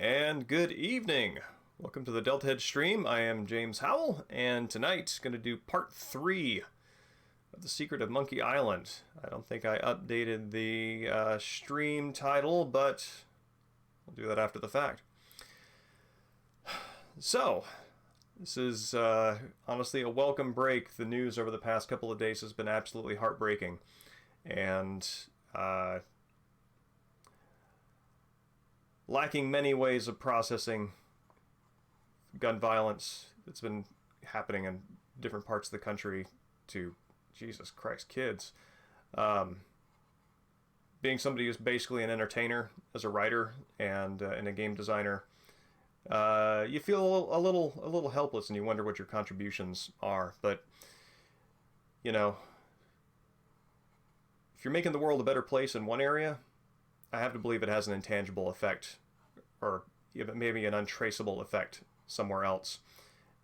And good evening. Welcome to the Deltahead stream. I am James Howell, and tonight going to do part 3 of The Secret of Monkey Island. I don't think I updated the stream title, but I'll do that after the fact. So, this is honestly a welcome break. The news over the past couple of days has been absolutely heartbreaking, and lacking many ways of processing gun violence that's been happening in different parts of the country to, Jesus Christ, kids. Being somebody who's basically an entertainer as a writer and a game designer, you feel a little helpless and you wonder what your contributions are. But, you know, if you're making the world a better place in one area, I have to believe it has an intangible effect, or even maybe an untraceable effect somewhere else.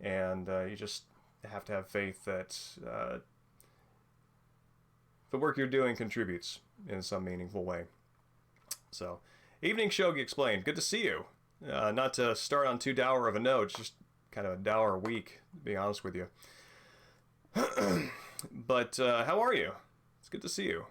And you just have to have faith that the work you're doing contributes in some meaningful way. So, evening Shogi Explained. Good to see you. Not to start on too dour of a note, it's just kind of a dour week, to be honest with you. But how are you? It's good to see you.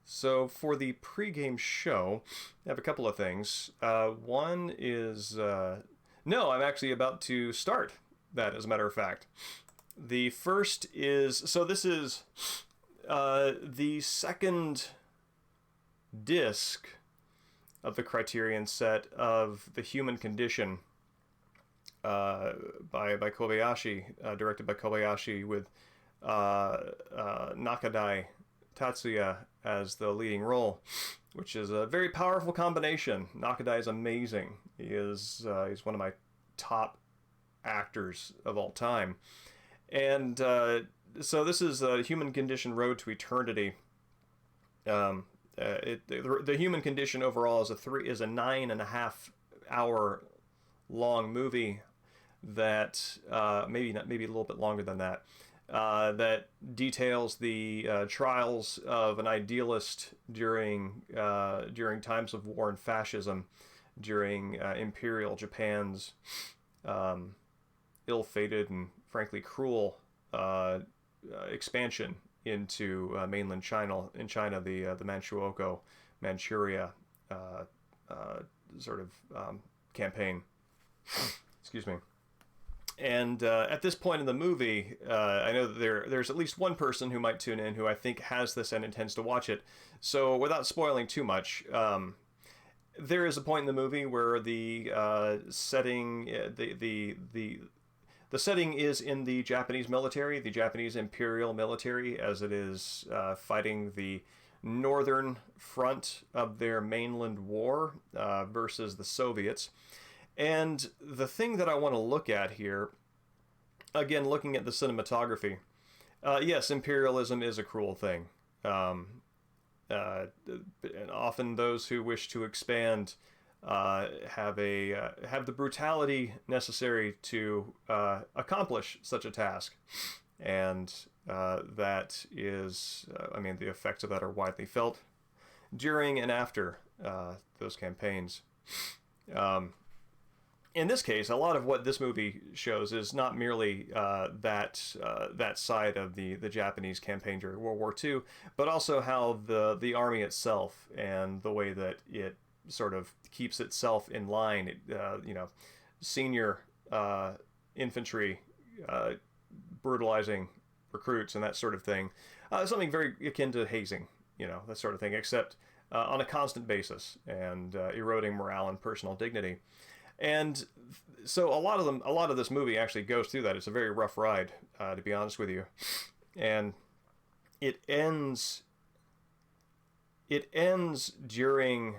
So for the pregame show, I have a couple of things. One is, no, I'm actually about to start that, as a matter of fact. The first is, so this is the second disc of the Criterion set of The Human Condition by Kobayashi, directed by Kobayashi, with Nakadai Tatsuya as the leading role, which is a very powerful combination. Nakadai is amazing. He's one of my top actors of all time. And so this is a Human Condition Road to Eternity. The Human Condition overall is a 9.5 hour long movie that maybe a little bit longer than that. That details the trials of an idealist during times of war and fascism, during Imperial Japan's ill-fated and frankly cruel expansion into mainland China. In China, the Manchuria sort of campaign. Excuse me. And at this point in the movie, I know that there's at least one person who might tune in who I think has this and intends to watch it. So without spoiling too much, there is a point in the movie where the setting, the setting is in the Japanese military, the Japanese Imperial military, as it is fighting the northern front of their mainland war versus the Soviets. And the thing that I want to look at here, again, looking at the cinematography, yes, imperialism is a cruel thing. And often those who wish to expand have the brutality necessary to accomplish such a task. And that is, the effects of that are widely felt during and after those campaigns. In this case, a lot of what this movie shows is not merely that side of the Japanese campaign during World War II, but also how the army itself and the way that it sort of keeps itself in line. Senior infantry brutalizing recruits and that sort of thing. Something very akin to hazing, that sort of thing, except on a constant basis and eroding morale and personal dignity. And so a lot of this movie actually goes through that. It's a very rough ride, to be honest with you. And it ends during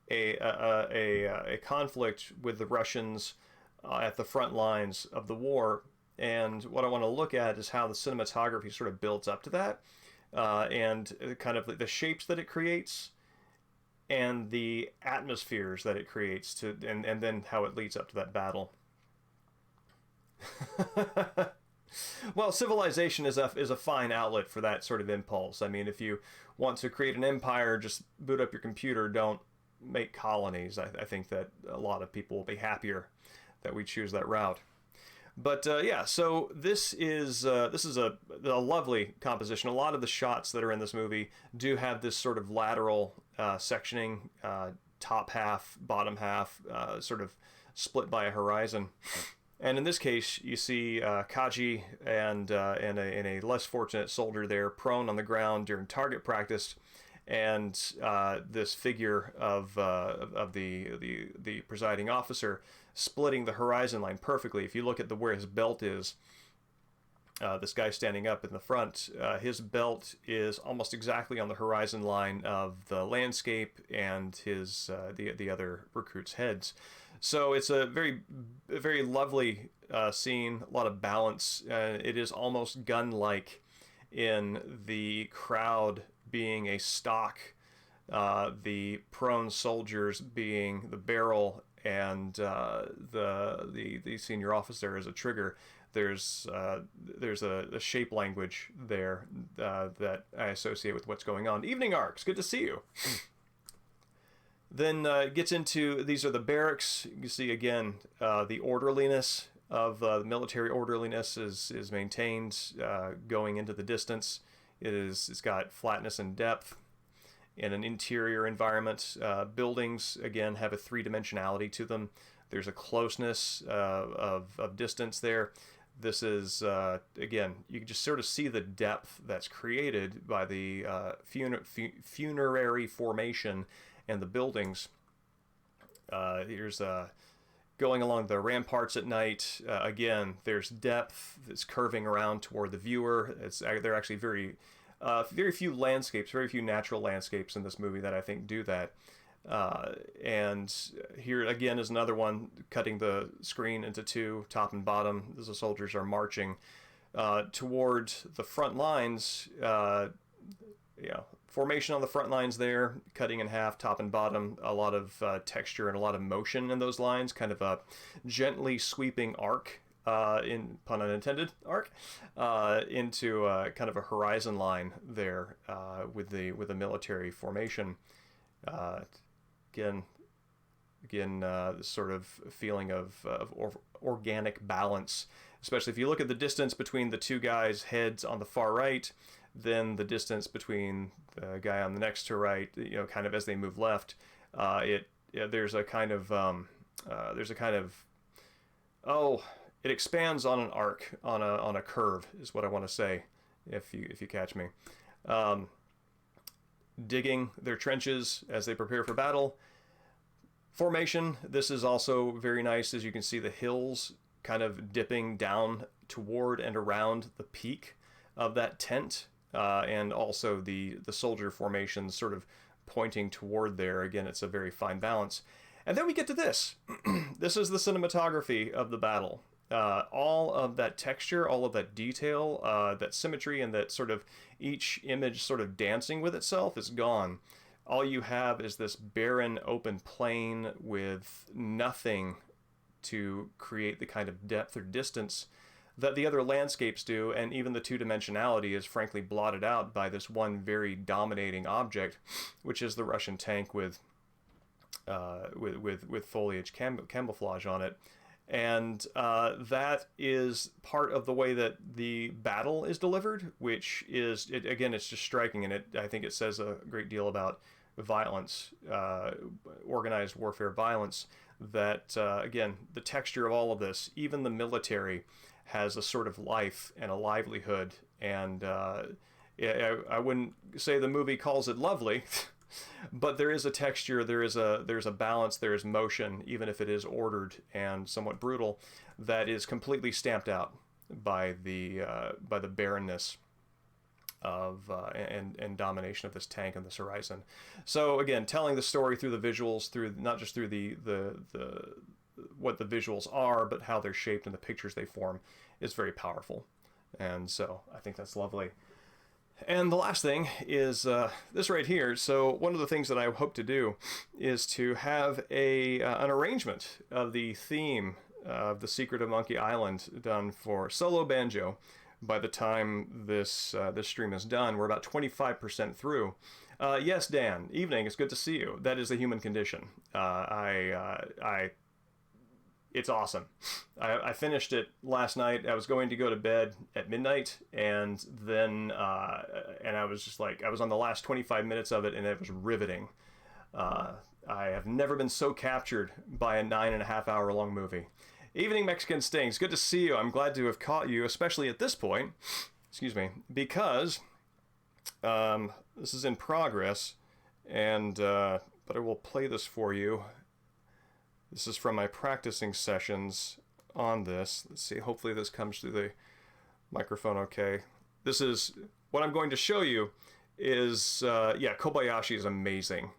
a conflict with the Russians at the front lines of the war. And what I want to look at is how the cinematography sort of builds up to that, and kind of the shapes that it creates, and the atmospheres that it creates, and then how it leads up to that battle. Well, civilization is a fine outlet for that sort of impulse. I mean, if you want to create an empire, just boot up your computer. Don't make colonies. I think that a lot of people will be happier that we choose that route. But yeah, so this is a lovely composition. A lot of the shots that are in this movie do have this sort of lateral sectioning, top half, bottom half, sort of split by a horizon. And in this case, you see Kaji and a less fortunate soldier there prone on the ground during target practice, and this figure of the presiding officer splitting the horizon line perfectly. If you look at where his belt is, this guy standing up in the front, his belt is almost exactly on the horizon line of the landscape and his the other recruits' heads. So it's a very lovely scene, a lot of balance. It is almost gun-like in the crowd being a stock, the prone soldiers being the barrel, and the senior officer is a trigger. There's a shape language there that I associate with what's going on. Evening Arcs, good to see you. Then gets into, these are the barracks. You can see again the orderliness of the military orderliness is maintained going into the distance. It's got flatness and depth in an interior environment. Buildings again have a three-dimensionality to them. There's a closeness of distance there. This is again, you can just sort of see the depth that's created by the funerary formation and the buildings. Here's going along the ramparts at night. Again, there's depth that's curving around toward the viewer. They're actually very few landscapes, very few natural landscapes in this movie that I think do that. And here again is another one cutting the screen into two, top and bottom, as the soldiers are marching toward the front lines. Formation on the front lines there, cutting in half, top and bottom, a lot of texture and a lot of motion in those lines, kind of a gently sweeping arc, in pun unintended, arc, into kind of a horizon line there with the military formation. Again, this sort of feeling of organic balance, especially if you look at the distance between the two guys' heads on the far right, then the distance between the guy on the next to right, kind of as they move left, there's a kind of it expands on an arc, on a curve, is what I want to say, if you catch me. Digging their trenches as they prepare for battle. Formation, this is also very nice, as you can see the hills kind of dipping down toward and around the peak of that tent, and also the soldier formations sort of pointing toward there. Again, it's a very fine balance. And then we get to this. This is the cinematography of the battle. All of that texture, all of that detail, that symmetry, and that sort of each image sort of dancing with itself is gone. All you have is this barren open plain with nothing to create the kind of depth or distance that the other landscapes do, and even the two-dimensionality is frankly blotted out by this one very dominating object, which is the Russian tank with foliage camouflage on it. And that is part of the way that the battle is delivered, which is, again, it's just striking, and I think it says a great deal about violence, organized warfare violence, that, again, the texture of all of this, even the military, has a sort of life and a livelihood, and I wouldn't say the movie calls it lovely, but there is a texture, there's a balance, there is motion, even if it is ordered and somewhat brutal, that is completely stamped out by the barrenness of and domination of this tank and this horizon. So again, telling the story through the visuals, through not just through the what the visuals are, but how they're shaped and the pictures they form, is very powerful. And so I think that's lovely. And the last thing is this right here. So one of the things that I hope to do is to have an arrangement of the theme of The Secret of Monkey Island done for solo banjo. By the time this stream is done, we're about 25% through. Yes, Dan. Evening. It's good to see you. That is the human condition. It's awesome. I finished it last night. I was going to go to bed at midnight, and then and I was just like, I was on the last 25 minutes of it, and it was riveting. I have never been so captured by a 9.5 hour long movie. Evening, Mexican Stings. Good to see you. I'm glad to have caught you, especially at this point. Excuse me, because this is in progress, and but I will play this for you. This is from my practicing sessions on this. Let's see, hopefully this comes through the microphone okay. This is, what I'm going to show you is, yeah, Kobayashi is amazing.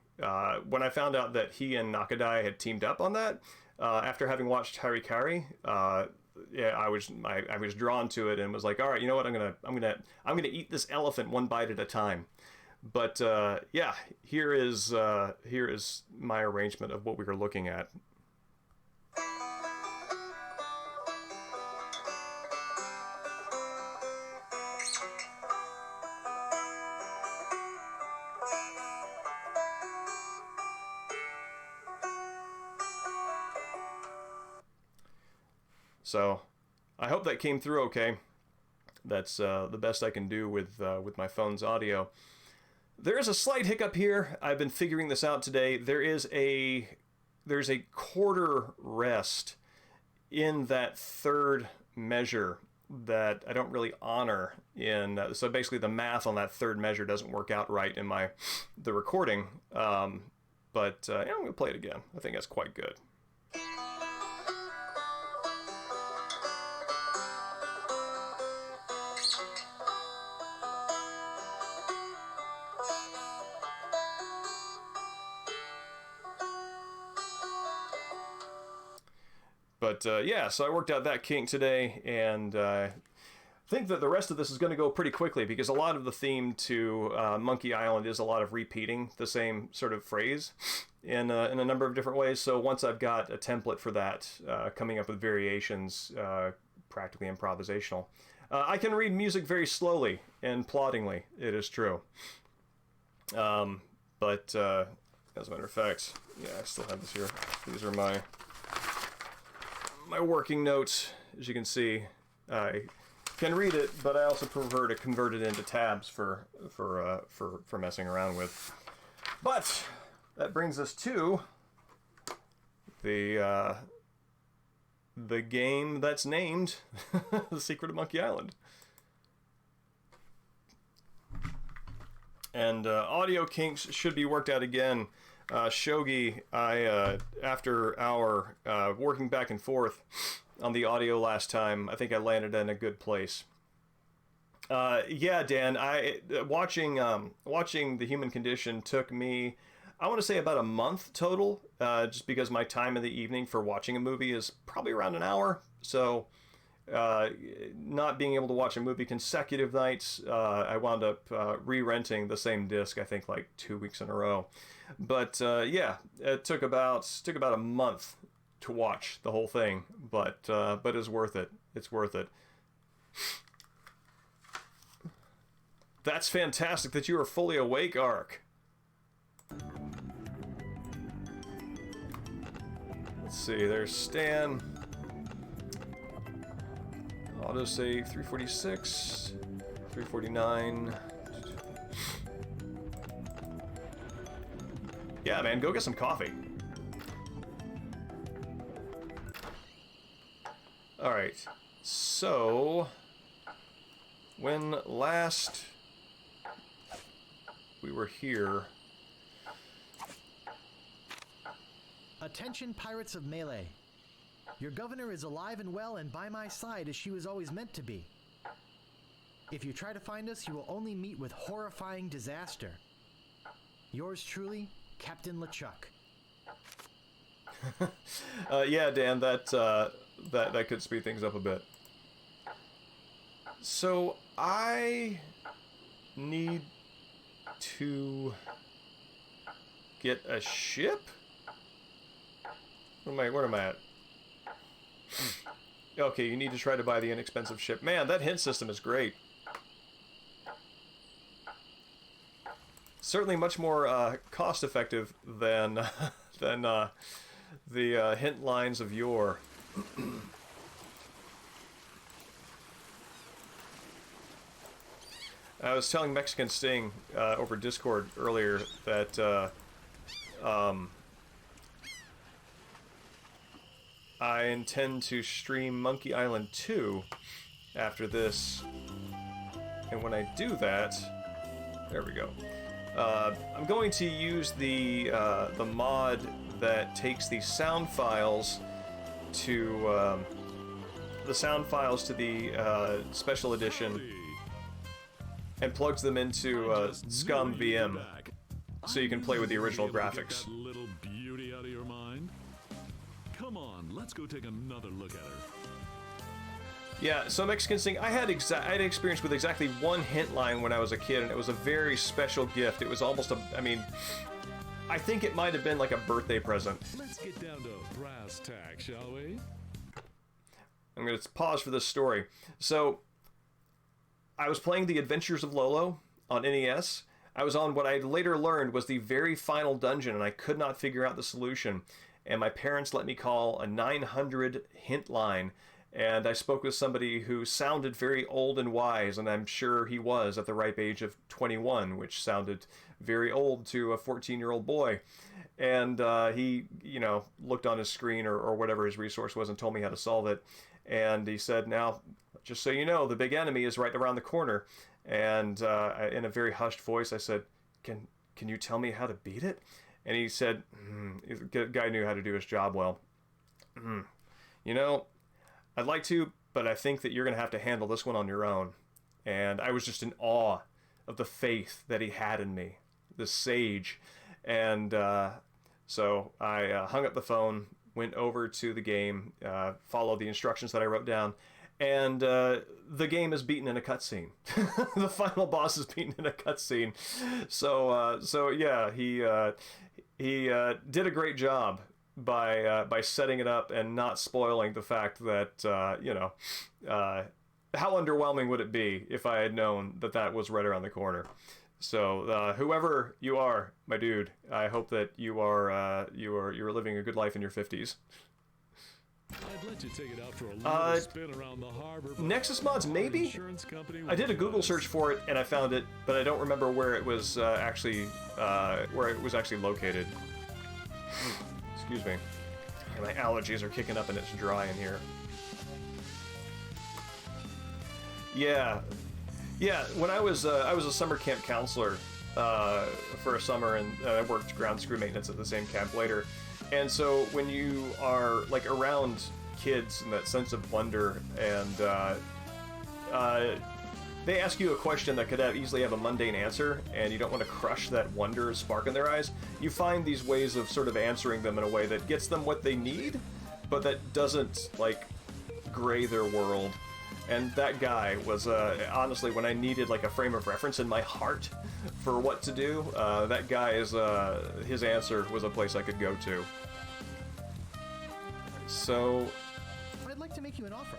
When I found out that he and Nakadai had teamed up on that, after having watched Harikari, yeah, I was drawn to it and was like, all right, you know what, I'm gonna eat this elephant one bite at a time. But yeah, here is my arrangement of what we were looking at. So, I hope that came through okay. That's the best I can do with my phone's audio. There is a slight hiccup here. I've been figuring this out today. There's a quarter rest in that third measure that I don't really honor in. So basically, the math on that third measure doesn't work out right in the recording. But yeah, I'm gonna play it again. I think that's quite good. But yeah, so I worked out that kink today, and I think that the rest of this is going to go pretty quickly because a lot of the theme to Monkey Island is a lot of repeating the same sort of phrase in a number of different ways. So once I've got a template for that, coming up with variations, practically improvisational, I can read music very slowly and ploddingly. It is true. But as a matter of fact, yeah, I still have this here. These are my working notes. As you can see, I can read it, but I also prefer to convert it into tabs for messing around with. But that brings us to the game that's named The Secret of Monkey Island. And audio kinks should be worked out again. Shogi, after our working back and forth on the audio last time, I think I landed in a good place. Yeah, Dan, watching The Human Condition took me, I want to say, about a month total, just because my time in the evening for watching a movie is probably around an hour. So not being able to watch a movie consecutive nights, I wound up re-renting the same disc, I think, like 2 weeks in a row. But yeah, it took about a month to watch the whole thing, but it's worth it. It's worth it. That's fantastic that you are fully awake, Ark. Let's see, there's Stan. Autosave 346, 349. Yeah, man, go get some coffee. Alright, so when last we were here... Attention, pirates of Melee. Your governor is alive and well and by my side as she was always meant to be. If you try to find us, you will only meet with horrifying disaster. Yours truly, Captain LeChuck. Yeah, Dan, that could speed things up a bit. So I need to get a ship? Where am I at? Okay, you need to try to buy the inexpensive ship. Man, that hint system is great. Certainly much more cost-effective than than the hint lines of yore. I was telling Mexican Sting over Discord earlier that I intend to stream Monkey Island 2 after this, and when I do that, there we go. I'm going to use the mod that takes the sound files to the special edition and plugs them into Scum VM, so you can play with the original graphics. That little beauty out of your mind? Come on, let's go take another look at her. Yeah, so Mexican Sting, I had experience with exactly one hint line when I was a kid, and it was a very special gift. It was almost I think it might have been like a birthday present. Let's get down to brass tacks, shall we? I'm going to pause for this story. So, I was playing The Adventures of Lolo on NES. I was on what I later learned was the very final dungeon, and I could not figure out the solution. And my parents let me call a 900 hint line, and I spoke with somebody who sounded very old and wise, and I'm sure he was at the ripe age of 21, which sounded very old to a 14-year-old boy. And he, looked on his screen or whatever his resource was and told me how to solve it. And he said, now, just so you know, the big enemy is right around the corner. And in a very hushed voice, I said, can you tell me how to beat it? And he said, the guy knew how to do his job well. I'd like to, but I think that you're going to have to handle this one on your own. And I was just in awe of the faith that he had in me, this sage. And so I hung up the phone, went over to the game, followed the instructions that I wrote down, and the game is beaten in a cutscene. The final boss is beaten in a cutscene. So yeah, he did a great job by setting it up and not spoiling the fact that how underwhelming would it be if I had known that was right around the corner. So whoever you are, my dude, I hope that you're living a good life in your 50s. I'd let you take it out for a little spin around the harbor. Nexus mods, maybe? I did a Google search for it and I found it, but I don't remember where it was actually located. Excuse me. And my allergies are kicking up and it's dry in here. Yeah. When I was a summer camp counselor for a summer, and I worked ground crew maintenance at the same camp later. And so when you are like around kids and that sense of wonder, and they ask you a question that could easily have a mundane answer, and you don't want to crush that wonder spark in their eyes, you find these ways of sort of answering them in a way that gets them what they need, but that doesn't like gray their world. And that guy was, honestly, when I needed like a frame of reference in my heart for what to do, that guy his answer was a place I could go to. So, I'd like to make you an offer.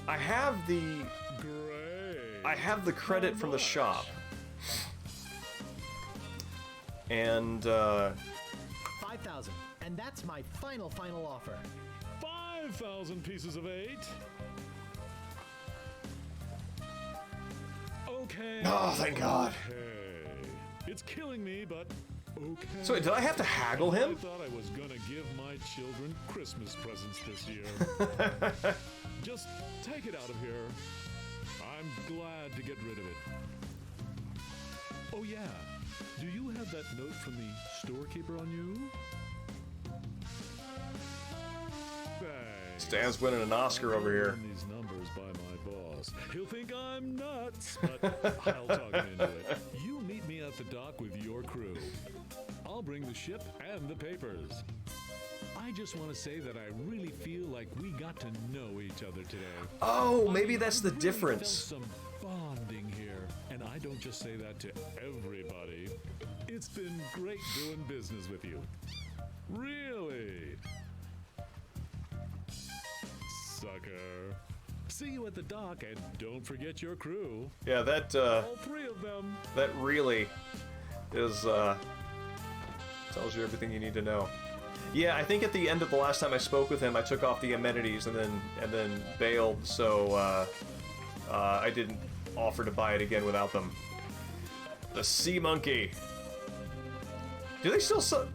I have the credit from the shop. And, 5,000, and that's my final offer. 5,000 pieces of 8. Okay. Oh, thank God. Okay. It's killing me, but okay. So did I have to haggle him? I thought I was gonna give my children Christmas presents this year. Just take it out of here. I'm glad to get rid of it. Oh yeah. Do you have that note from the storekeeper on you? Thanks. Stan's winning an Oscar over here. These numbers by my boss. He'll think I'm nuts, but I'll talk him into it. You meet me at the dock with your crew. I'll bring the ship and the papers. I just want to say that I really feel like we got to know each other today. Oh, maybe that's the Really difference. felt some bonding here, and I don't just say that to everybody. It's been great doing business with you. Really. sucker. See you at the dock, and don't forget your crew. Yeah, that All three of them. that really is tells you everything you need to know. Yeah, I think at the end of the last time I spoke with him, I took off the amenities and then bailed, so I didn't offer to buy it again without them. The Sea Monkey. Do they still sell?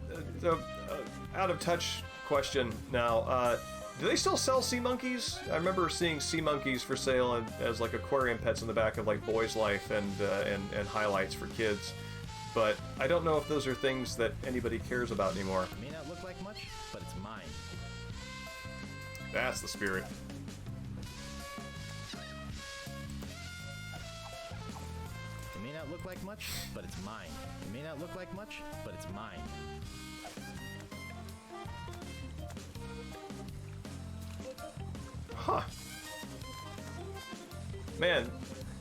Out of touch question now. Do they still sell sea monkeys? I remember seeing sea monkeys for sale as like aquarium pets in the back of like Boys Life and highlights for kids. But I don't know if those are things that anybody cares about anymore. It may not look like much, but it's mine. That's the spirit. It may not look like much, but it's mine. It may not look like much, but it's mine. Huh. Man,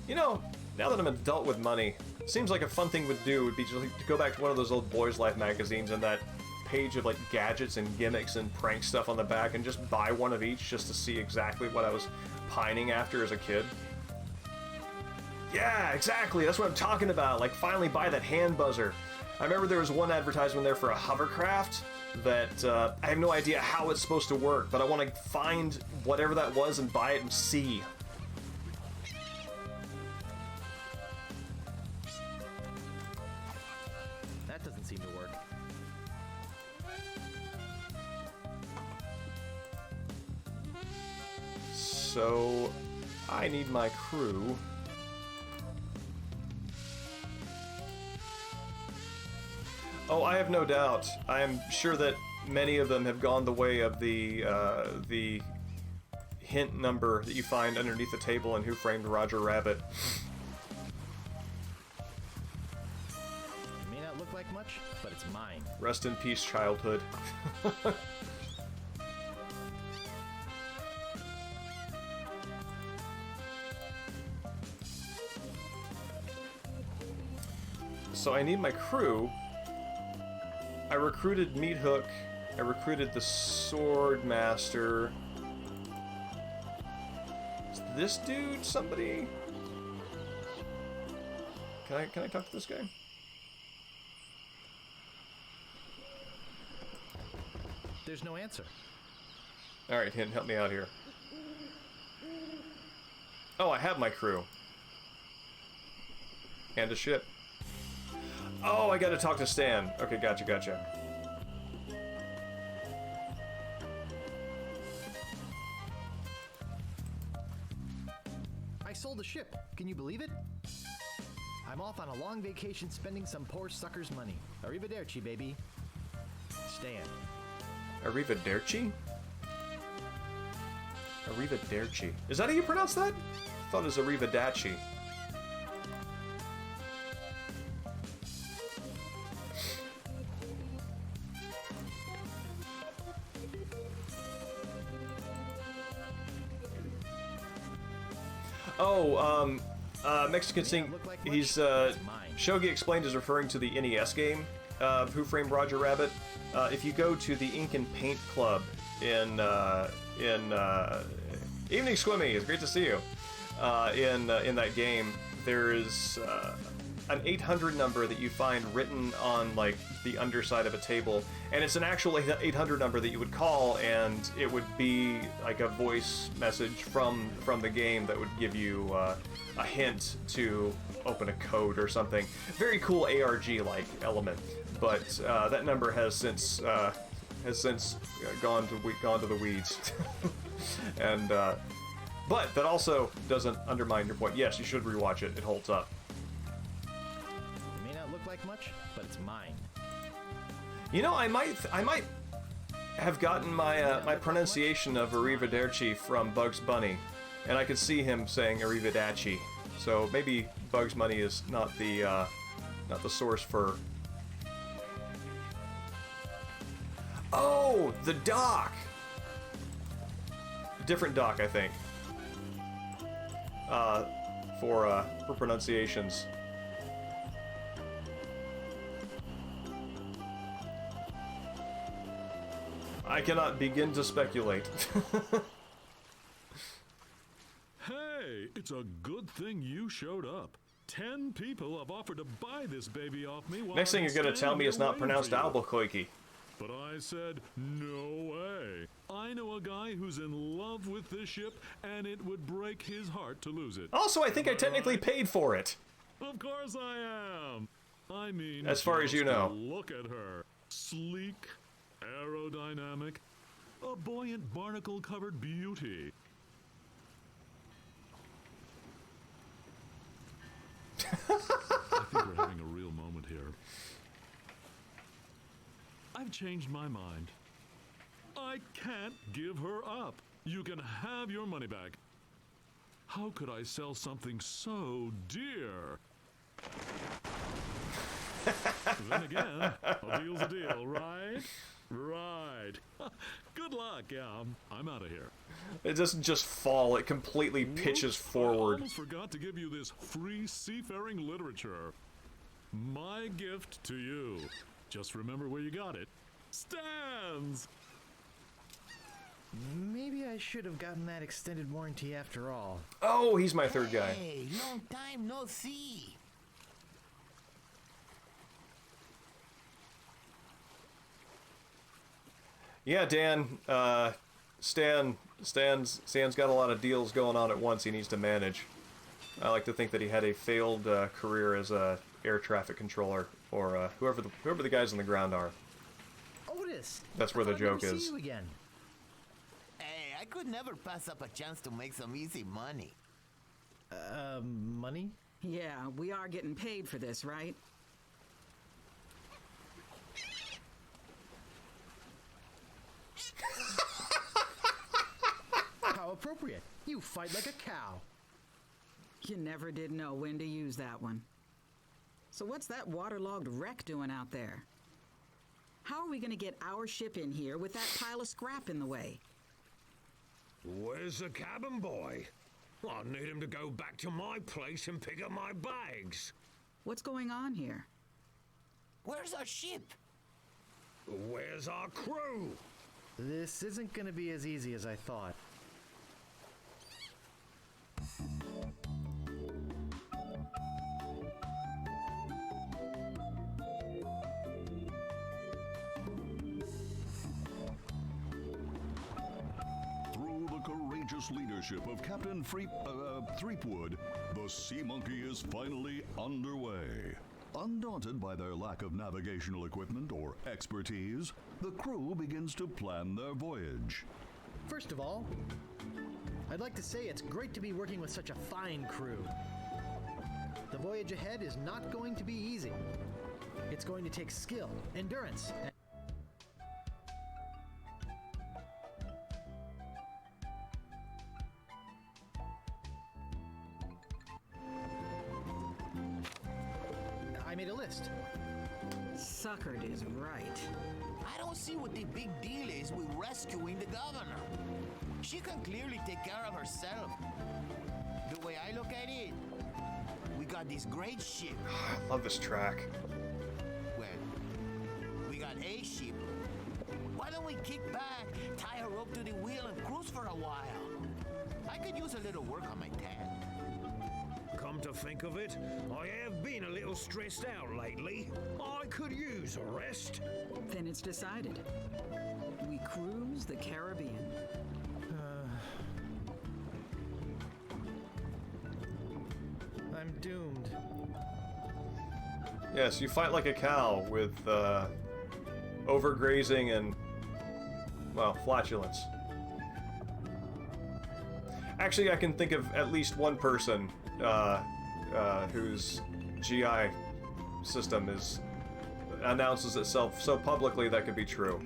you know, now that I'm an adult with money, seems like a fun thing to do would be just like to go back to one of those old Boys Life magazines and that page of like gadgets and gimmicks and prank stuff on the back and just buy one of each just to see exactly what I was pining after as a kid. Yeah, exactly. That's what I'm talking about. Like, finally buy that hand buzzer. I remember there was one advertisement there for a hovercraft that I have no idea how it's supposed to work, but I want to find whatever that was and buy it and see. That doesn't seem to work. So, I need my crew. Oh, I have no doubt. I am sure that many of them have gone the way of the hint number that you find underneath the table in Who Framed Roger Rabbit. It may not look like much, but it's mine. Rest in peace, childhood. So I need my crew. I recruited Meat Hook. I recruited the Sword Master. Is this dude somebody? Can I talk to this guy? There's no answer. All right, Hint, help me out here. Oh, I have my crew. And a ship. Oh, I gotta talk to Stan. Okay, gotcha. I sold a ship. Can you believe it? I'm off on a long vacation spending some poor sucker's money. Arrivederci, baby. Stan. Arrivederci? Arrivederci. Is that how you pronounce that? I thought it was Arrivederci. Oh, Mexican Sing, he's, Shogi explained is referring to the NES game of Who Framed Roger Rabbit. If you go to the Ink and Paint Club in Evening Squimmy, it's great to see you. In that game, there is an 800 number that you find written on like the underside of a table, and it's an actual 800 number that you would call, and it would be like a voice message from the game that would give you a hint to open a code or something. Very cool ARG-like element, but that number has since gone to the weeds, and but that also doesn't undermine your point. Yes, you should rewatch it. It holds up. It may not look like much, but it's mine. You know, I might have gotten my my pronunciation of Arrivederci from Bugs Bunny, and I could see him saying Arrivederci. So maybe Bugs Bunny is not the source for. Oh, the doc. Different doc, I think. For pronunciations. I cannot begin to speculate. It's a good thing you showed up. 10 people have offered to buy this baby off me. Next thing you're going to tell me it's not pronounced Albuquerque. But I said, no way. I know a guy who's in love with this ship, and it would break his heart to lose it. Also, I think I technically paid for it. Of course I am. I mean, as far as you know. Look at her. Sleek, aerodynamic, a buoyant barnacle-covered beauty. I think we're having a real moment here. I've changed my mind. I can't give her up. You can have your money back. How could I sell something so dear? Then again, a deal's a deal, right? Right. Good luck, yeah. I'm out of here. It doesn't just fall, it completely pitches forward. I almost forgot to give you this free seafaring literature. My gift to you. Just remember where you got it. Stands! Maybe I should have gotten that extended warranty after all. Oh, he's my third guy. Hey, long time no see. Yeah, Dan, Stan's got a lot of deals going on at once he needs to manage. I like to think that he had a failed career as a air traffic controller, or whoever the guys on the ground are. Otis! That's where the joke is. See you again. Hey, I could never pass up a chance to make some easy money. Money? Yeah, we are getting paid for this, right? How appropriate. You fight like a cow. You never did know when to use that one. So what's that waterlogged wreck doing out there? How are we going to get our ship in here with that pile of scrap in the way? Where's the cabin boy? I need him to go back to my place and pick up my bags. What's going on here? Where's our ship? Where's our crew? This isn't gonna be as easy as I thought. Through the courageous leadership of Captain Threepwood, the Sea Monkey is finally underway. Undaunted by their lack of navigational equipment or expertise, the crew begins to plan their voyage. First of all, I'd like to say it's great to be working with such a fine crew. The voyage ahead is not going to be easy. It's going to take skill, endurance, and I made a list. Suckered is right. I don't see what the big deal is with rescuing the governor. She can clearly take care of herself. The way I look at it, we got this great ship. I love this track. Well, we got a ship. Why don't we kick back, tie her up to the wheel, and cruise for a while? I could use a little work on my tan. Come to think of it, I have been a little stressed out lately. I could use a rest. Then it's decided. We cruise the Caribbean. I'm doomed. Yes, you fight like a cow with overgrazing and, well, flatulence. Actually, I can think of at least one person whose GI system announces itself so publicly that could be true.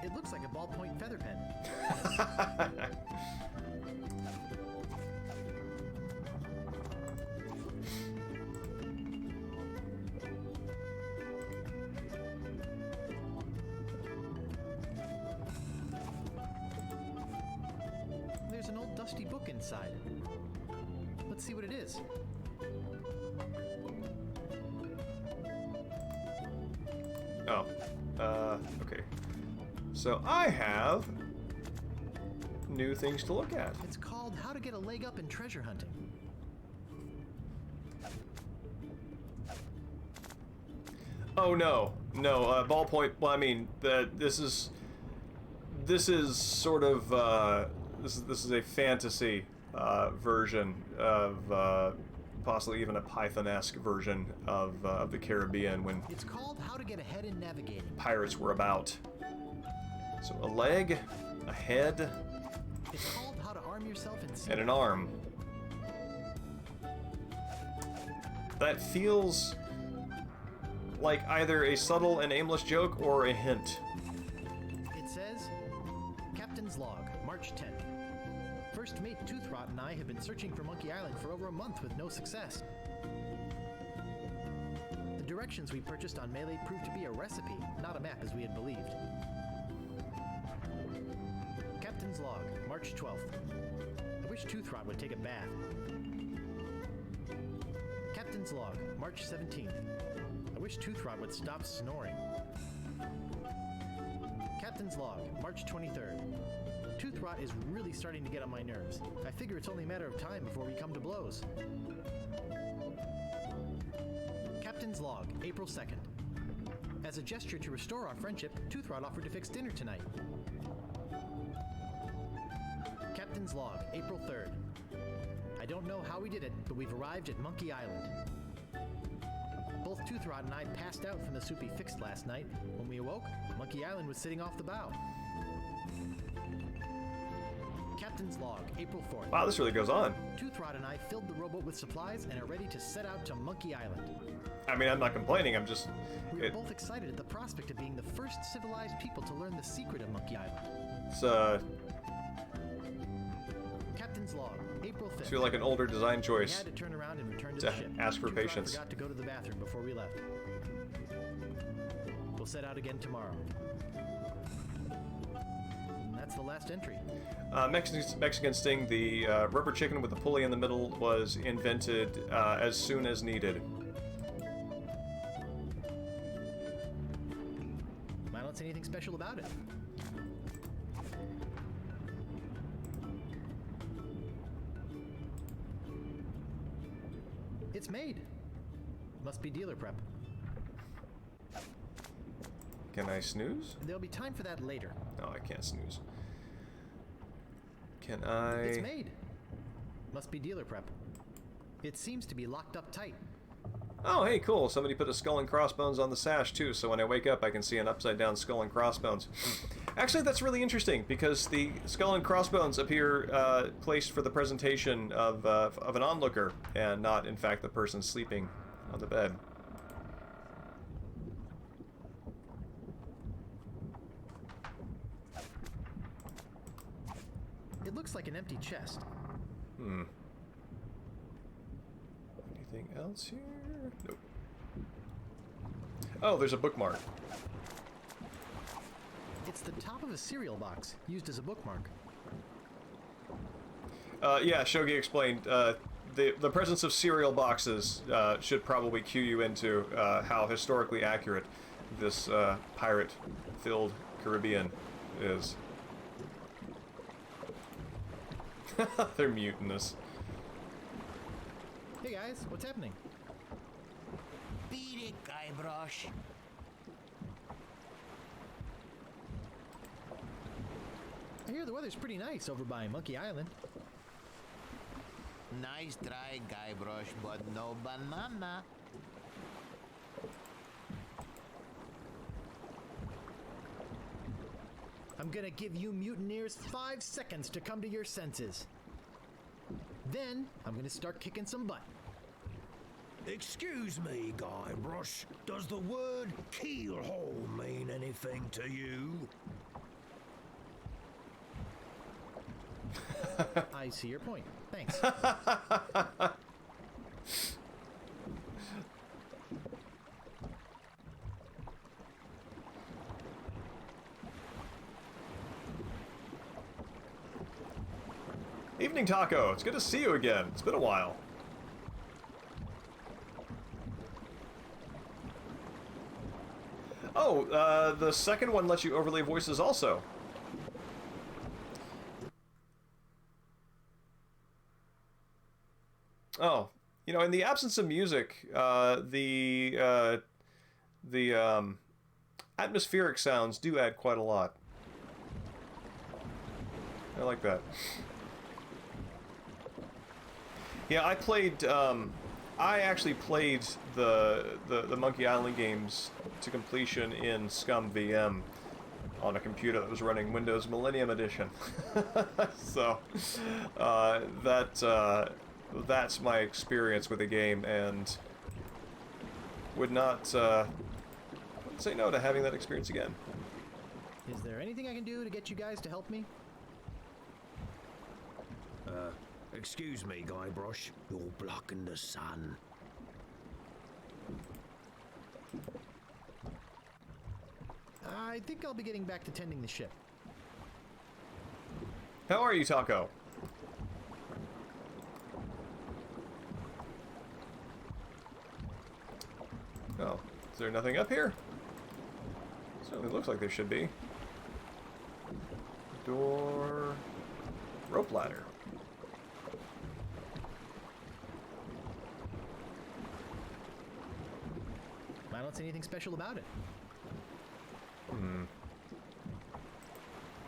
It looks like a ballpoint feather pen. There's an old dusty book inside. Let's see what it is. Oh, okay. So I have new things to look at. It's called How to Get a Leg Up in Treasure Hunting. Oh no, ballpoint. Well, I mean, this is sort of this is a fantasy version of possibly even a Python-esque version of the Caribbean when It's called How to Get Ahead in Navigating. pirates were about. So a leg, a head, It's called How to Arm Yourself in Sea. and an arm. That feels like either a subtle and aimless joke or a hint. It says, Captain's Log, March 10th. First mate Toothrot and I have been searching for Monkey Island for over a month with no success. The directions we purchased on Melee proved to be a recipe, not a map as we had believed. Captain's Log, March 12th. I wish Toothrot would take a bath. Captain's Log, March 17th. I wish Toothrot would stop snoring. Captain's Log, March 23rd. Toothrot is really starting to get on my nerves. I figure it's only a matter of time before we come to blows. Captain's Log, April 2nd. As a gesture to restore our friendship, Toothrot offered to fix dinner tonight. Captain's Log, April 3rd. I don't know how we did it, but we've arrived at Monkey Island. Both Toothrot and I passed out from the soup he fixed last night. When we awoke, Monkey Island was sitting off the bow. Captain's Log, April 4th. Wow, this really goes on. Toothrot and I filled the rowboat with supplies and are ready to set out to Monkey Island. I mean, I'm not complaining, I'm just... We were both excited at the prospect of being the first civilized people to learn the secret of Monkey Island. It's, Captain's Log, April 5th. I feel like an older design We choice. had to turn around and return to To the ship. ask for Toothrot patience. forgot to go to the bathroom before we left. We'll set out again tomorrow. And that's the last entry. Mexican Sting, the rubber chicken with the pulley in the middle was invented as soon as needed. I don't see anything special about it. It's made. Must be dealer prep. Can I snooze? There'll be time for that later. No, I can't snooze. Can I... It's made. Must be dealer prep. It seems to be locked up tight. Oh, hey, cool. Somebody put a skull and crossbones on the sash, too, so when I wake up, I can see an upside-down skull and crossbones. Actually, that's really interesting, because the skull and crossbones appear placed for the presentation of an onlooker, and not, in fact, the person sleeping on the bed. It looks like an empty chest. Anything else here? Nope. Oh, there's a bookmark. It's the top of a cereal box, used as a bookmark. Yeah, Shogi explained. The presence of cereal boxes should probably cue you into how historically accurate this pirate-filled Caribbean is. They're mutinous. Hey guys, what's happening? Beat it, Guybrush. I hear the weather's pretty nice over by Monkey Island. Nice try, Guybrush, but no banana. I'm gonna give you mutineers 5 seconds to come to your senses. Then, I'm gonna start kicking some butt. Excuse me, Guybrush. Does the word keelhole mean anything to you? I see your point. Thanks. Evening, Taco. It's good to see you again. It's been a while. Oh, the second one lets you overlay voices also. Oh, you know, in the absence of music, the atmospheric sounds do add quite a lot. I like that. Yeah, I actually played the Monkey Island games to completion in Scum VM on a computer that was running Windows Millennium Edition. So, that's my experience with the game, and would not say no to having that experience again. Is there anything I can do to get you guys to help me? Excuse me, Guybrush. You're blocking the sun. I think I'll be getting back to tending the ship. How are you, Taco? Oh, is there nothing up here? Certainly looks like there should be. Door... rope ladder. I don't see anything special about it.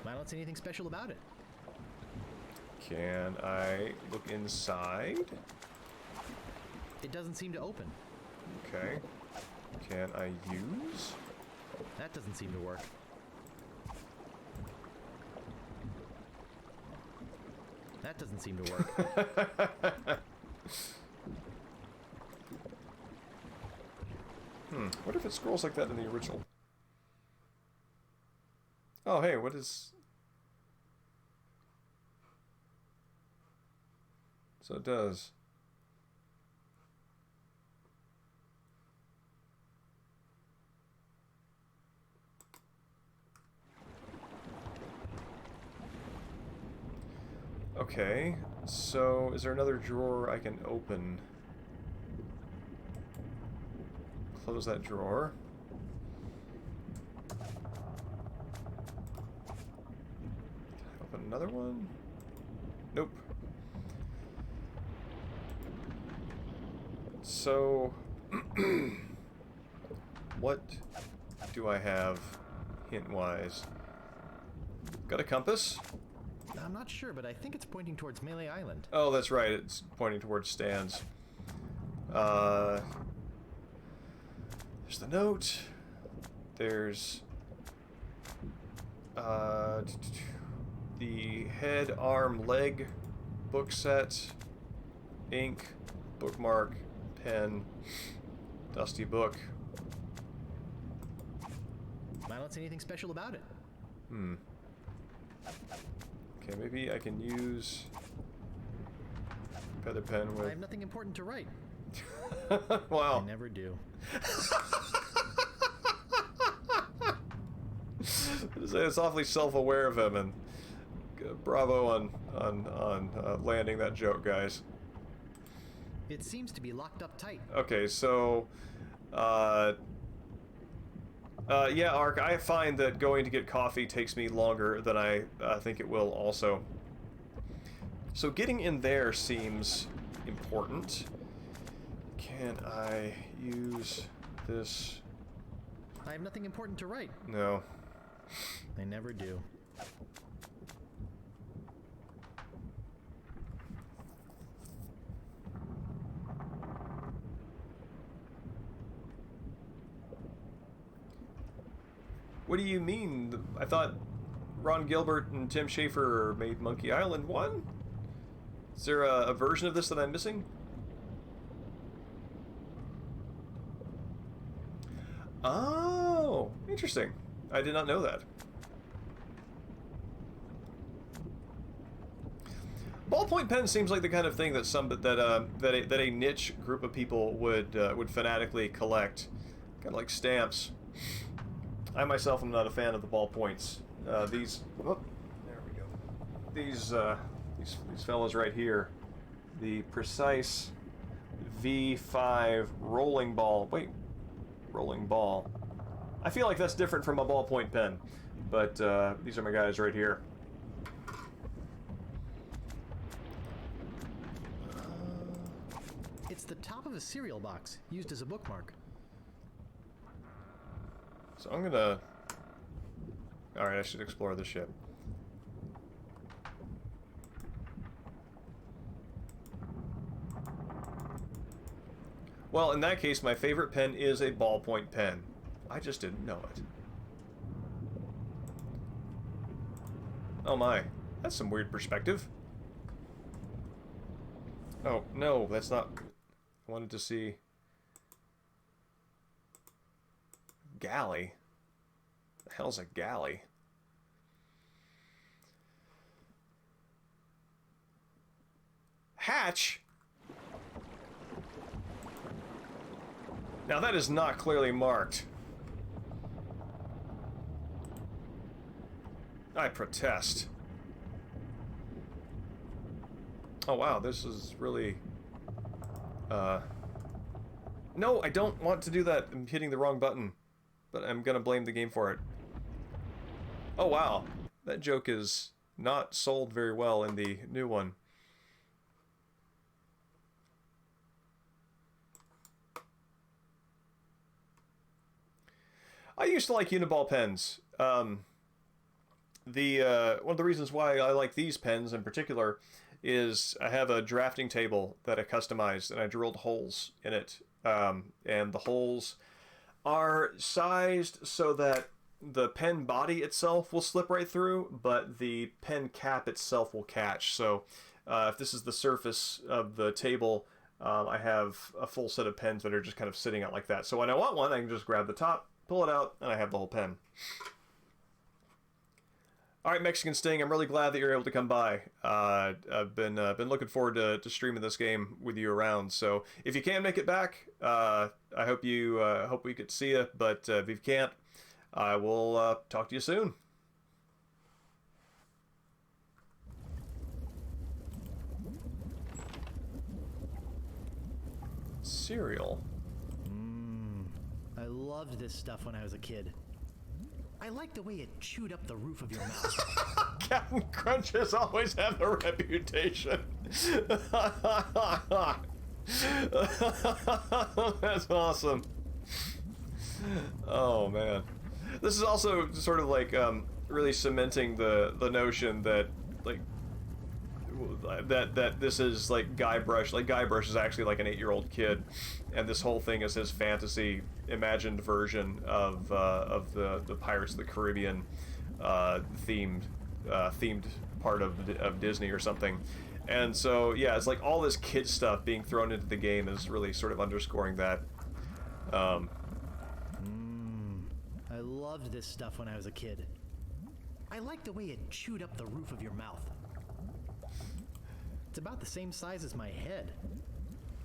I don't see anything special about it. Can I look inside? It doesn't seem to open. Okay. Can I use? That doesn't seem to work. That doesn't seem to work. What if it scrolls like that in the original? Oh, hey, what is... So it does. Okay, so is there another drawer I can open? Close that drawer. Open another one? Nope. So, what do I have hint-wise? Got a compass? I'm not sure, but I think it's pointing towards Melee Island. Oh, that's right. It's pointing towards stands. There's the note. There's the head, arm, leg book set, ink, bookmark, pen, dusty book. I don't see anything special about it. Okay, maybe I can use feather pen with... I have nothing important to write. Wow. I never do. It's awfully self-aware of him, and bravo on landing that joke, guys. It seems to be locked up tight. Okay, so yeah, Ark, I find that going to get coffee takes me longer than I think it will also. So getting in there seems important. Can I use this? I have nothing important to write. No. I never do. What do you mean? I thought Ron Gilbert and Tim Schafer made Monkey Island 1? Is there a version of this that I'm missing? Oh, interesting. I did not know that. Ballpoint pen seems like the kind of thing that that a niche group of people would fanatically collect, kind of like stamps. I myself am not a fan of the ballpoints. These, oh, there we go. These fellas right here, the Precise V5 rolling ball. Wait, rolling ball. I feel like that's different from a ballpoint pen, but these are my guys right here. It's the top of a cereal box, used as a bookmark. So I'm gonna... Alright, I should explore the ship. Well, in that case, my favorite pen is a ballpoint pen. I just didn't know it. Oh my, that's some weird perspective. Oh, no, that's not... I wanted to see... Galley? The hell's a galley? Hatch? Now that is not clearly marked. I protest. Oh wow, this is really... No, I don't want to do that. I'm hitting the wrong button. But I'm gonna blame the game for it. Oh wow, that joke is not sold very well in the new one. I used to like Uniball pens. One of the reasons why I like these pens in particular is I have a drafting table that I customized and I drilled holes in it. And the holes are sized so that the pen body itself will slip right through, but the pen cap itself will catch. So if this is the surface of the table, I have a full set of pens that are just kind of sitting out like that. So when I want one, I can just grab the top, pull it out, and I have the whole pen. All right, Mexican Sting, I'm really glad that you're able to come by. I've been looking forward to streaming this game with you around. So if you can make it back, I hope we get to see you. But if you can't, I will talk to you soon. Cereal. I loved this stuff when I was a kid. I liked the way it chewed up the roof of your mouth. Captain Crunches always have a reputation. That's awesome. Oh man, this is also sort of like really cementing the notion that like that this is like Guybrush. Like Guybrush is actually like an 8-year-old kid, and this whole thing is his fantasy imagined version of the Pirates of the Caribbean themed part of Disney or something. And so yeah, it's like all this kid stuff being thrown into the game is really sort of underscoring that. I loved this stuff when I was a kid. I liked the way it chewed up the roof of your mouth. It's about the same size as my head.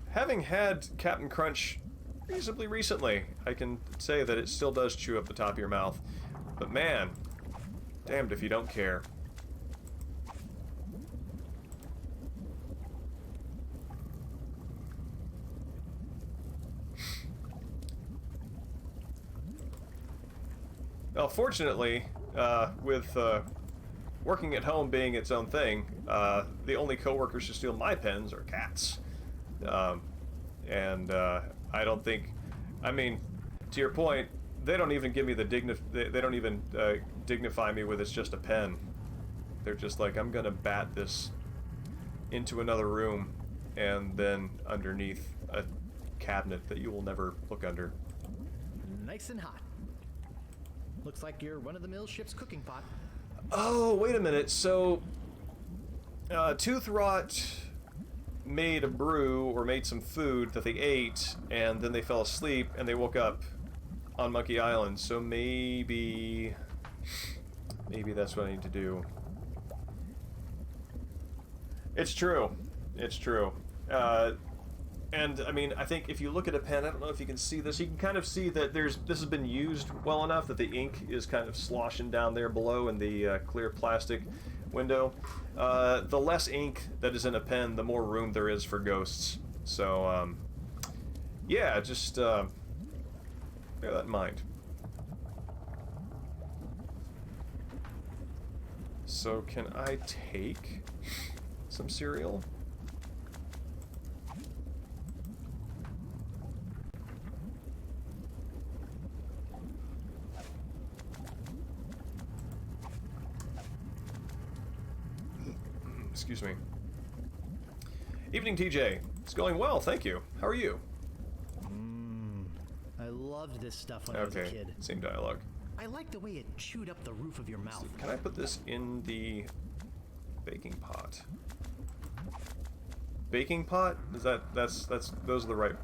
Having had Captain Crunch reasonably recently, I can say that it still does chew up the top of your mouth. But man, damned if you don't care. Well, fortunately, with working at home being its own thing, the only coworkers who steal my pens are cats. I don't think, I mean, to your point, they don't even give me the they don't even dignify me with it's just a pen. They're just like, I'm gonna bat this into another room and then underneath a cabinet that you will never look under. Nice and hot. Looks like you're run-of-the-mill ship's cooking pot. Oh, wait a minute. So, Tooth Rot made a brew or made some food that they ate, and then they fell asleep, and they woke up on Monkey Island. So maybe that's what I need to do. It's true. It's true. And I mean, I think if you look at a pen, I don't know if you can see this, you can kind of see that this has been used well enough that the ink is kind of sloshing down there below in the clear plastic window. The less ink that is in a pen, the more room there is for ghosts. So, yeah, just bear that in mind. so can I take some cereal? Excuse me. Evening, TJ. It's going well, thank you. How are you? I loved this stuff when I was a Okay, kid. same dialogue. I like the way it chewed up the roof of your mouth. Can I put this in the baking pot? Baking pot? Is that's those are the right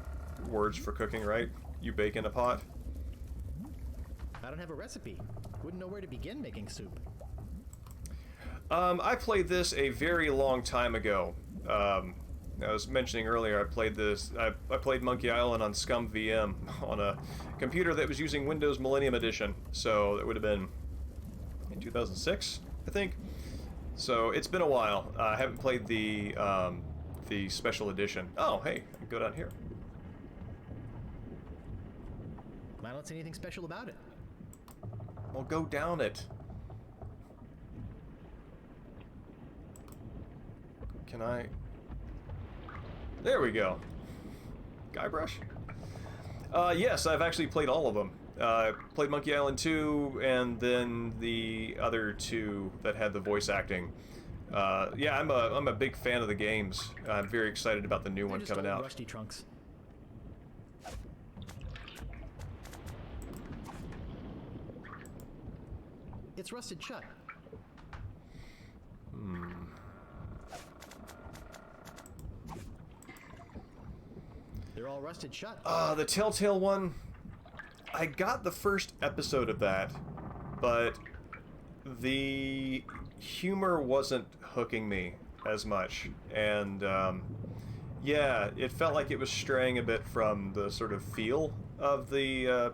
words for cooking, right? You bake in a pot? I don't have a recipe. Wouldn't know where to begin making soup. I played this a very long time ago. I was mentioning earlier, I played this. I played Monkey Island on Scum VM on a computer that was using Windows Millennium Edition. So it would have been in 2006, I think. So it's been a while. I haven't played the special edition. Oh, hey, I can go down here. I don't see anything special about it. Well, go down it. Can I? There we go. Guybrush? Yes, I've actually played all of them. Played Monkey Island 2, and then the other two that had the voice acting. Yeah, I'm a big fan of the games. I'm very excited about the new one coming out. Rusty trunks. It's rusted shut. They're all rusted shut. The Telltale one, I got the first episode of that, but the humor wasn't hooking me as much, and yeah, it felt like it was straying a bit from the sort of feel of the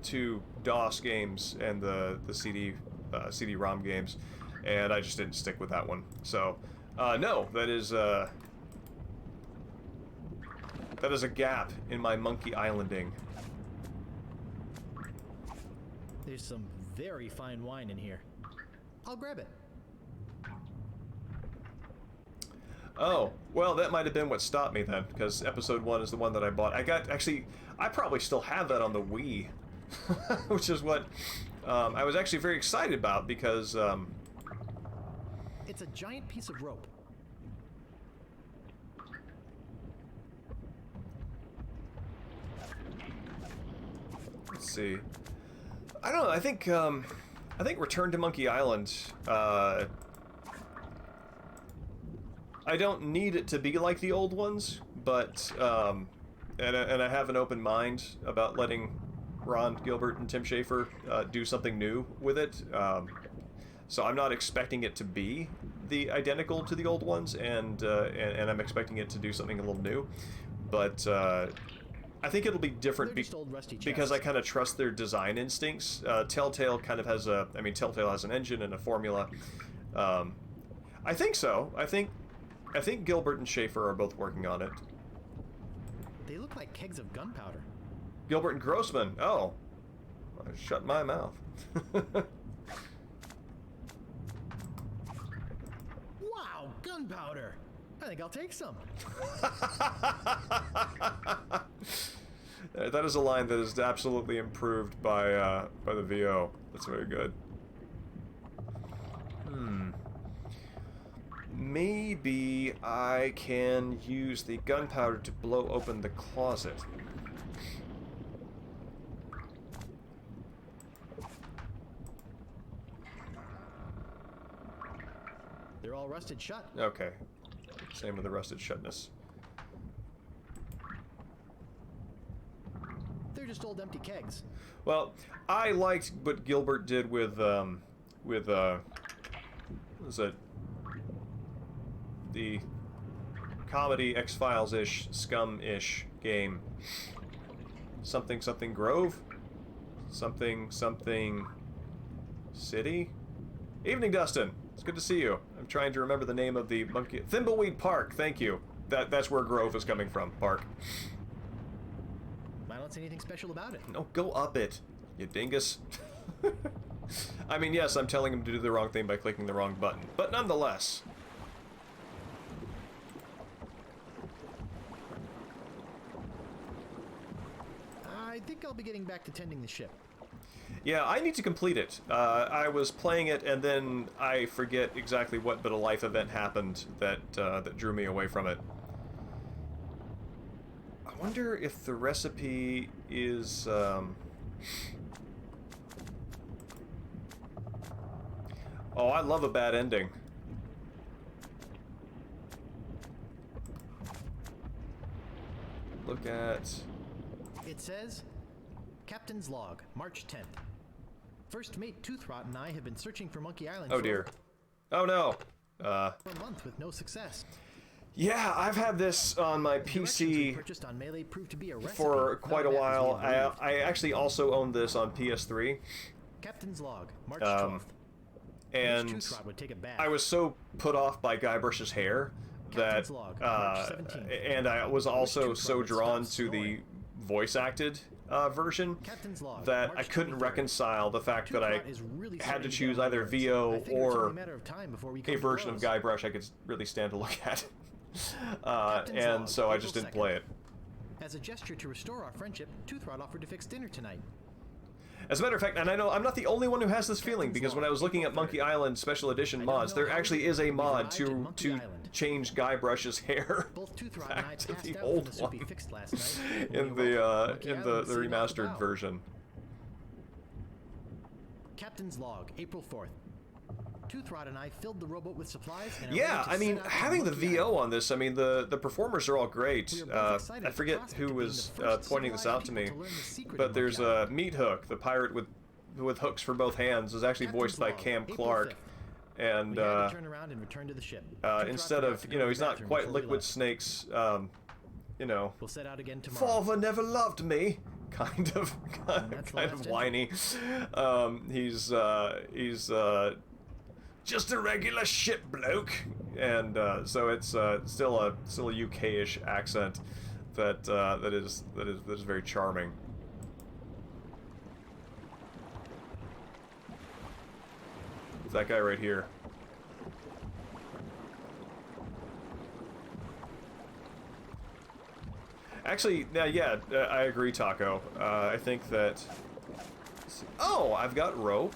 two DOS games and the CD-ROM games, and I just didn't stick with that one. So, no, that is a gap in my Monkey Islanding. There's some very fine wine in here. I'll grab it. Oh, well, that might have been what stopped me then, because episode 1 is the one that I bought. I probably still have that on the Wii, which is what I was actually very excited about, because It's a giant piece of rope. let's see. I don't know. I think Return to Monkey Island. I don't need it to be like the old ones, but and I have an open mind about letting Ron Gilbert and Tim Schafer do something new with it. So I'm not expecting it to be identical to the old ones, and I'm expecting it to do something a little new, but. I think it'll be different because I kind of trust their design instincts. Telltale kind of has Telltale has an engine and a formula. I think so. I think Gilbert and Schafer are both working on it. They look like kegs of gunpowder. Gilbert and Grossman. Oh, I shut my mouth. Wow, gunpowder! I think I'll take some. That is a line that is absolutely improved by the VO. That's very good. Maybe I can use the gunpowder to blow open the closet. They're all rusted shut. Okay. Same with the rusted shutness. They're just old empty kegs. Well, I liked what Gilbert did with what was it? The comedy X-Files-ish, Scum-ish game. Something Grove? Something City? Evening, Dustin. It's good to see you. I'm trying to remember the name of the monkey... Thimbleweed Park, thank you. That's where Grove is coming from, Park. I don't see anything special about it. No, go up it, you dingus. I mean, yes, I'm telling him to do the wrong thing by clicking the wrong button, but nonetheless. I think I'll be getting back to tending the ship. Yeah, I need to complete it. I was playing it, and then I forget exactly what bit of life event happened that that drew me away from it. I wonder if the recipe is... Oh, I love a bad ending. Look at... It says, Captain's Log, March 10th. First mate Toothrot and I have been searching for Monkey Island Oh dear. Oh no. for a month with no success. Yeah, I've had this on my PC Purchased on Melee proved to be a recipe, for quite a not as while. we had believed. I actually also owned this on PS3. Captain's Log, March 12th. And Toothrot would take a bath. I was so put off by Guybrush's hair that, Captain's Log, March 17th. and I was also Toothrot so would drawn stop to the snoring. voice acted version Captain's Log, that I March couldn't 23rd. reconcile the fact that I Toothrot is really had starting to to choose get on my either nerves. VO I figure it's only or a matter of time before we a come to version of blows. Guybrush I could really stand to look at. Captain's And Log, so I April just didn't 2nd. play it. As a gesture to restore our friendship, Toothrot offered to fix dinner tonight. As a matter of fact, and I know I'm not the only one who has this feeling, because when I was looking at Monkey Island Special Edition mods, there actually is a mod to change Guybrush's hair Both Toothrot and I back to passed the out old from the soup he one fixed last night. in When we the awoke, Monkey in Island the was sitting off the remastered bow. version. Captain's Log, April 4th. Toothrot and I filled the rowboat with supplies and are Yeah, ready to I mean, set out to having the Monkey VO Island. on this, I mean, the performers are all great. We are both excited I at the forget prospect who of being was the first pointing this civilized out to me, people to learn the secret but of there's Monkey Island. Meat Hook, the pirate with hooks for both hands, is actually voiced by Captain's Cam Log, April Clark. 5th. And We had to turn around and return to the ship. Toothrot instead forgot of, to you go know, to he's the not bathroom quite before we Liquid left. Snake's, you know, We'll set out again tomorrow. father never loved me, kind of that's the kind last of whiny. He's just a regular ship bloke, and so it's still a UK-ish accent that is very charming. It's that guy right here. Actually, yeah, I agree, Taco. I think that... Oh, I've got rope.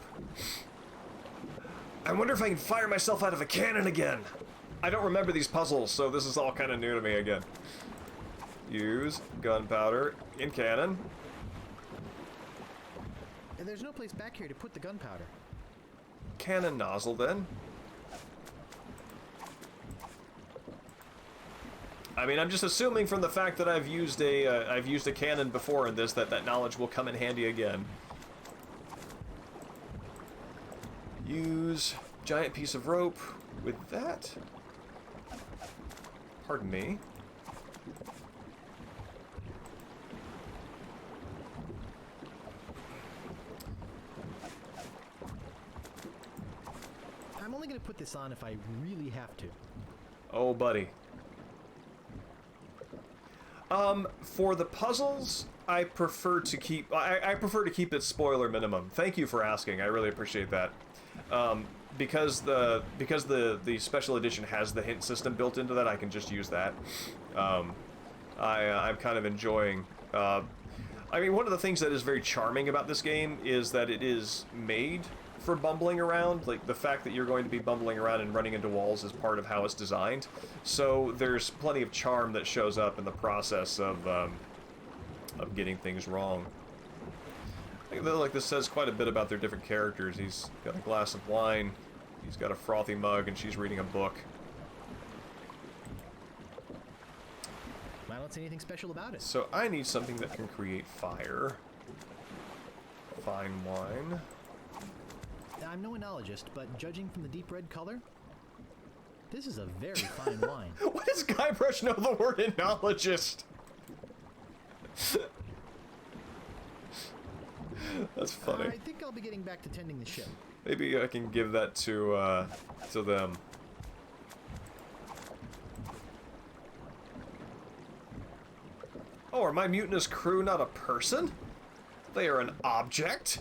I wonder if I can fire myself out of a cannon again. I don't remember these puzzles, so this is all kind of new to me again. Use gunpowder in cannon. And there's no place back here to put the gunpowder. Cannon nozzle, then. I mean, I'm just assuming from the fact that I've used a cannon before in this that knowledge will come in handy again. Use giant piece of rope with that. Pardon me. I'm only going to put this on if I really have to. Oh, buddy. For the puzzles, I prefer to keep it spoiler minimum. Thank you for asking. I really appreciate that. Because the special edition has the hint system built into that, I can just use that. I'm kind of enjoying. I mean, one of the things that is very charming about this game is that it is made for bumbling around. Like, the fact that you're going to be bumbling around and running into walls is part of how it's designed. So there's plenty of charm that shows up in the process of getting things wrong. I think that, like, this says quite a bit about their different characters. He's got a glass of wine, he's got a frothy mug, and she's reading a book. I don't see anything special about it. So I need something that can create fire. Fine wine. I'm no enologist, but judging from the deep red color, this is a very fine wine. What does Guybrush know the word enologist? That's funny. I think I'll be getting back to tending the ship. Maybe I can give that to them. Oh, are my mutinous crew not a person? They are an object?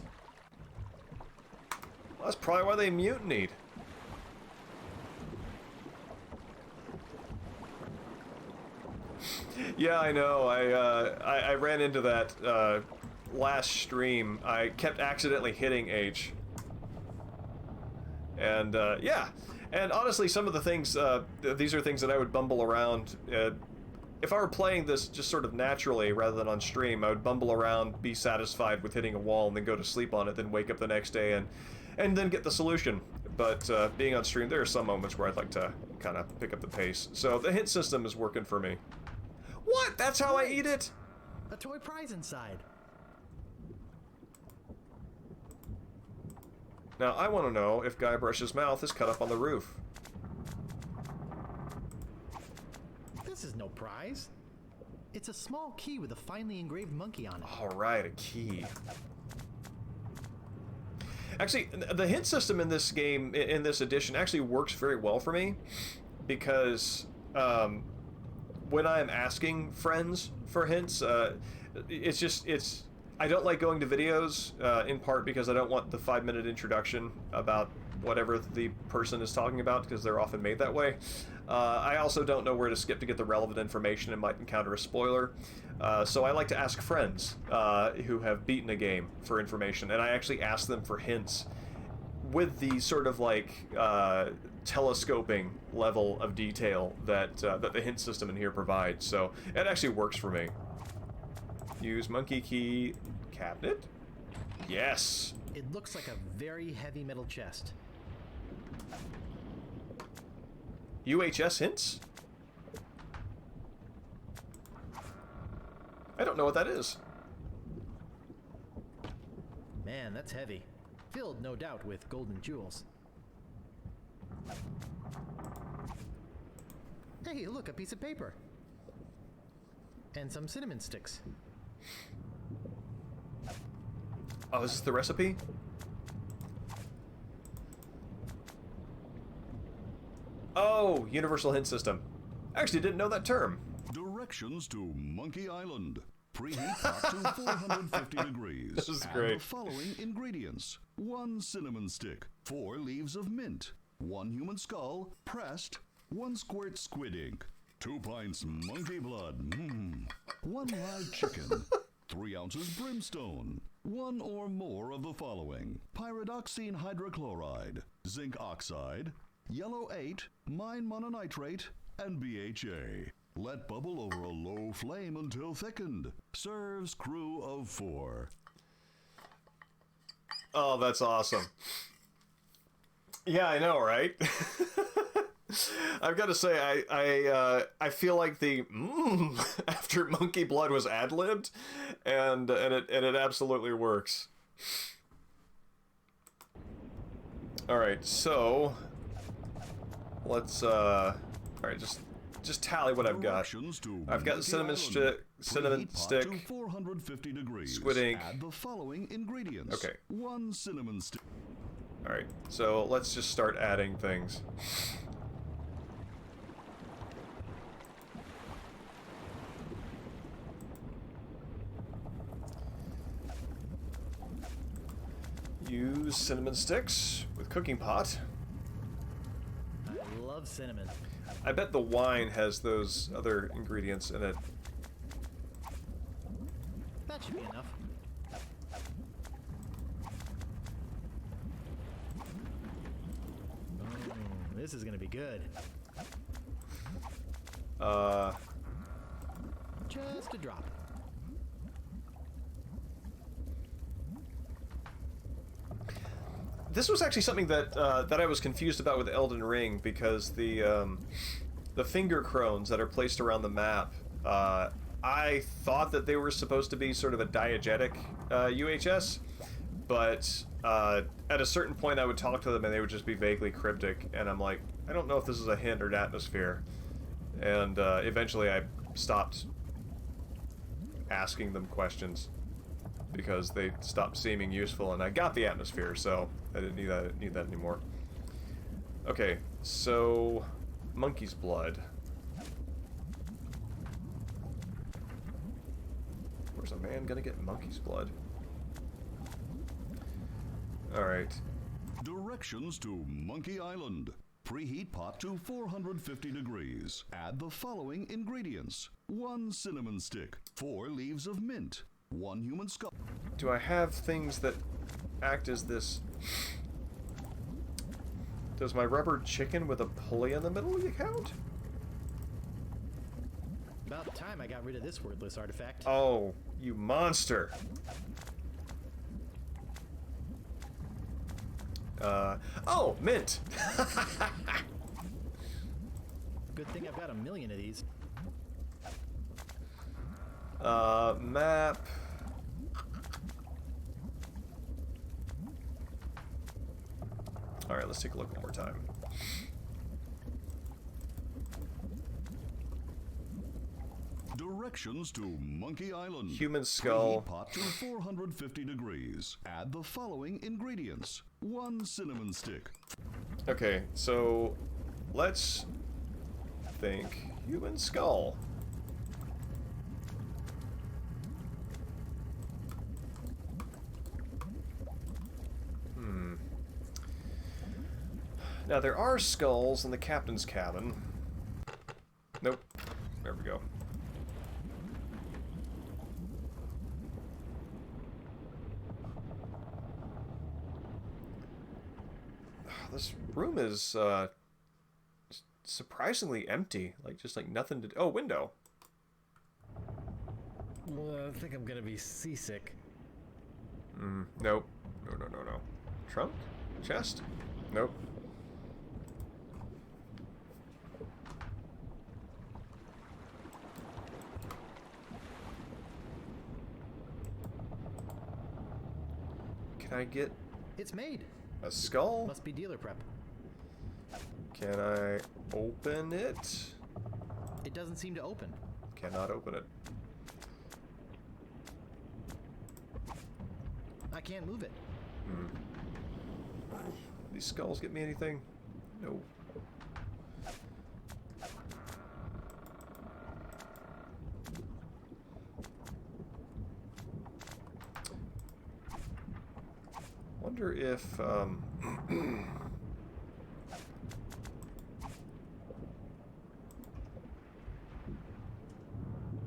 That's probably why they mutinied. Yeah, I know. I ran into that last stream. I kept accidentally hitting H. And yeah, and honestly, some of the things, these are things that I would bumble around. If I were playing this just sort of naturally rather than on stream, I would bumble around, be satisfied with hitting a wall, and then go to sleep on it, then wake up the next day and then get the solution. But being on stream, there are some moments where I'd like to kind of pick up the pace. So the hint system is working for me. What? That's how I eat it? A toy prize inside. Now, I want to know if Guybrush's mouth is cut up on the roof. This is no prize. It's a small key with a finely engraved monkey on it. Alright, a key. Actually, the hint system in this game, in this edition, actually works very well for me. Because when I'm asking friends for hints, I don't like going to videos, in part because I don't want the 5-minute introduction about whatever the person is talking about, because they're often made that way. I also don't know where to skip to get the relevant information and might encounter a spoiler. So I like to ask friends who have beaten a game for information, and I actually ask them for hints with the sort of like telescoping level of detail that the hint system in here provides. So it actually works for me. Use monkey key cabinet? Yes! It looks like a very heavy metal chest. UHS hints? I don't know what that is. Man, that's heavy. Filled, no doubt, with golden jewels. Hey, look, a piece of paper. And some cinnamon sticks. Oh, is this the recipe? Oh, universal hint system. I actually didn't know that term. Directions to Monkey Island. Preheat pot to 450 degrees. This is Add great. the following ingredients. 1 cinnamon stick, 4 leaves of mint, 1 human skull, pressed, 1 squirt squid ink, 2 pints monkey blood, 1 live chicken, 3 ounces brimstone, 1 or more of the following. Pyridoxine hydrochloride, zinc oxide, yellow 8, mine mononitrate, and BHA. Let bubble over a low flame until thickened. Serves crew of 4. Oh, that's awesome. Yeah, I know, right? I've got to say, I feel like the after monkey blood was ad-libbed, and it absolutely works. All right, so let's all right, just tally what I've got. I've got cinnamon stick, to 450 degrees. squid ink. Add the following ingredients. Okay. 1 cinnamon stick. All right, so let's just start adding things. Use cinnamon sticks with cooking pot. I love cinnamon. I bet the wine has those other ingredients in it. That should be enough. This is gonna be good. Just a drop. This was actually something that that I was confused about with Elden Ring, because the finger crones that are placed around the map, I thought that they were supposed to be sort of a diegetic UHS, but at a certain point I would talk to them and they would just be vaguely cryptic, and I'm like, I don't know if this is a hint or an atmosphere, and eventually I stopped asking them questions because they stopped seeming useful, and I got the atmosphere, so I didn't need that anymore. Okay, so monkey's blood. Where's a man gonna get monkey's blood? Alright. Directions to Monkey Island. Preheat pot to 450 degrees. Add the following ingredients: 1 cinnamon stick, 4 leaves of mint, 1 human skull. Do I have things that act as this? Does my rubber chicken with a pulley in the middle count? About time I got rid of this wordless artifact. Oh, you monster. Oh, mint. Good thing I've got 1,000,000 of these. Map. Alright, let's take a look one more time. Directions to Monkey Island. Human skull. Preheat pot to 450 degrees. Add the following ingredients: 1 cinnamon stick. Okay, so let's think human skull. Now there are skulls in the captain's cabin. Nope. There we go. This room is surprisingly empty. Like, just like nothing to do. Oh, window. Well, I think I'm gonna be seasick. Nope. No. Trunk? Chest? Nope. Can I get It's made. a skull? Must be dealer prep. Can I open it? It doesn't seem to open. Cannot open it. I can't move it. These skulls get me anything? No. Wonder if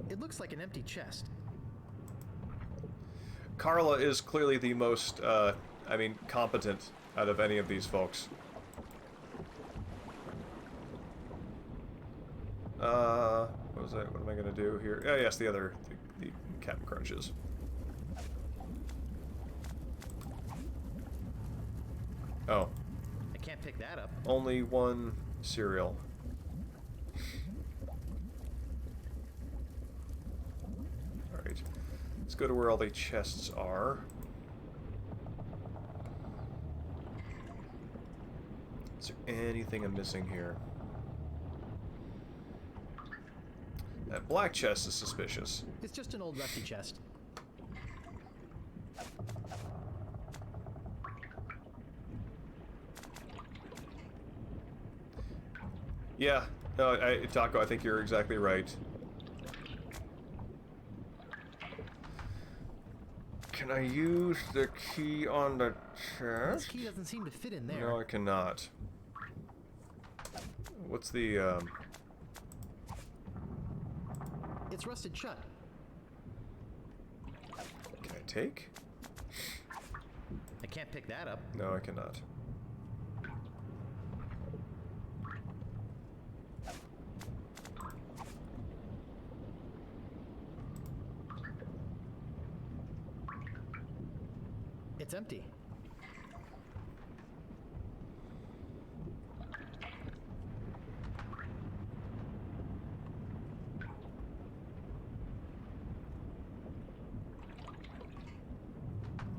It looks like an empty chest. Carla is clearly the most, competent out of any of these folks. What was that? What am I gonna do here? Oh, yes, the Captain Crunches. Oh, I can't pick that up. only one cereal. Alright. Let's go to where all the chests are. Is there anything I'm missing here? That black chest is suspicious. It's just an old rusty chest. Yeah, no, Taco, I think you're exactly right. Can I use the key on the This chest? key doesn't seem to fit in there. No, I cannot. What's the, It's rusted shut. Can I take? I can't pick that up. No, I cannot. It's empty.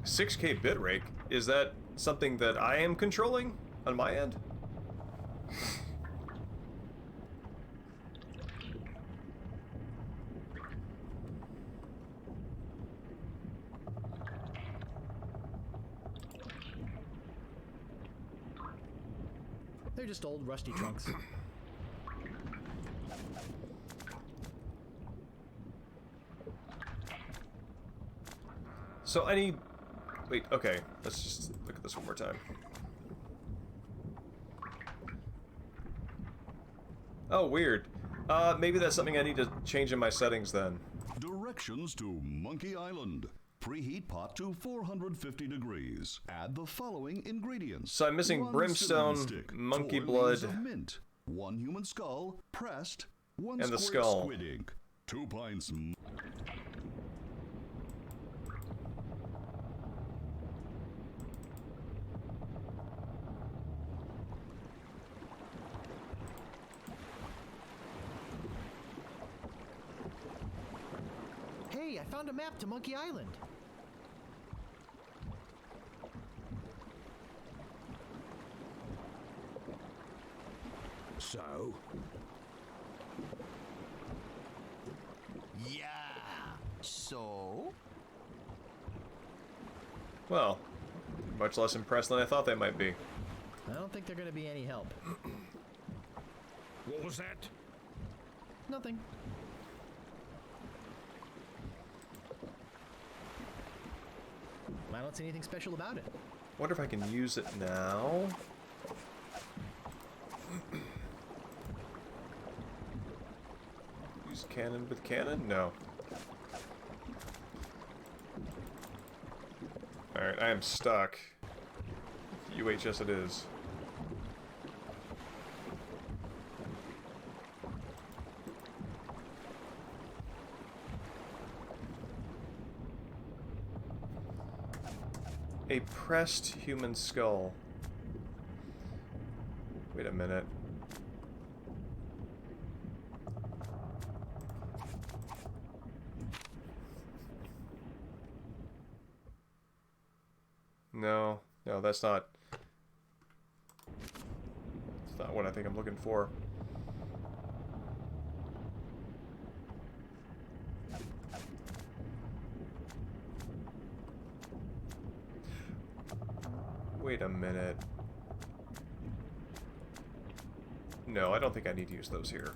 $6K bitrate? Is that something that I am controlling on my end? They're just old rusty trunks. So I need... Wait, okay. Let's just look at this one more time. Oh, weird. Maybe that's something I need to change in my settings then. Directions to Monkey Island. Preheat pot to 450 degrees. Add the following ingredients. So I'm missing 1 brimstone, cinnamon stick, monkey 4 blood, leaves of mint, 1 human skull, pressed, 1 and the squirt skull. squid ink, 2 pints. Hey, I found a map to Monkey Island. So? Yeah. So? Well, much less impressed than I thought they might be. I don't think they're going to be any help. What was that? Nothing. I don't see anything special about it. Wonder if I can use it now. Use cannon with cannon? No. Alright, I am stuck. UHS it is. A pressed human skull. Wait a minute. No, that's not. It's not what I think I'm looking for. Wait a minute. No, I don't think I need to use those here.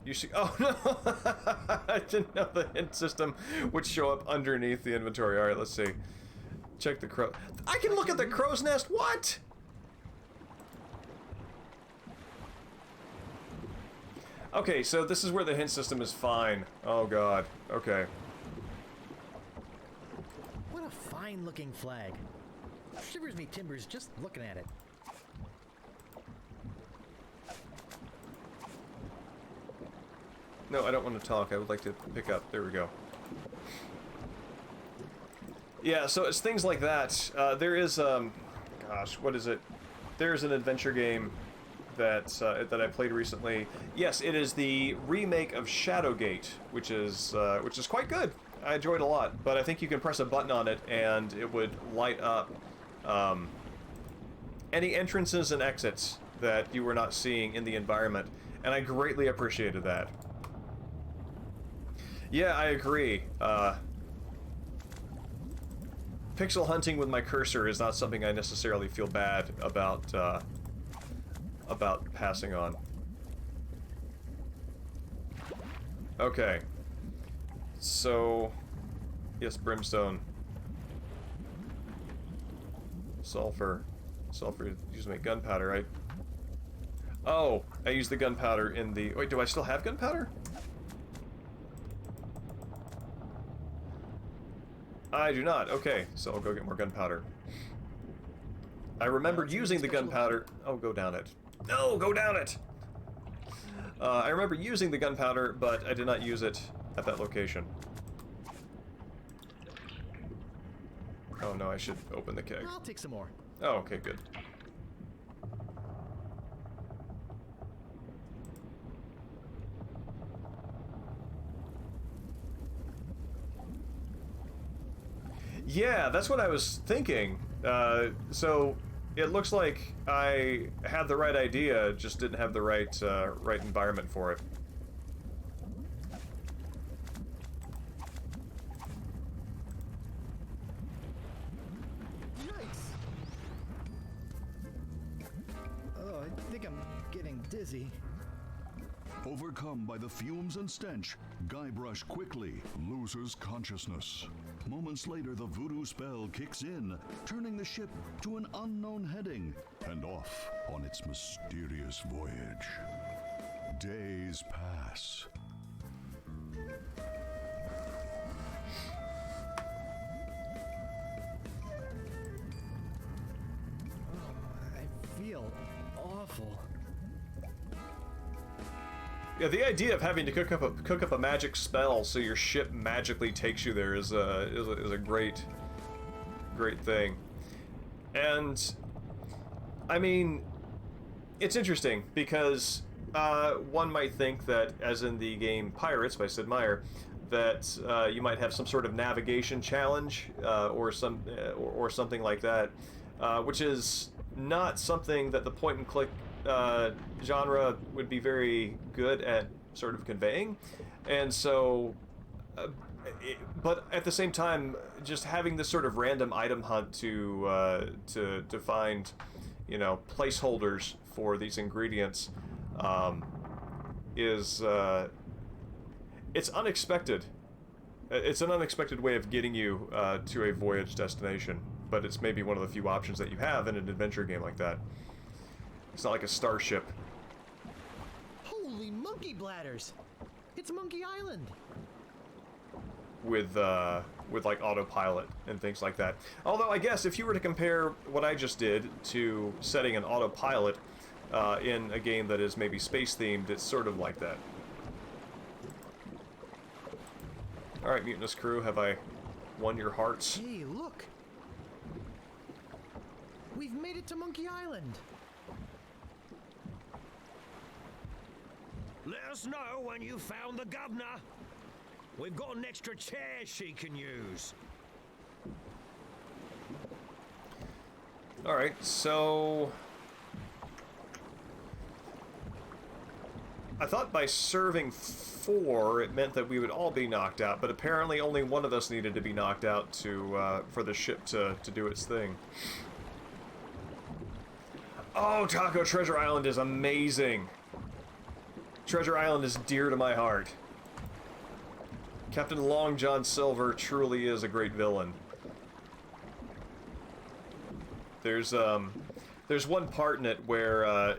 You should. Oh no! I didn't know the hint system would show up underneath the inventory. Alright, let's see. Check the crow. I can look at the crow's nest? What? Okay, so this is where the hint system is fine. Oh god. Okay. What a fine-looking flag. Shivers me timbers just looking at it. No, I don't want to talk. I would like to pick up. There we go. Yeah, so it's things like that. There is, gosh, what is it? There's an adventure game that that I played recently. Yes, it is the remake of Shadowgate, which is quite good. I enjoyed it a lot, but I think you can press a button on it and it would light up any entrances and exits that you were not seeing in the environment, and I greatly appreciated that. Yeah, I agree. Pixel hunting with my cursor is not something I necessarily feel bad about passing on. Okay. So, yes, brimstone. Sulfur. Sulfur, use my gunpowder, right? Oh, I used the gunpowder in the... Wait, do I still have gunpowder? I do not. Okay, so I'll go get more gunpowder. I remembered using the gunpowder... Oh, go down it. No, go down it! I remember using the gunpowder, but I did not use it at that location. Oh no, I should open the keg. I'll take some more. Oh, okay, good. Yeah, that's what I was thinking. So it looks like I had the right idea, just didn't have the right right environment for it. Yikes! Oh, I think I'm getting dizzy. Overcome by the fumes and stench, Guybrush quickly loses consciousness. Moments later, the voodoo spell kicks in, turning the ship to an unknown heading and off on its mysterious voyage. Days pass. I feel awful. Yeah, the idea of having to cook up a magic spell so your ship magically takes you there is a great thing. And I mean, it's interesting because one might think that, as in the game Pirates by Sid Meier, that you might have some sort of navigation challenge or something like that, which is not something that the point and click genre would be very good at sort of conveying. And so but at the same time, just having this sort of random item hunt to find, you know, placeholders for these ingredients is it's unexpected. It's an unexpected way of getting you to a voyage destination, but it's maybe one of the few options that you have in an adventure game like that. It's not like a starship. Holy monkey bladders! It's Monkey Island! With like autopilot and things like that. Although I guess if you were to compare what I just did to setting an autopilot in a game that is maybe space themed, it's sort of like that. Alright, Mutinous crew, have I won your hearts? Hey, look! We've made it to Monkey Island! Let us know when you found the governor. We've got an extra chair she can use. Alright, so I thought by serving 4 it meant that we would all be knocked out, but apparently only one of us needed to be knocked out to for the ship to do its thing. Oh, Taco Treasure Island is amazing. Treasure Island is dear to my heart. Captain Long John Silver truly is a great villain. There's one part in it where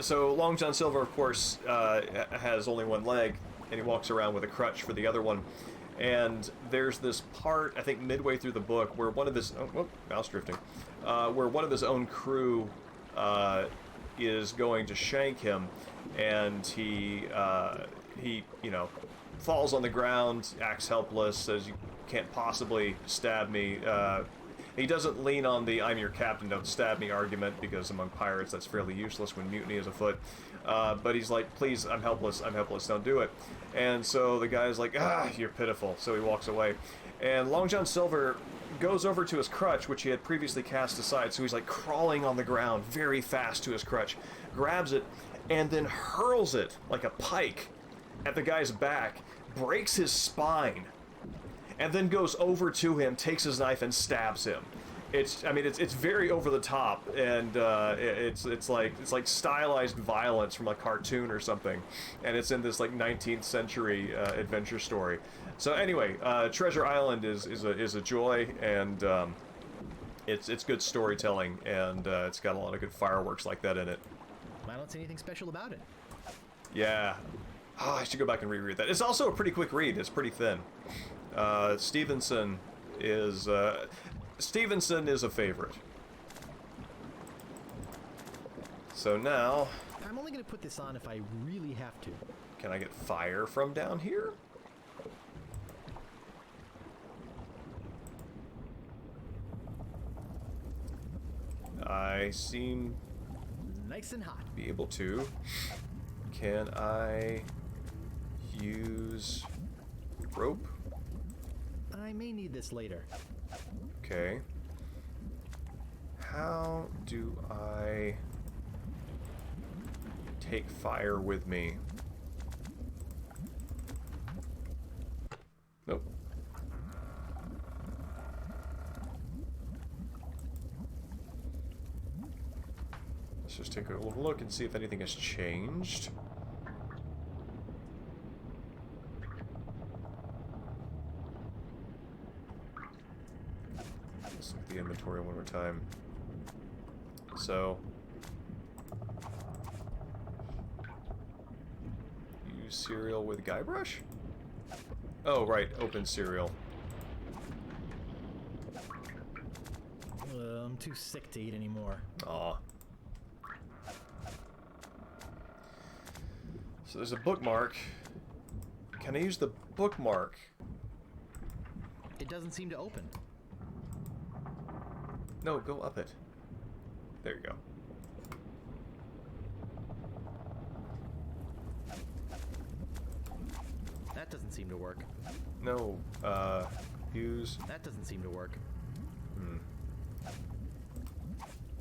so Long John Silver, of course, has only one leg, and he walks around with a crutch for the other one. And there's this part, I think midway through the book, where one of his mouse drifting, where one of his own crew is going to shank him, and he you know, falls on the ground, acts helpless, says, "You can't possibly stab me." He doesn't lean on the "I'm your captain, don't stab me" argument, because among pirates that's fairly useless when mutiny is afoot. But he's like, "Please, I'm helpless, don't do it." And so the guy's like, "Ah, you're pitiful." So he walks away. And Long John Silver goes over to his crutch, which he had previously cast aside, so he's like crawling on the ground very fast to his crutch, grabs it, and then hurls it like a pike at the guy's back, breaks his spine, and then goes over to him, takes his knife, and stabs him. It's very over the top, and it's like stylized violence from a cartoon or something, and it's in this like 19th century adventure story. So anyway, Treasure Island is a joy, and it's good storytelling, and it's got a lot of good fireworks like that in it. I don't see anything special about it. Yeah. Oh, I should go back and reread that. It's also a pretty quick read. It's pretty thin. Stevenson is a favorite. So now, I'm only going to put this on if I really have to. can I get fire from down here? I seem Nice and hot. to be able to. Can I use rope? I may need this later. Okay. How do I take fire with me? Nope. Let's just take a little look and see if anything has changed. Let's look at the inventory one more time. So, use cereal with Guybrush? Oh, right, open cereal. I'm too sick to eat anymore. Aw. So there's a bookmark. Can I use the bookmark? It doesn't seem to open. No, go up it. There you go. That doesn't seem to work. No, use... That doesn't seem to work.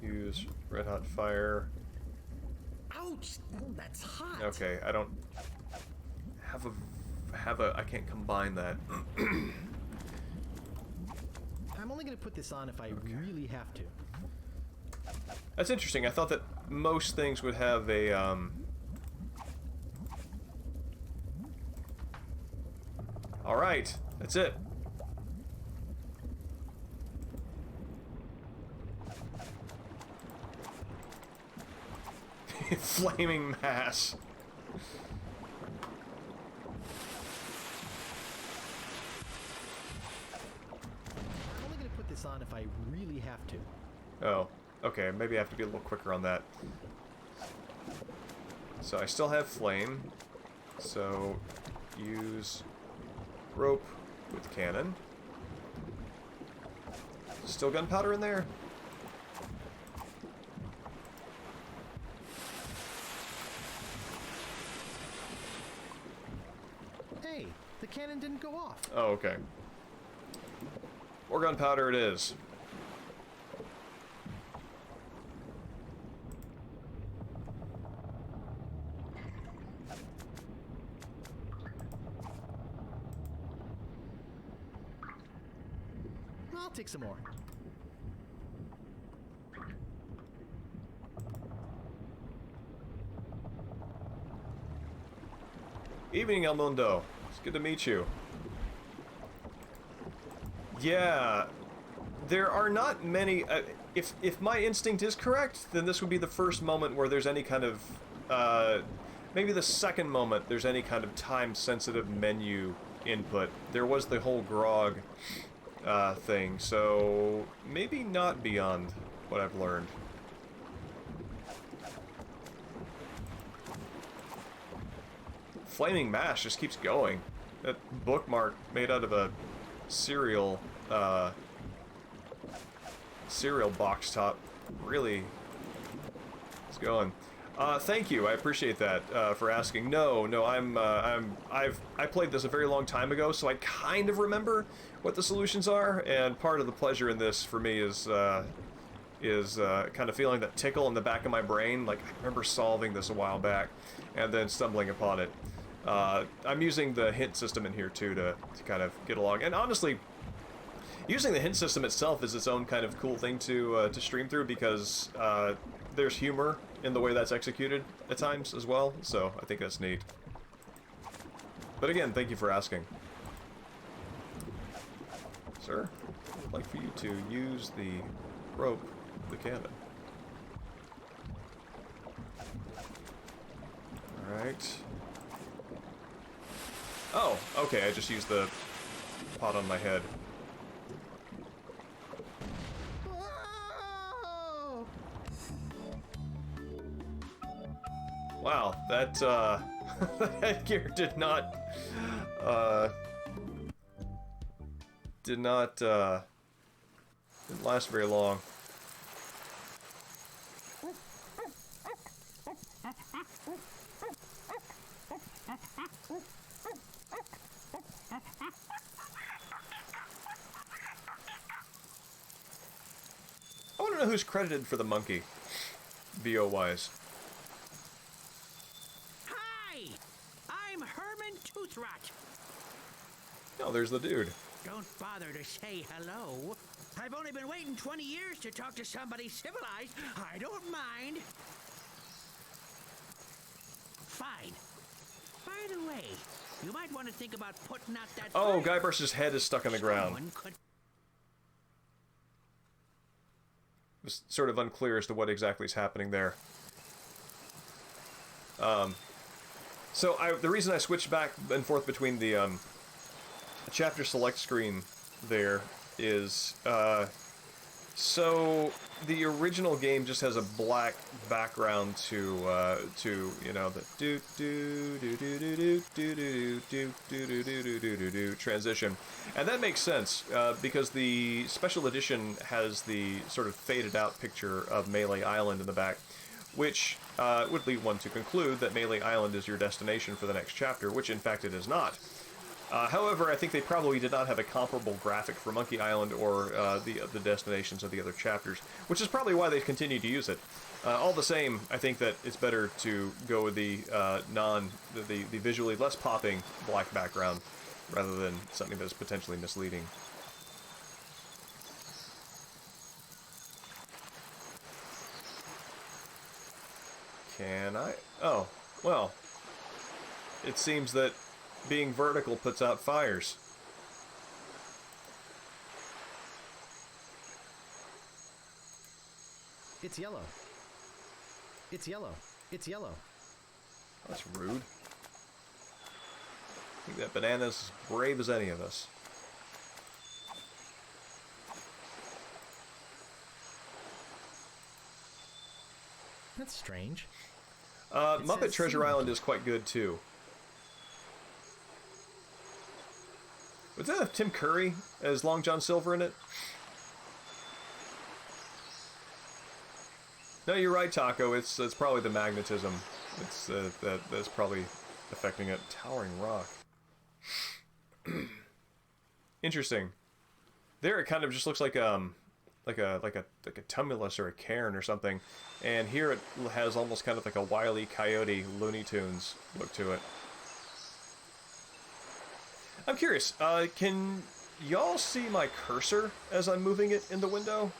Use red hot fire. Ouch! Oh, that's hot. Okay, I don't have a I can't combine that. I'm only gonna put this on if I really have to. That's interesting. I thought that most things would have a All right, that's it. Flaming mass. I'm only gonna put this on if I really have to. Oh, okay. Maybe I have to be a little quicker on that. So I still have flame. So use rope with cannon. Still gunpowder in there? Hey, the cannon didn't go off. Oh, okay. More gunpowder it is. I'll take some more. Evening, El Mundo. It's good to meet you. Yeah, there are not many... if my instinct is correct, then this would be the first moment where there's any kind of... maybe the second moment there's any kind of time-sensitive menu input. There was the whole grog thing, so maybe not beyond what I've learned. Flaming mash just keeps going. That bookmark made out of a cereal box top really is going. Thank you, I appreciate that for asking. No, I played this a very long time ago, so I kind of remember what the solutions are, and part of the pleasure in this for me is kind of feeling that tickle in the back of my brain. Like, I remember solving this a while back and then stumbling upon it. I'm using the hint system in here too to kind of get along, and honestly, using the hint system itself is its own kind of cool thing to stream through, because there's humor in the way that's executed at times as well, so I think that's neat. But again, thank you for asking. Sir, I would like for you to use the rope, the cannon. Alright. Oh, okay, I just used the pot on my head. Wow, that, that headgear didn't last very long. I want to know who's credited for the monkey, VO-wise. Hi! I'm Herman Toothrot. Oh, there's the dude. Don't bother to say hello. I've only been waiting 20 years to talk to somebody civilized. I don't mind. Fine. By the way, you might want to think about putting out that Oh, fire. Guybrush's head is stuck in the ground. Someone could... It was sort of unclear as to what exactly is happening there. So the reason I switched back and forth between the chapter select screen there is so the original game just has a black background to you know the do do do do do do do do do do do do do do transition, and that makes sense because the special edition has the sort of faded out picture of Melee Island in the back, which would lead one to conclude that Melee Island is your destination for the next chapter, which in fact it is not. However, I think they probably did not have a comparable graphic for Monkey Island or the destinations of the other chapters, which is probably why they continue to use it. All the same, I think that it's better to go with the the visually less popping black background rather than something that's potentially misleading. Can I? Oh, well, it seems that being vertical puts out fires. It's yellow. It's yellow. It's yellow. That's rude. I think that banana's as brave as any of us. That's strange. Muppet says Treasure sea Island monkey. is quite good too. Was that have Tim Curry as Long John Silver in it? No, you're right, Taco. It's probably the magnetism. It's that's probably affecting it. Towering rock. Interesting. There, it kind of just looks like a tumulus or a cairn or something, and here it has almost kind of like a Wile E. Coyote Looney Tunes look to it. I'm curious, can y'all see my cursor as I'm moving it in the window?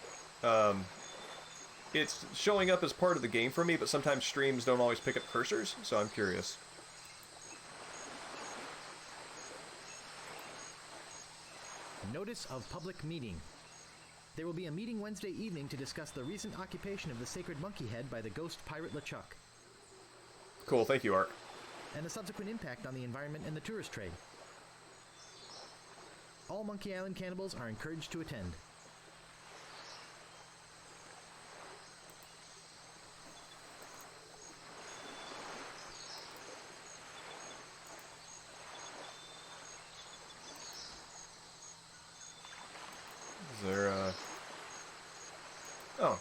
It's showing up as part of the game for me, but sometimes streams don't always pick up cursors, so I'm curious. Notice of public meeting. There will be a meeting Wednesday evening to discuss the recent occupation of the sacred monkey head by the ghost pirate LeChuck, Cool, thank you, Art. and the subsequent impact on the environment and the tourist trade. All Monkey Island cannibals are encouraged to attend. Is there, Oh.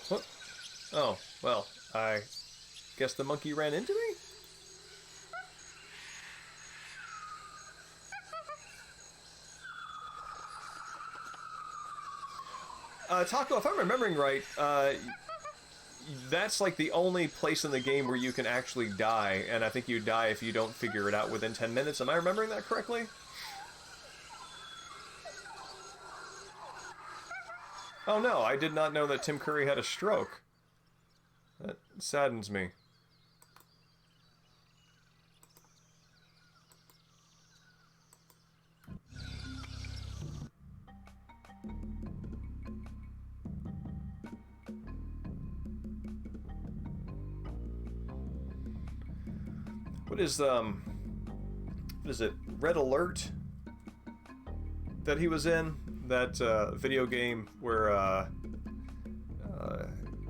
What? Oh, well, I guess the monkey ran into me? Taco, if I'm remembering right, that's like the only place in the game where you can actually die, and I think you die if you don't figure it out within 10 minutes. Am I remembering that correctly? Oh no, I did not know that Tim Curry had a stroke. That saddens me. What is it, Red Alert that he was in? That video game where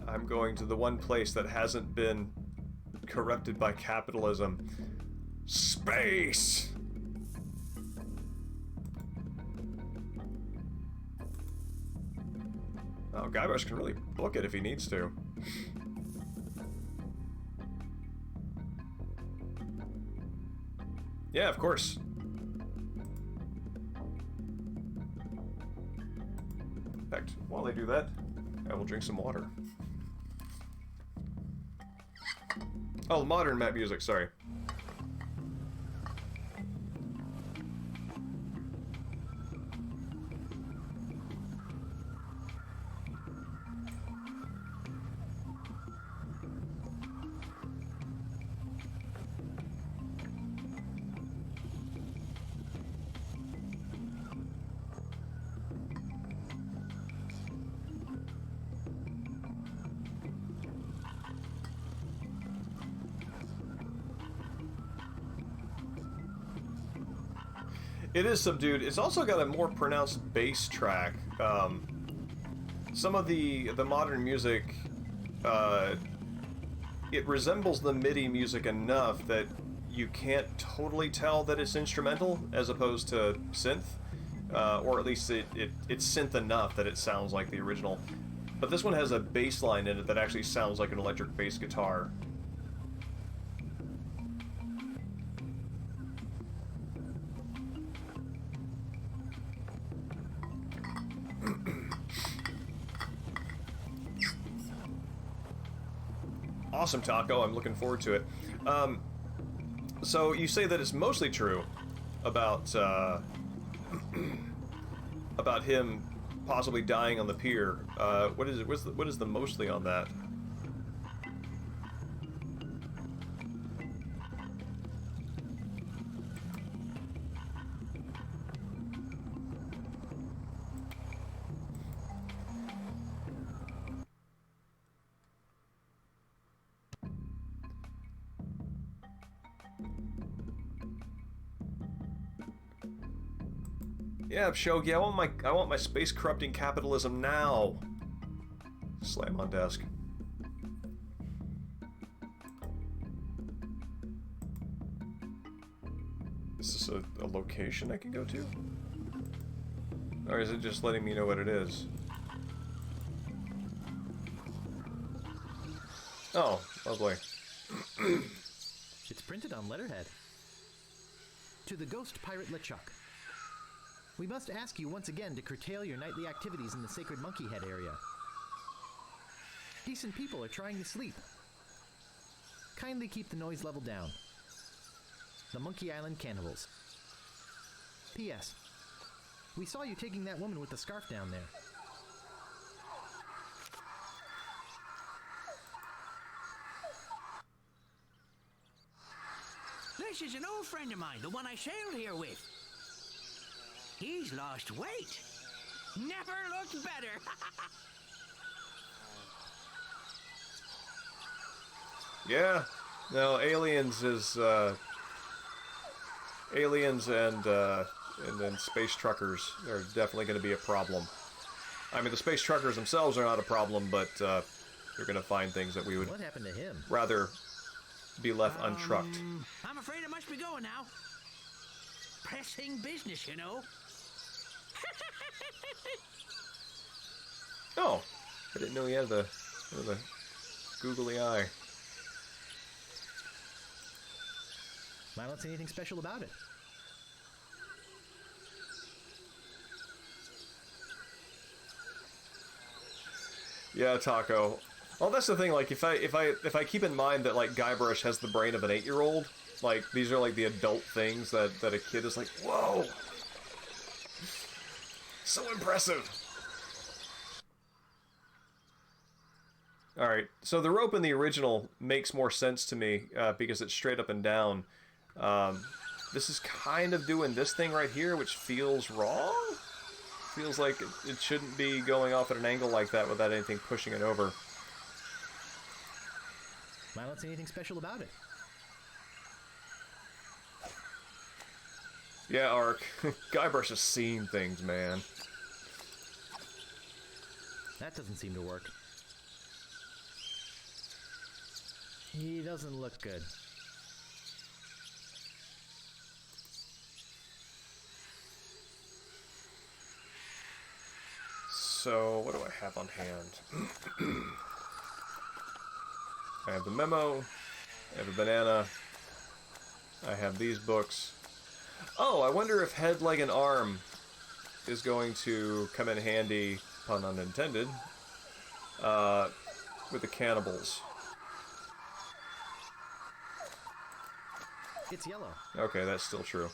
I'm going to the one place that hasn't been corrupted by capitalism. Space! Oh, Guybrush can really book it if he needs to. Yeah, of course. In fact, while they do that, I will drink some water. Oh, modern map music, sorry. It is subdued. It's also got a more pronounced bass track. Some of the modern music, it resembles the MIDI music enough that you can't totally tell that it's instrumental as opposed to synth, or at least it's synth enough that it sounds like the original. But this one has a bass line in it that actually sounds like an electric bass guitar. Awesome, Taco. I'm looking forward to it. So you say that it's mostly true about about him possibly dying on the pier. What is it? What is the mostly on that? Yeah, Shogi, I want my space corrupting capitalism now. Slam on desk. Is this a location I can go to? Or is it just letting me know what it is? Oh, lovely. It's printed on letterhead. To the ghost pirate LeChuck. We must ask you once again to curtail your nightly activities in the sacred Monkey Head area. Decent people are trying to sleep. Kindly keep the noise level down. The Monkey Island Cannibals. P.S. We saw you taking that woman with the scarf down there. This is an old friend of mine, the one I sailed here with. He's lost weight. Never looked better. Yeah. No, aliens is aliens and then space truckers are definitely going to be a problem. I mean, the space truckers themselves are not a problem, but they're going to find things that we would What happened to him? rather be left untrucked. I'm afraid I must be going now. Pressing business, you know. Oh, I didn't know he had the googly eye. I don't see anything special about it. Yeah, Taco. Well, that's the thing. Like, if I keep in mind that like Guybrush has the brain of an 8-year-old, like these are like the adult things that a kid is like, whoa, so impressive. All right, so the rope in the original makes more sense to me because it's straight up and down. This is kind of doing this thing right here, which feels wrong. Feels like it shouldn't be going off at an angle like that without anything pushing it over. I don't see anything special about it. Yeah, Ark. Guybrush has seen things, man. That doesn't seem to work. He doesn't look good. So, what do I have on hand? I have the memo, I have a banana, I have these books. Oh, I wonder if Head, Leg, and Arm is going to come in handy, pun unintended, with the cannibals. It's yellow. Okay, that's still true.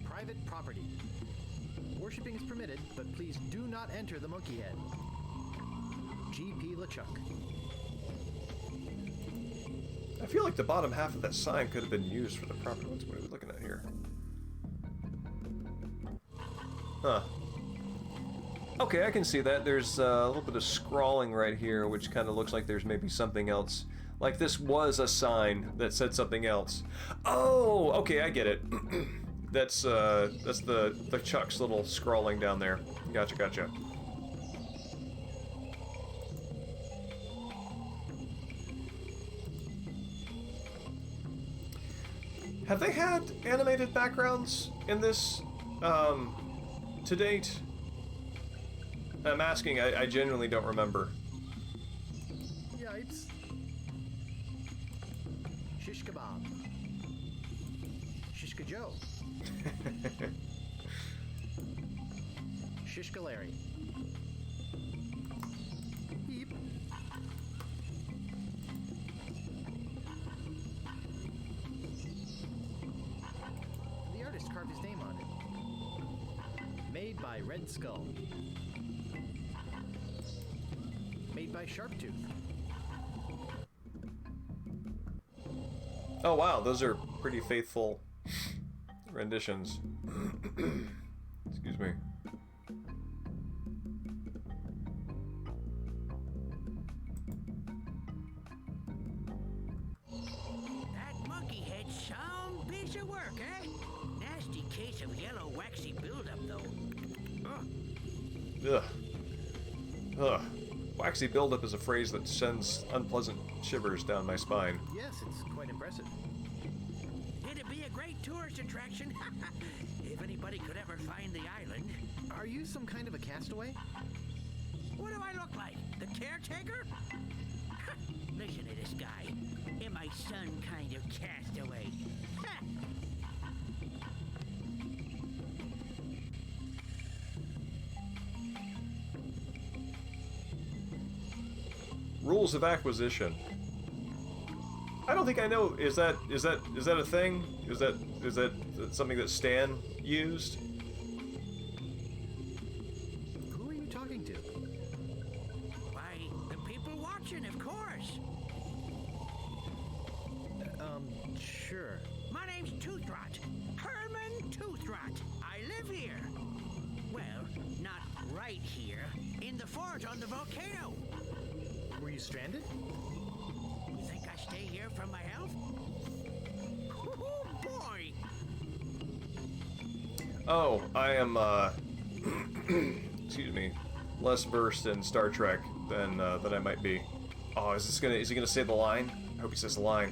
Private property. Worshipping is permitted, but please do not enter the monkey head. G.P. LeChuck. I feel like the bottom half of that sign could have been used for the property. What are we looking at here? Huh. Okay, I can see that. There's a little bit of scrawling right here, which kind of looks like there's maybe something else. Like this was a sign that said something else. Oh, okay, I get it. That's the Chuck's little scrawling down there. Gotcha, gotcha. Have they had animated backgrounds in this to date? I'm asking, I genuinely don't remember. Yipes. Shish kebab. Shishka Joe. Shishka Larry. Beep. The artist carved his name on it. Made by Red Skull. Made by Sharptooth. Oh wow, those are pretty faithful renditions. Excuse me. That monkey head some piece of work, eh? Nasty case of yellow waxy buildup, though. Ugh. Ugh. Ugh. Waxy buildup is a phrase that sends unpleasant shivers down my spine. Yes, it's quite impressive. It'd be a great tourist attraction if anybody could ever find the island. Are you some kind of a castaway? What do I look like? The caretaker? Listen to this guy. Am I some kind of castaway? Rules of acquisition. I don't think I know. Is that a thing? Is that something that Stan used? Who are you talking to? Why, the people watching, of course. Sure. My name's Toothrot. Herman Toothrot. I live here. Well, not right here. In the fort on the volcano. Were you stranded? You think I stay here for my health? Oh, boy! Oh, I am, excuse me, less versed in Star Trek than I might be. Oh, is he gonna say the line? I hope he says the line.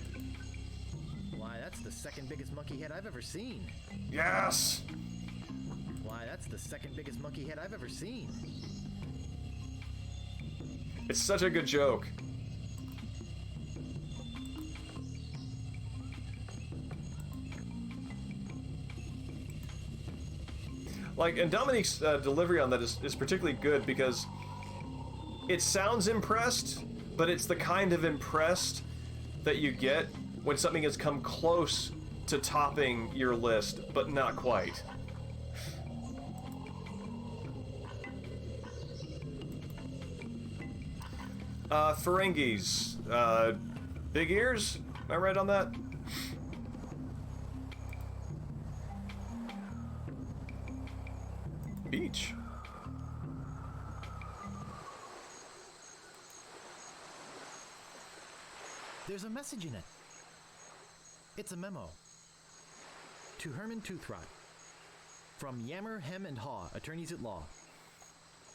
Why, that's the second biggest monkey head I've ever seen. Yes! Why, that's the second biggest monkey head I've ever seen. It's such a good joke. Like, and Dominique's delivery on that is particularly good because it sounds impressed, but it's the kind of impressed that you get when something has come close to topping your list, but not quite. Ferengis. Big ears? Am I right on that? Beach. There's a message in it. It's a memo. To Herman Toothrot. From Yammer, Hem, and Haw, attorneys at law.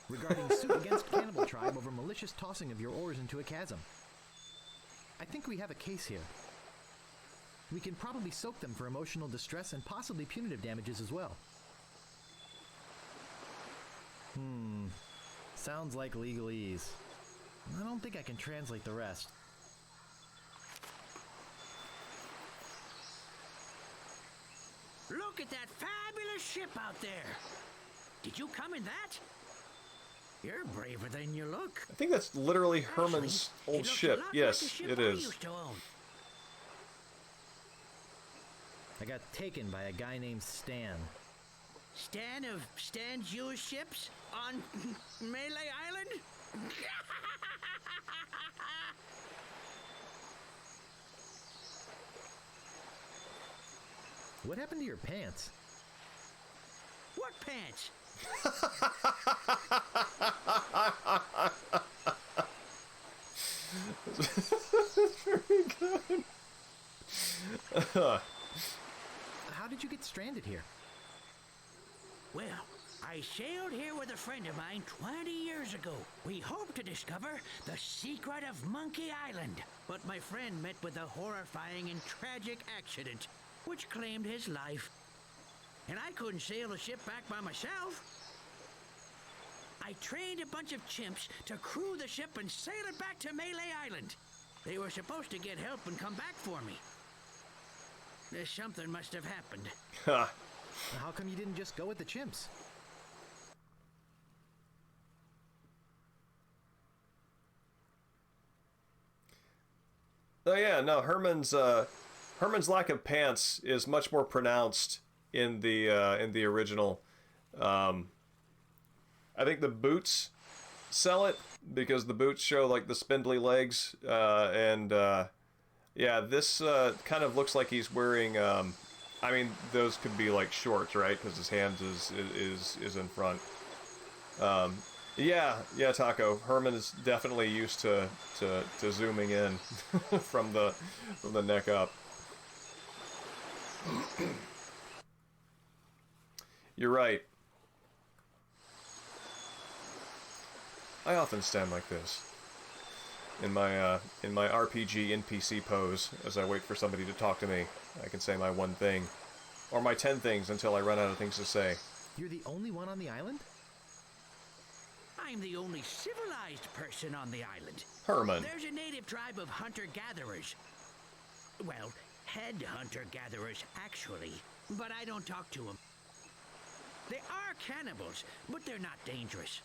Regarding suit against Cannibal Tribe over malicious tossing of your oars into a chasm. I think we have a case here. We can probably soak them for emotional distress and possibly punitive damages as well. Sounds like legalese. I don't think I can translate the rest. Look at that fabulous ship out there. Did you come in that? You're braver than you look. I think that's literally Herman's Actually, it old looks a ship. lot Yes, like a ship it I is. used to own. I got taken by a guy named Stan. Stan of Stan's used ships on Melee Island? What happened to your pants? What pants? Very good. How did you get stranded here? Well, I sailed here with a friend of mine 20 years ago. We hoped to discover the secret of Monkey Island, but my friend met with a horrifying and tragic accident, which claimed his life. And I couldn't sail the ship back by myself. I trained a bunch of chimps to crew the ship and sail it back to Melee Island. They were supposed to get help and come back for me. There's something must have happened. Huh. How come you didn't just go with the chimps? Oh yeah, no, Herman's lack of pants is much more pronounced in the original. I think the boots sell it because the boots show like the spindly legs, yeah, this kind of looks like he's wearing. I mean, those could be like shorts, right? Because his hands is in front. Yeah, Taco. Herman is definitely used to zooming in from the neck up. You're right. I often stand like this in my RPG NPC pose as I wait for somebody to talk to me. I can say my one thing, or my 10 things until I run out of things to say. You're the only one on the island? I'm the only civilized person on the island. Herman. There's a native tribe of hunter-gatherers. Well, head hunter-gatherers, actually. But I don't talk to them. They are cannibals, but they're not dangerous.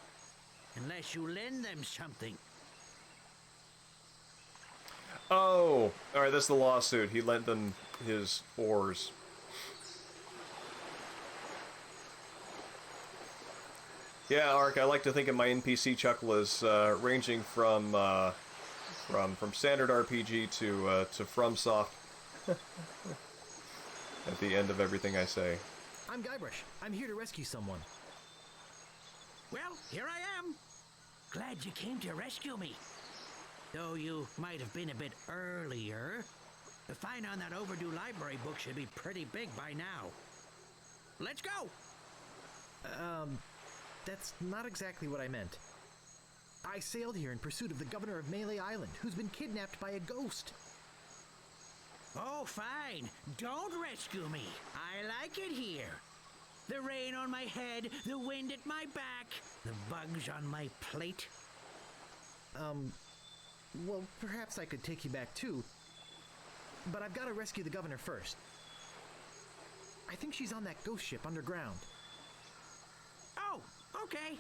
Unless you lend them something. Oh, alright, that's the lawsuit. He lent them his oars. Yeah, Ark, I like to think of my NPC chuckle as ranging from standard RPG to FromSoft at the end of everything I say. I'm Guybrush. I'm here to rescue someone. Well, here I am. Glad you came to rescue me. Though you might have been a bit earlier. The fine on that overdue library book should be pretty big by now. Let's go! That's not exactly what I meant. I sailed here in pursuit of the governor of Melee Island, who's been kidnapped by a ghost. Oh, fine. Don't rescue me. I like it here. The rain on my head, the wind at my back, the bugs on my plate. Well, perhaps I could take you back too. But I've got to rescue the governor first. I think she's on that ghost ship underground. Oh, okay.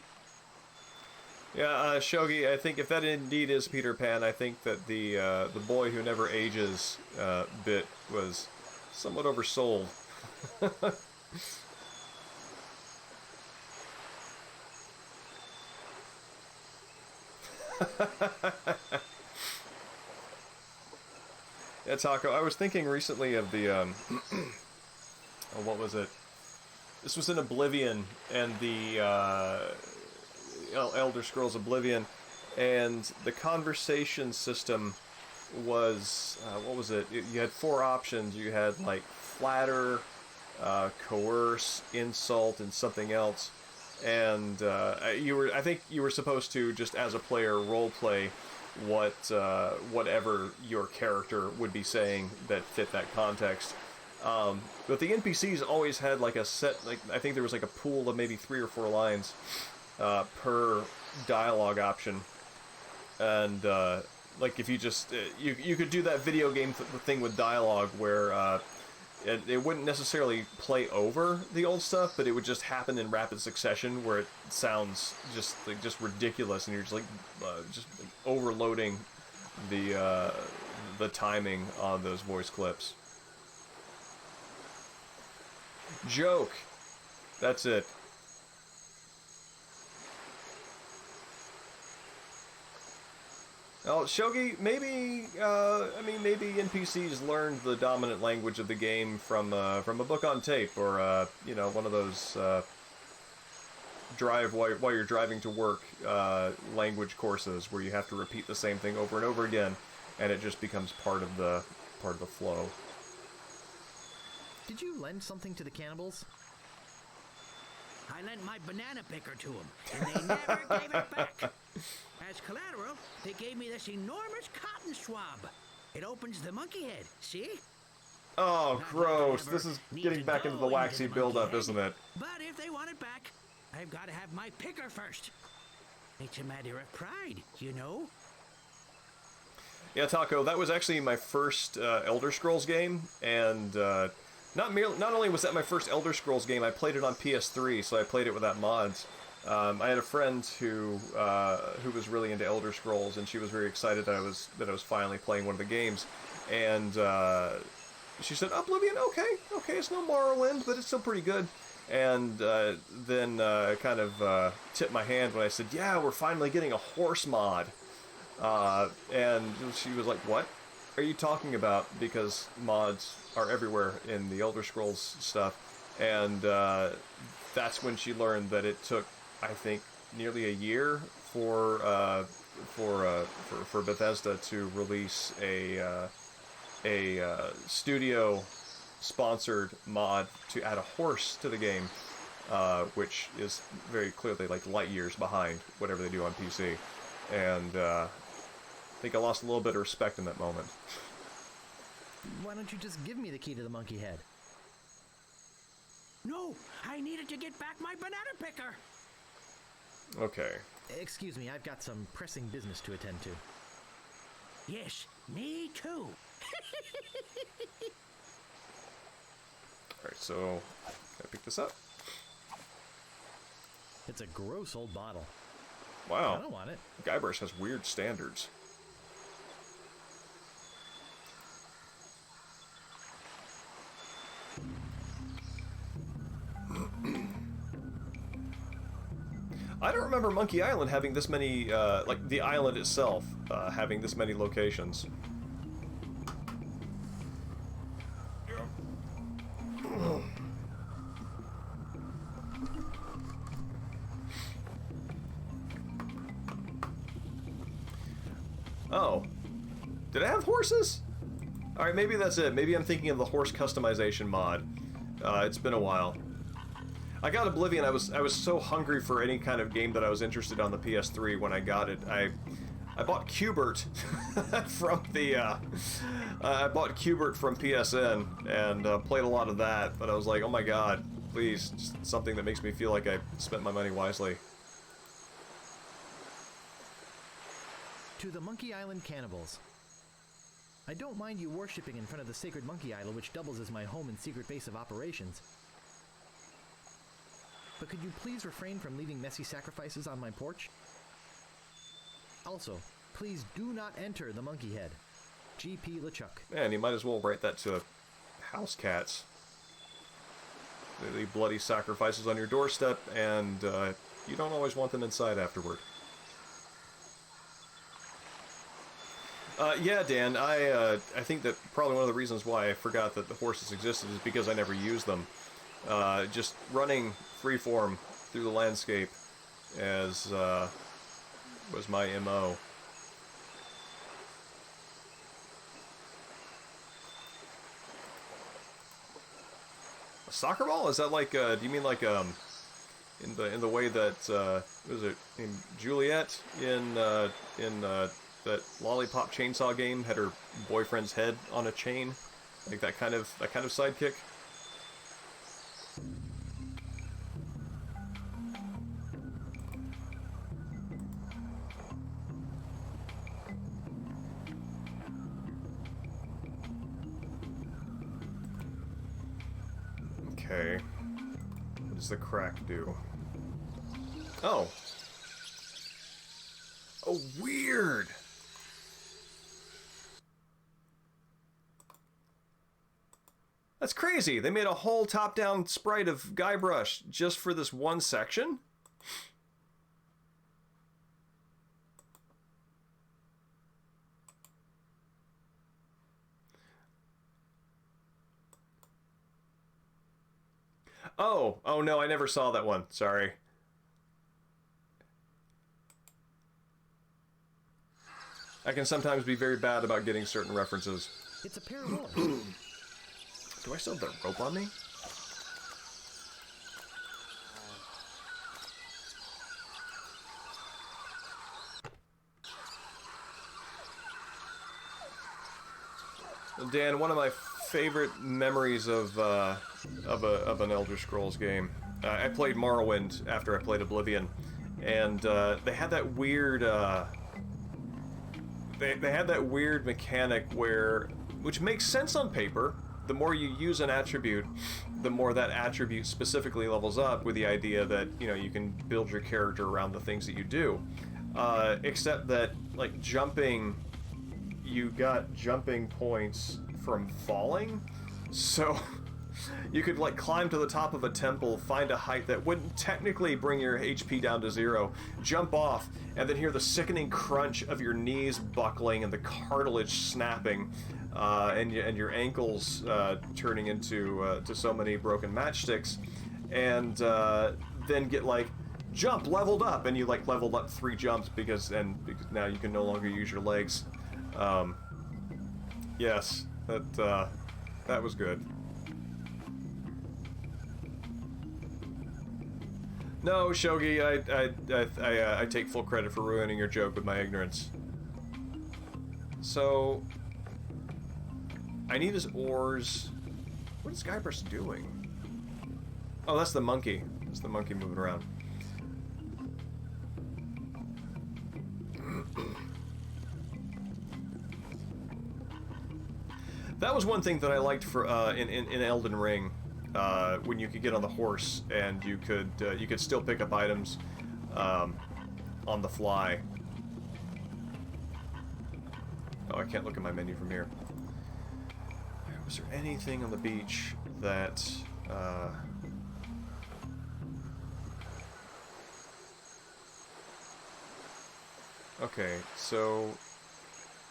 Yeah, Shogi, I think if that indeed is Peter Pan, I think that the boy who never ages bit was somewhat oversold. Yeah, Taco, I was thinking recently of the, oh, what was it? This was in Oblivion, and the, Elder Scrolls Oblivion, and the conversation system was, what was it? You had 4 options. You had, like, flatter, coerce, insult, and something else. And I think you were supposed to, just as a player, roleplay whatever your character would be saying that fit that context. But the NPCs always had like a set, like I think there was like a pool of maybe 3 or 4 lines, per dialogue option, and like if you just you could do that video game thing with dialogue where it wouldn't necessarily play over the old stuff, but it would just happen in rapid succession where it sounds just ridiculous, and you're just like overloading the timing on those voice clips. Joke. That's it. Oh, Shogi, maybe, maybe NPCs learned the dominant language of the game from a book on tape, or, you know, one of those, drive while you're driving to work, language courses where you have to repeat the same thing over and over again, and it just becomes part of the flow. Did you lend something to the cannibals? I lent my banana picker to them, and they never gave it back. As collateral, they gave me this enormous cotton swab. It opens the monkey head, see? Oh, Not gross. like I This ever is need getting to back go into the waxy monkey buildup, head. isn't it? But if they want it back, I've got to have my picker first. It's a matter of pride, you know? Yeah, Taco, that was actually my first Elder Scrolls game, and not only was that my first Elder Scrolls game, I played it on PS3, so I played it without mods. I had a friend who was really into Elder Scrolls, and she was very excited that I was finally playing one of the games, and she said, "Oblivion, okay, it's no Morrowind, but it's still pretty good." And then kind of tipped my hand when I said, "Yeah, we're finally getting a horse mod." And she was like, "What are you talking about?" Because mods are everywhere in the Elder Scrolls stuff, and that's when she learned that it took, I think, nearly a year for Bethesda to release a studio sponsored mod to add a horse to the game, which is very clearly like light years behind whatever they do on PC, and I think I lost a little bit of respect in that moment. Why don't you just give me the key to the monkey head? No, I needed to get back my banana picker. Okay. Excuse me, I've got some pressing business to attend to. Yes, me too. Alright, so can I pick this up? It's a gross old bottle. Wow. I don't want it. Guybrush has weird standards. I don't remember Monkey Island having this many, like the island itself, having this many locations. Oh. Did I have horses? Alright, maybe that's it. Maybe I'm thinking of the horse customization mod. It's been a while. I got Oblivion. I was so hungry for any kind of game that I was interested on the PS3 when I got it. I bought Qbert from the I bought Qbert from PSN and played a lot of that. But I was like, oh my god, please, just something that makes me feel like I spent my money wisely. To the Monkey Island cannibals. I don't mind you worshipping in front of the sacred monkey idol, which doubles as my home and secret base of operations. But could you please refrain from leaving messy sacrifices on my porch? Also, please do not enter the monkey head. G.P. LeChuck. Man, you might as well write that to house cats. They leave bloody sacrifices on your doorstep, and you don't always want them inside afterward. Yeah, Dan, I think that probably one of the reasons why I forgot that the horses existed is because I never used them. Just running freeform through the landscape as was my MO. A soccer ball? Is that like do you mean like in the way that was it in Juliet in that Lollipop Chainsaw game had her boyfriend's head on a chain, like that kind of sidekick? Okay. What does the crack do? Oh. Oh, weird! That's crazy! They made a whole top-down sprite of Guybrush just for this one section? Oh no, I never saw that one. Sorry. I can sometimes be very bad about getting certain references. It's a pair of oars. Do I still have the rope on me? Dan, one of my favorite memories of an Elder Scrolls game. I played Morrowind after I played Oblivion, and they had that weird. They had that weird mechanic which makes sense on paper. The more you use an attribute, the more that attribute specifically levels up, with the idea that, you know, you can build your character around the things that you do. Except that, like, jumping, you got jumping points from falling, so you could, like, climb to the top of a temple, find a height that wouldn't technically bring your HP down to 0, jump off, and then hear the sickening crunch of your knees buckling and the cartilage snapping, and your ankles turning into to so many broken matchsticks, and then get, like, jump leveled up, and you, like, leveled up 3 jumps because now you can no longer use your legs. Yes, that was good. No, Shogi, I take full credit for ruining your joke with my ignorance. So, I need his oars. What is Guybrush doing? Oh, that's the monkey. That's the monkey moving around. That was one thing that I liked for in Elden Ring, when you could get on the horse and you could still pick up items on the fly. Oh, I can't look at my menu from here. Was there anything on the beach that okay, so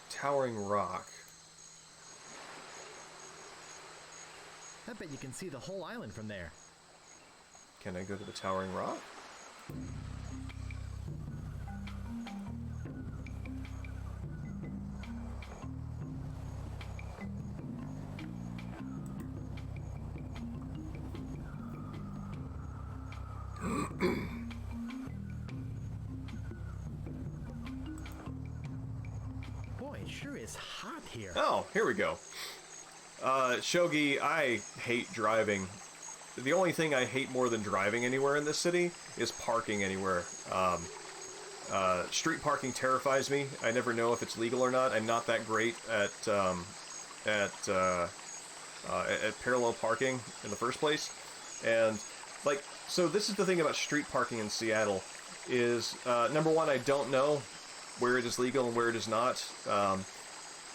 Towering Rock. I bet you can see the whole island from there. Can I go to the Towering Rock? Boy, it sure is hot here. Oh, here we go. Shogi, I hate driving. The only thing I hate more than driving anywhere in this city is parking anywhere. Street parking terrifies me. I never know if it's legal or not. I'm not that great at parallel parking in the first place. And, like, so this is the thing about street parking in Seattle is, number one, I don't know where it is legal and where it is not.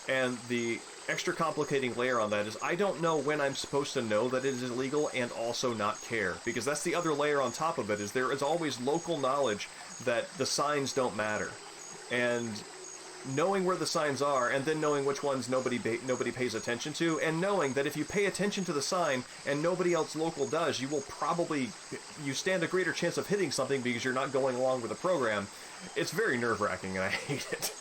And the extra complicating layer on that is I don't know when I'm supposed to know that it is illegal and also not care, because that's the other layer on top of it, is there is always local knowledge that the signs don't matter, and knowing where the signs are and then knowing which ones nobody pays attention to, and knowing that if you pay attention to the sign and nobody else local does, you stand a greater chance of hitting something because you're not going along with the program. It's very nerve-wracking and I hate it.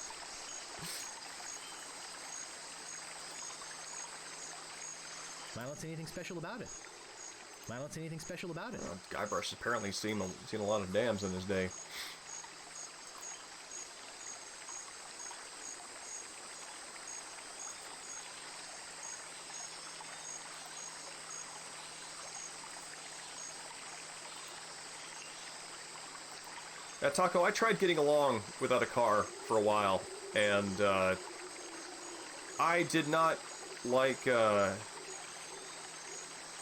I don't see anything special about it. I don't see anything special about it. Guybrush has apparently seen a lot of dams in his day. Taco, I tried getting along without a car for a while, and I did not like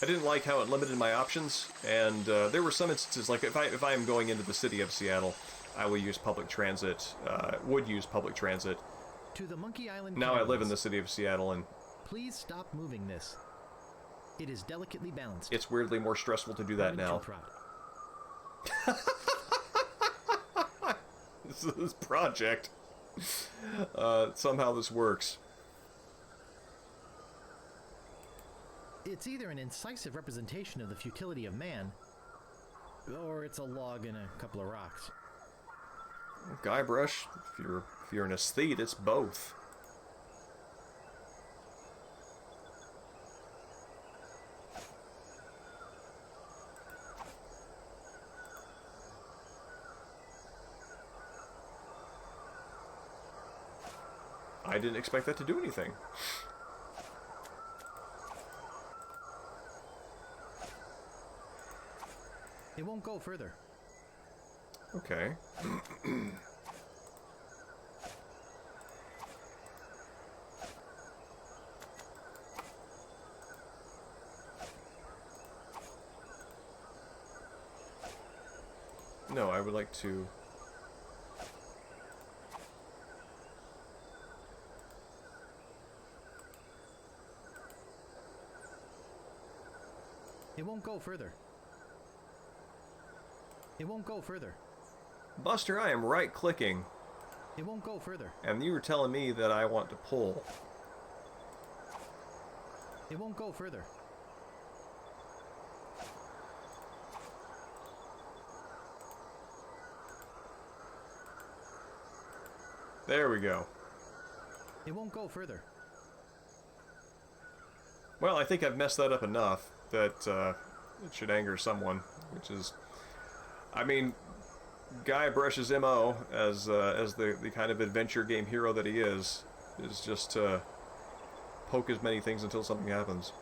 I didn't like how it limited my options, and there were some instances, like if I am going into the city of Seattle, I will use public transit, would use public transit. To the Monkey Island Now I live in cameras. the city of Seattle, and Please stop moving this. It is delicately balanced. it's weirdly more stressful to do that now. This project. Somehow this works. It's either an incisive representation of the futility of man, or it's a log and a couple of rocks. Guybrush, if you're an aesthete, it's both. I didn't expect that to do anything. It won't go further. Okay. No, I would like to... It won't go further. It won't go further. Buster, I am right-clicking, It won't go further. and you were telling me that I want to pull. It won't go further. There we go. It won't go further. Well, I think I've messed that up enough that it should anger someone, which is... I mean, Guybrush's MO, as the kind of adventure game hero that he is just to poke as many things until something happens.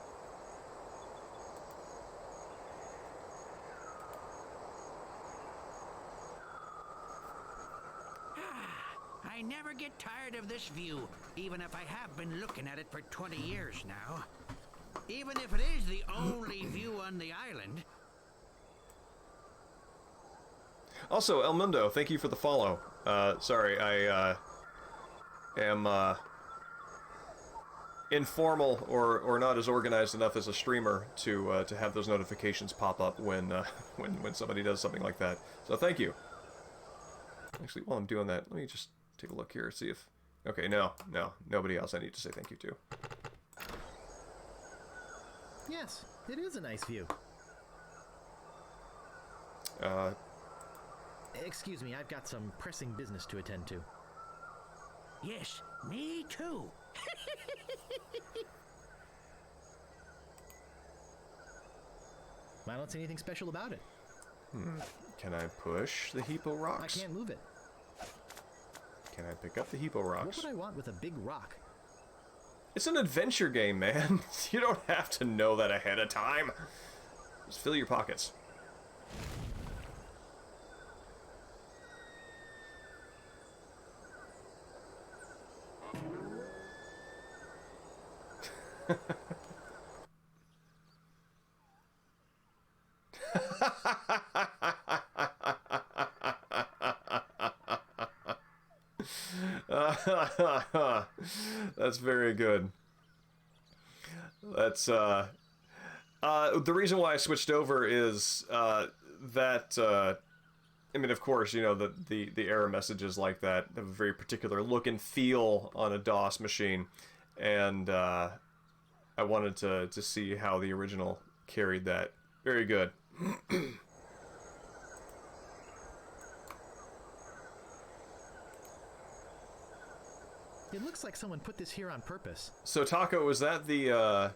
I never get tired of this view, even if I have been looking at it for 20 years now. Even if it is the only view on the island. Also, El Mundo, thank you for the follow. Sorry, I am informal or not as organized enough as a streamer to have those notifications pop up when somebody does something like that. So thank you. Actually, while I'm doing that, let me just take a look here, see if... Okay, no, nobody else I need to say thank you to. Yes, it is a nice view. Excuse me, I've got some pressing business to attend to. Yes, me too. I don't see anything special about it. Can I push the Hippo I Rocks? can't move it. Can I pick up the Hippo What Rocks? would I want with a big rock? It's an adventure game, man. You don't have to know that ahead of time. Just fill your pockets. That's very good. That's the reason why I switched over is that I mean, of course, you know, the error messages like that have a very particular look and feel on a DOS machine, and I wanted to see how the original carried that. Very good. It looks like someone put this here on purpose. So Taco, was that the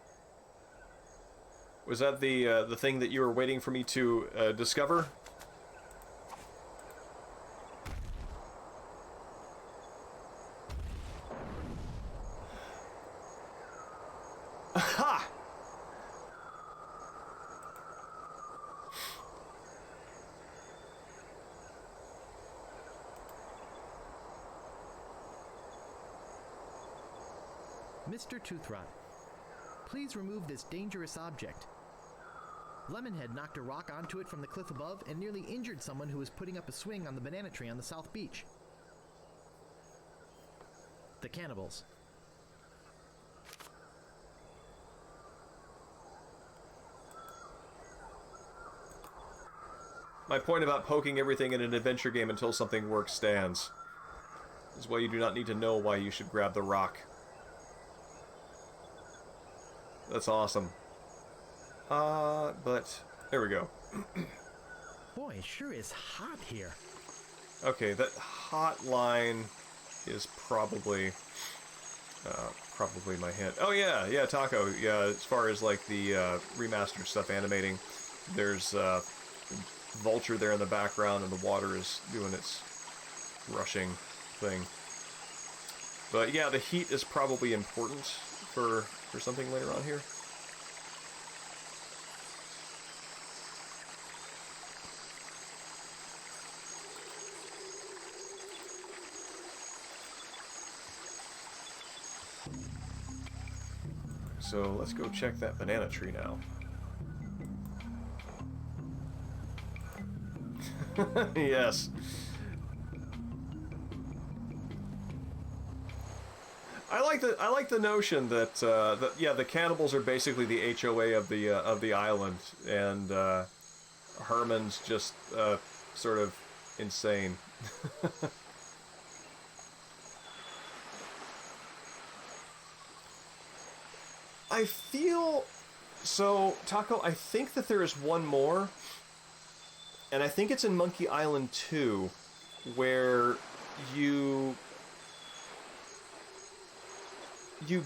thing that you were waiting for me to discover? Aha! Mr. Toothrot, please remove this dangerous object. Lemonhead knocked a rock onto it from the cliff above and nearly injured someone who was putting up a swing on the banana tree on the South Beach. The cannibals. My point about poking everything in an adventure game until something works stands. This is why you do not need to know why you should grab the rock. That's awesome. But there we go. Boy, it sure is hot here. Okay, that hot line is probably my hint. Oh yeah, Taco. Yeah, as far as like the remastered stuff animating, there's Vulture there in the background, and the water is doing its rushing thing. But yeah, the heat is probably important for something later on here. So let's go check that banana tree now. Yes. I like the notion that the cannibals are basically the HOA of the island, and Herman's just sort of insane. I feel so, Taco. I think that there is one more. And I think it's in Monkey Island 2, where you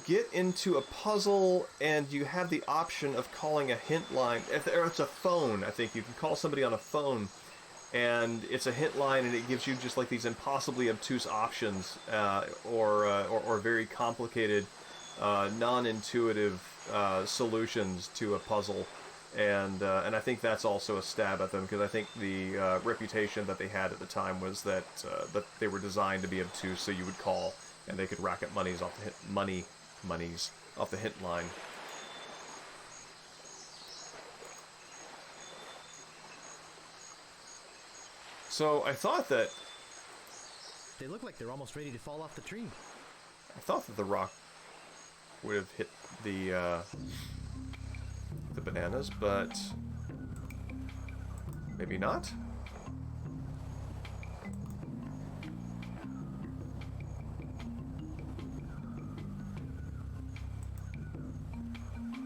get into a puzzle and you have the option of calling a hint line. Or it's a phone, I think. You can call somebody on a phone, and it's a hint line, and it gives you just like these impossibly obtuse options, or very complicated, non-intuitive solutions to a puzzle. And I think that's also a stab at them, because I think the reputation that they had at the time was that they were designed to be obtuse, so you would call and they could rack up monies off the hint line. So I thought that They look like they're almost ready to fall off the tree. I thought that the rock would have hit the bananas, but maybe not.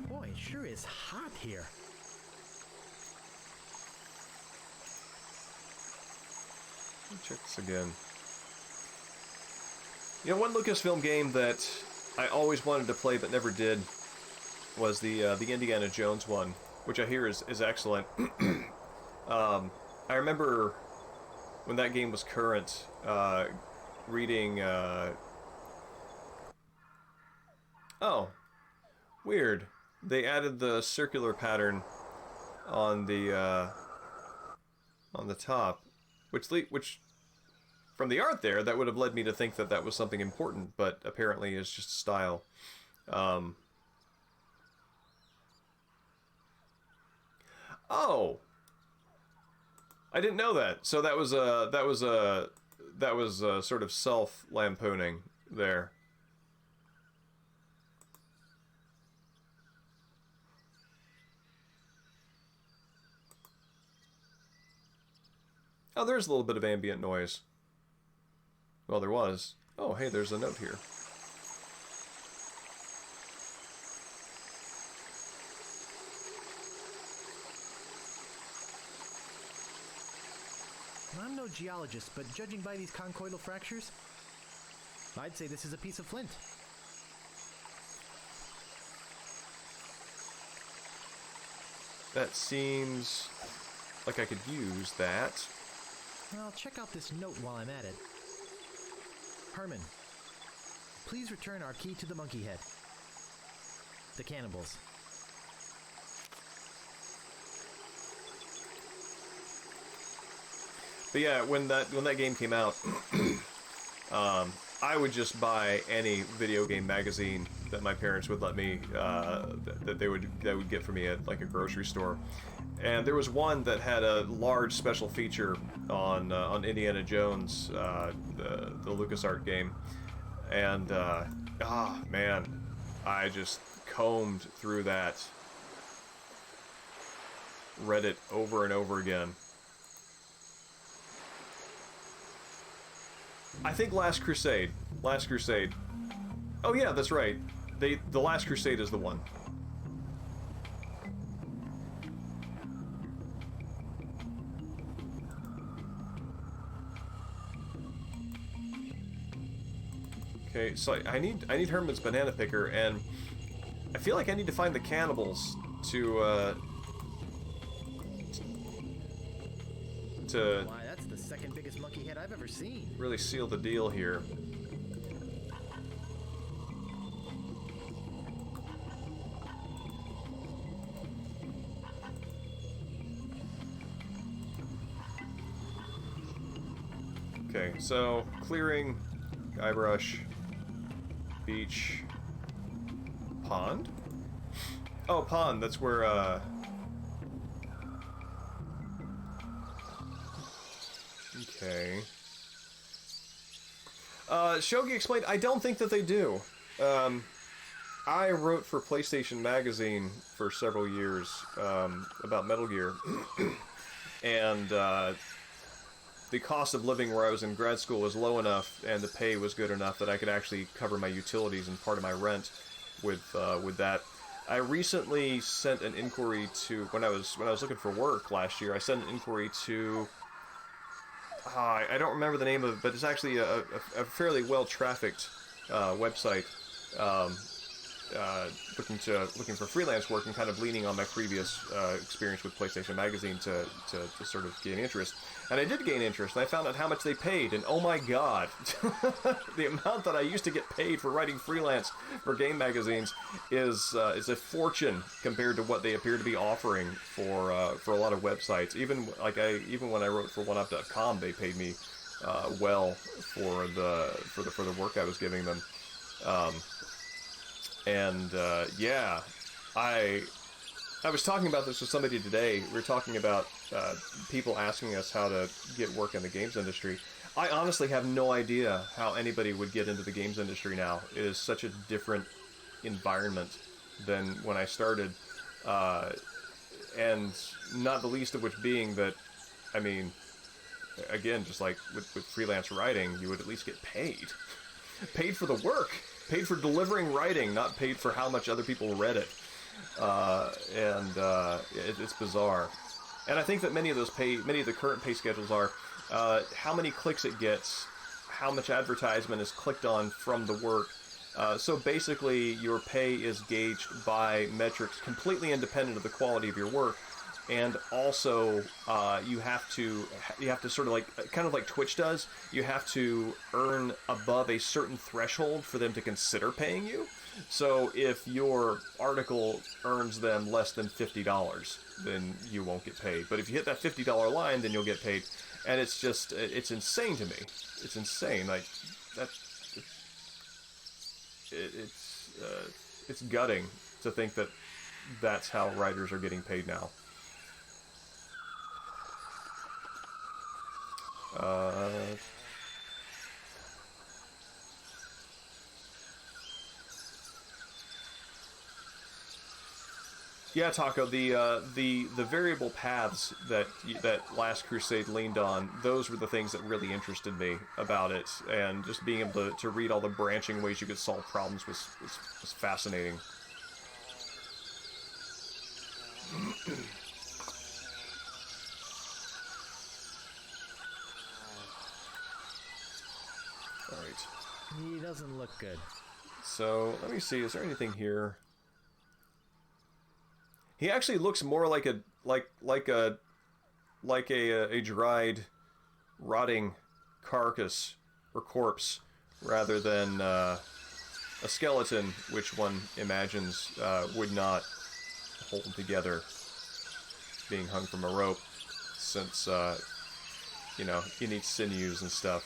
Boy, it sure is hot here. Let me check this again. You know, one Lucasfilm game that I always wanted to play but never did was the Indiana Jones one, which I hear is excellent. I remember when that game was current, reading. Oh, weird. They added the circular pattern on the top, which from the art there, that would have led me to think that that was something important, but apparently is just style. Oh, I didn't know that. So that was sort of self lampooning there. Oh, there's a little bit of ambient noise. Well, there was. Oh, hey, there's a note here. I'm no geologist, but judging by these conchoidal fractures, I'd say this is a piece of flint. That seems like I could use that. Well, check out this note while I'm at it. Herman, please return our key to the monkey head. The cannibals. But yeah, when that game came out, I would just buy any video game magazine that my parents would let me, that they would get for me at like a grocery store. And there was one that had a large special feature on Indiana Jones, the LucasArts game. And man, I just combed through that, read it over and over again. I think Last Crusade. Oh yeah, that's right. The Last Crusade is the one. Okay, so I need Herman's banana picker, and I feel like I need to find the cannibals to Why, that's the second biggest monkey head I've ever seen. really seal the deal here. Okay, so clearing, Guybrush, beach, pond? Oh, pond, that's where, okay. Shogi explained, I don't think that they do. I wrote for PlayStation Magazine for several years, about Metal Gear, and, the cost of living where I was in grad school was low enough, and the pay was good enough that I could actually cover my utilities and part of my rent with that. I recently sent an inquiry to, when I was looking for work last year, I sent an inquiry to, I don't remember the name of it, but it's actually a fairly well-trafficked website, looking for freelance work and kind of leaning on my previous experience with PlayStation Magazine to sort of gain interest. And I did gain interest, and I found out how much they paid, and oh my god, the amount that I used to get paid for writing freelance for game magazines is a fortune compared to what they appear to be offering for a lot of websites. Even when I wrote for OneUp.com, they paid me well for the work I was giving them. Yeah, I was talking about this with somebody today. We were talking about people asking us how to get work in the games industry. I honestly have no idea how anybody would get into the games industry now. It is such a different environment than when I started. And not the least of which being that, I mean, again, just like with freelance writing, you would at least get paid. Paid for the work. Paid for delivering writing, not paid for how much other people read it. It's bizarre. And I think that many of the current pay schedules are how many clicks it gets, how much advertisement is clicked on from the work. So basically, your pay is gauged by metrics completely independent of the quality of your work. And also, you have to sort of kind of like Twitch does, you have to earn above a certain threshold for them to consider paying you. So if your article earns them less than $50, then you won't get paid. But if you hit that $50 line, then you'll get paid. And it's just, it's insane to me. It's insane. Like, that, it's gutting to think that that's how writers are getting paid now. Yeah, Taco. The variable paths that Last Crusade leaned on, those were the things that really interested me about it, and just being able to read all the branching ways you could solve problems was fascinating. Alright. He doesn't look good. So, let me see, is there anything here? He actually looks more like a dried, rotting carcass or corpse rather than a skeleton, which one imagines would not hold together, being hung from a rope, since you need sinews and stuff.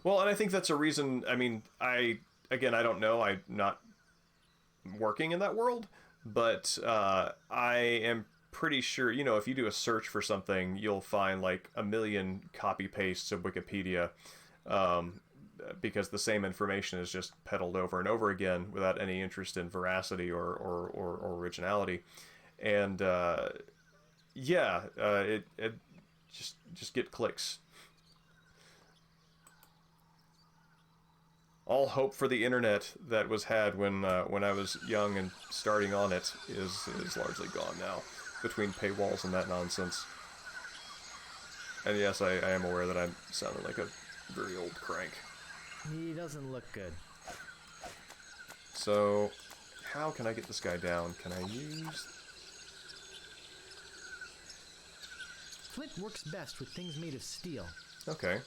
Well, and I think that's a reason. I mean, I don't know. I'm not working in that world, but I am pretty sure, you know, if you do a search for something, you'll find like a million copy pastes of Wikipedia, because the same information is just peddled over and over again without any interest in veracity or originality. And it just get clicks. All hope for the internet that was had when I was young and starting on it is largely gone now, between paywalls and that nonsense. And yes, I am aware that I'm sounding like a very old crank. He doesn't look good. So, how can I get this guy down? Can I use... Flint works best with things made of steel. Okay.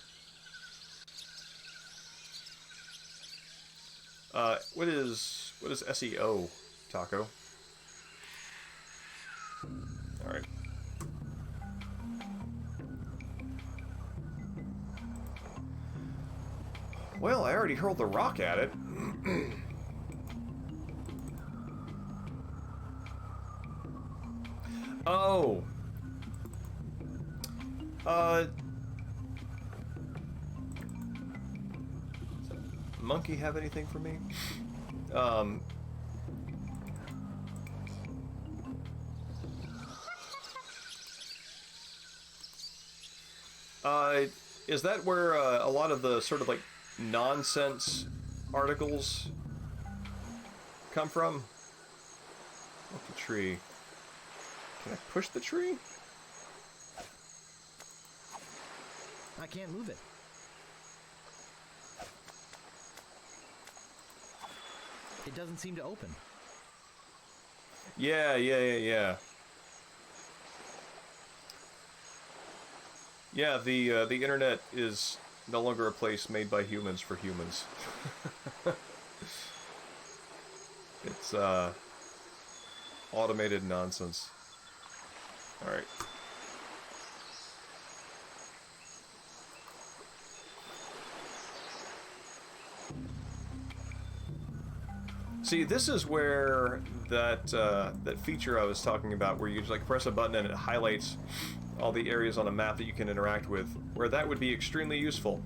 What is SEO, Taco? Alright. Well, I already hurled the rock at it. Oh. Monkey have anything for me? Is that where a lot of the sort of like nonsense articles come from? What's the tree? Can I push the tree? I can't move it. It doesn't seem to open. Yeah. Yeah, the internet is no longer a place made by humans for humans. It's automated nonsense. All right. See, this is where that feature I was talking about, where you just like press a button and it highlights all the areas on a map that you can interact with, where that would be extremely useful.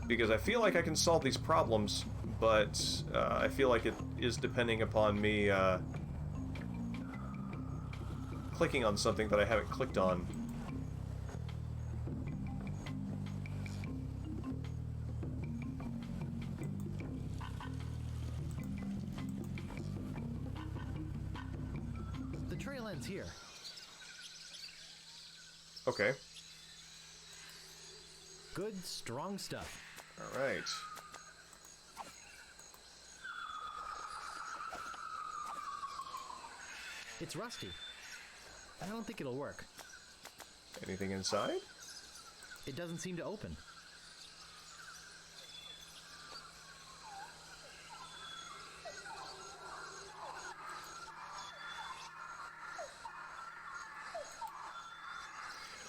Because I feel like I can solve these problems, but I feel like it is depending upon me clicking on something that I haven't clicked on. The trail ends here. Okay. Good, strong stuff. All right. It's rusty. I don't think it'll work. Anything inside? It doesn't seem to open.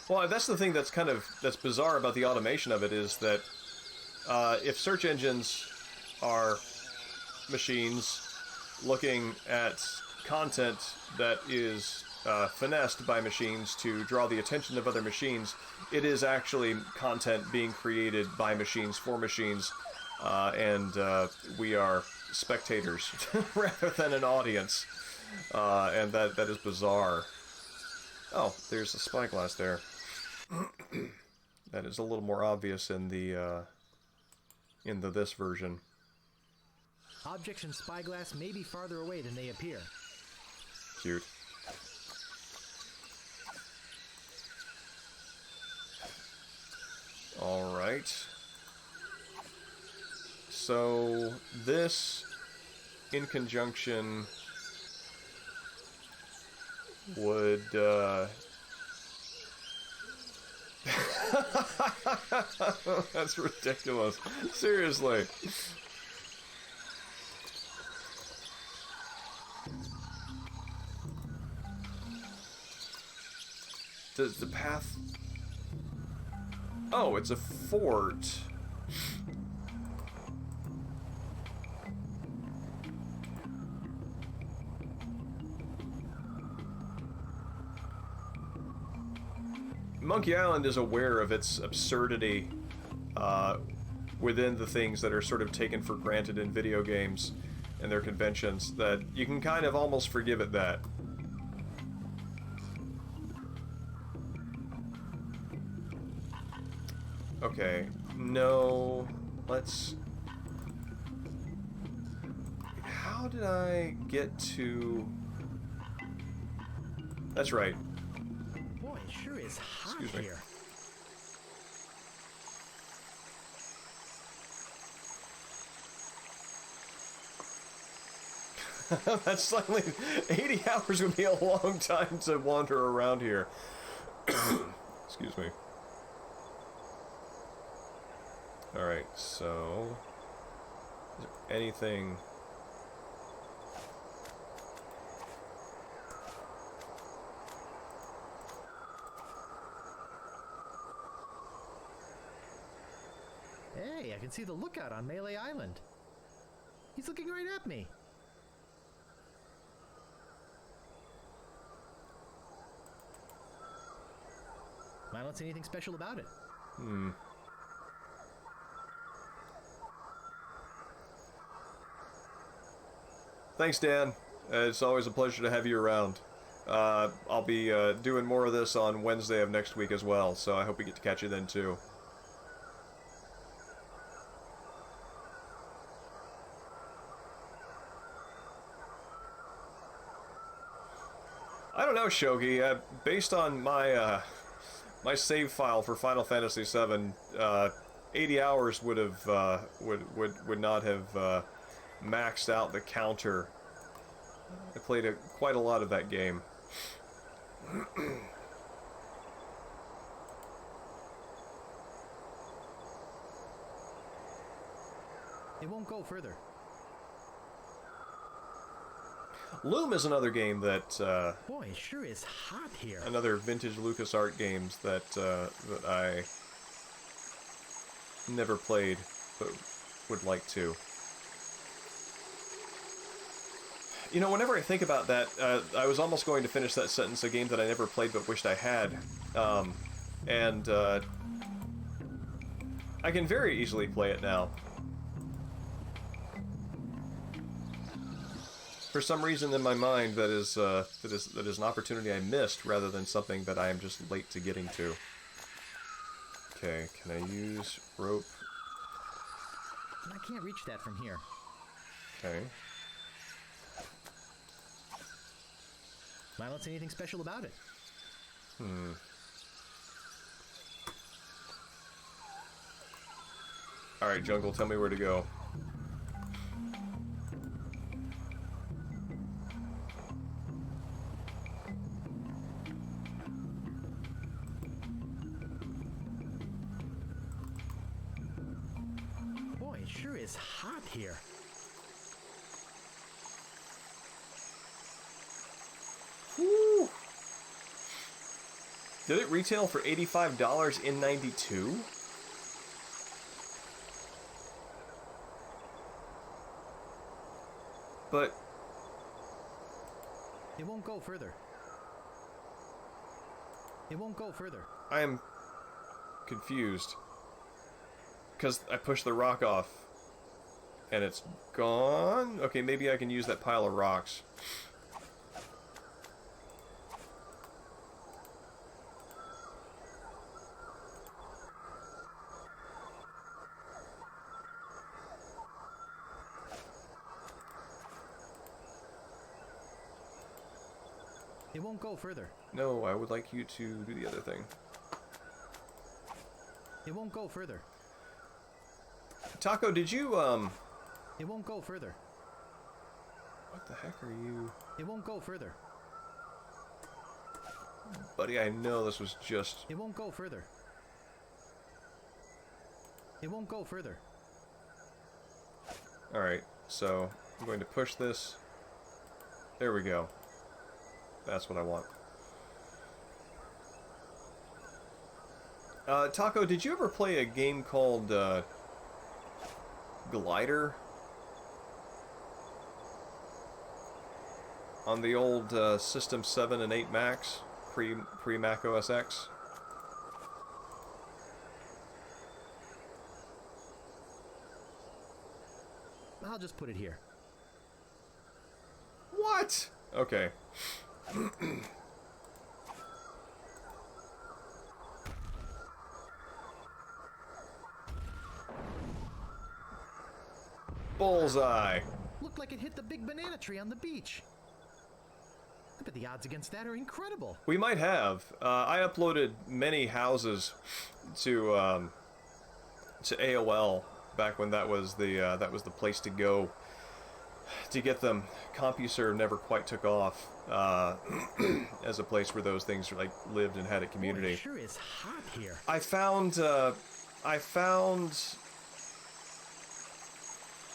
Well, that's the thing that's bizarre about the automation of it, is that if search engines are machines looking at content that is finessed by machines to draw the attention of other machines, it is actually content being created by machines for machines, and we are spectators rather than an audience, and that is bizarre. Oh, there's a spyglass there. That is a little more obvious in the this version. Objects in spyglass may be farther away than they appear. Cute. All right. So this, in conjunction, would that's ridiculous. Seriously. Does the path... Oh, it's a fort. Monkey Island is aware of its absurdity within the things that are sort of taken for granted in video games and their conventions, that you can kind of almost forgive it that. Okay, no, let's... How did I get to... That's right. Boy, it sure is hot Excuse me. here. That's slightly... 80 hours would be a long time to wander around here. Excuse me. Alright, so... Is there anything... Hey, I can see the lookout on Melee Island. He's looking right at me. I don't see anything special about it. Thanks, Dan. It's always a pleasure to have you around. I'll be doing more of this on Wednesday of next week as well, so I hope we get to catch you then too. I don't know, Shogi. Based on my my save file for Final Fantasy VII, 80 hours would have would not have maxed out the counter. I played quite a lot of that game. It won't go further. Loom is another game that Boy, it sure is hot here. another vintage LucasArts games that that I never played but would like to. You know, whenever I think about that, I was almost going to finish that sentence, a game that I never played but wished I had. And I can very easily play it now. For some reason in my mind, that is an opportunity I missed rather than something that I am just late to getting to. Okay, can I use rope? I can't reach that from here. Okay. I don't see anything special about it. Alright, Jungle, tell me where to go. Boy, it sure is hot here. Woo! Did it retail for $85 in '92? But It won't go further. It won't go further. I am confused. Because I pushed the rock off. And it's gone? Okay, maybe I can use that pile of rocks. It won't go further. No, I would like you to do the other thing. It won't go further. Taco, did you, It won't go further. What the heck are you... It won't go further. Buddy, I know this was just... It won't go further. It won't go further. Alright, so I'm going to push this. There we go. That's what I want. Taco, did you ever play a game called Glider? On the old System 7 and 8 Macs, pre-Mac OS X? I'll just put it here. What? Okay. Bullseye. Looked like it hit the big banana tree on the beach. I bet the odds against that are incredible. We might have. I uploaded many houses to AOL back when that was the place to go to get them. CompuServe never quite took off as a place where those things like lived and had a community. Boy, it sure is hot here. I found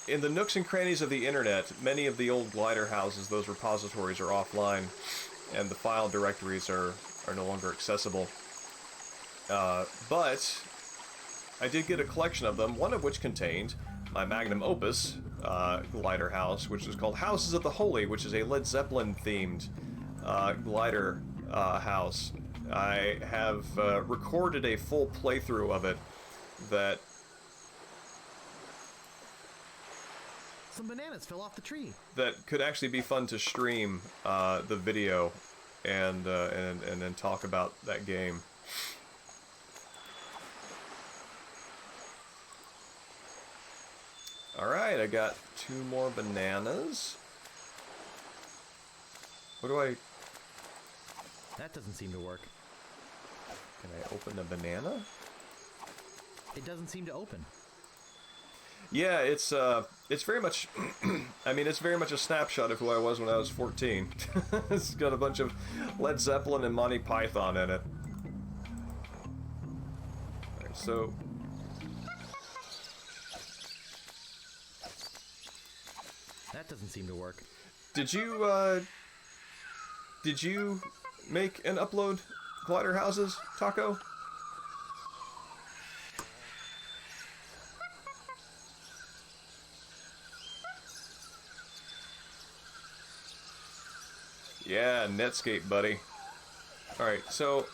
in the nooks and crannies of the internet, many of the old glider houses, those repositories are offline, and the file directories are no longer accessible. But I did get a collection of them, one of which contained my magnum opus glider house, which is called Houses of the Holy, which is a Led Zeppelin themed glider house. I have recorded a full playthrough of it that... Some bananas fell off the tree. That could actually be fun to stream the video and then talk about that game. Alright, I got 2 more bananas. What do I... That doesn't seem to work. Can I open a banana? It doesn't seem to open. Yeah, it's very much, I mean, it's very much a snapshot of who I was when I was 14. It's got a bunch of Led Zeppelin and Monty Python in it. Alright, so... That doesn't seem to work. Did you make and upload glider houses, Taco? Yeah, Netscape, buddy. Alright, so...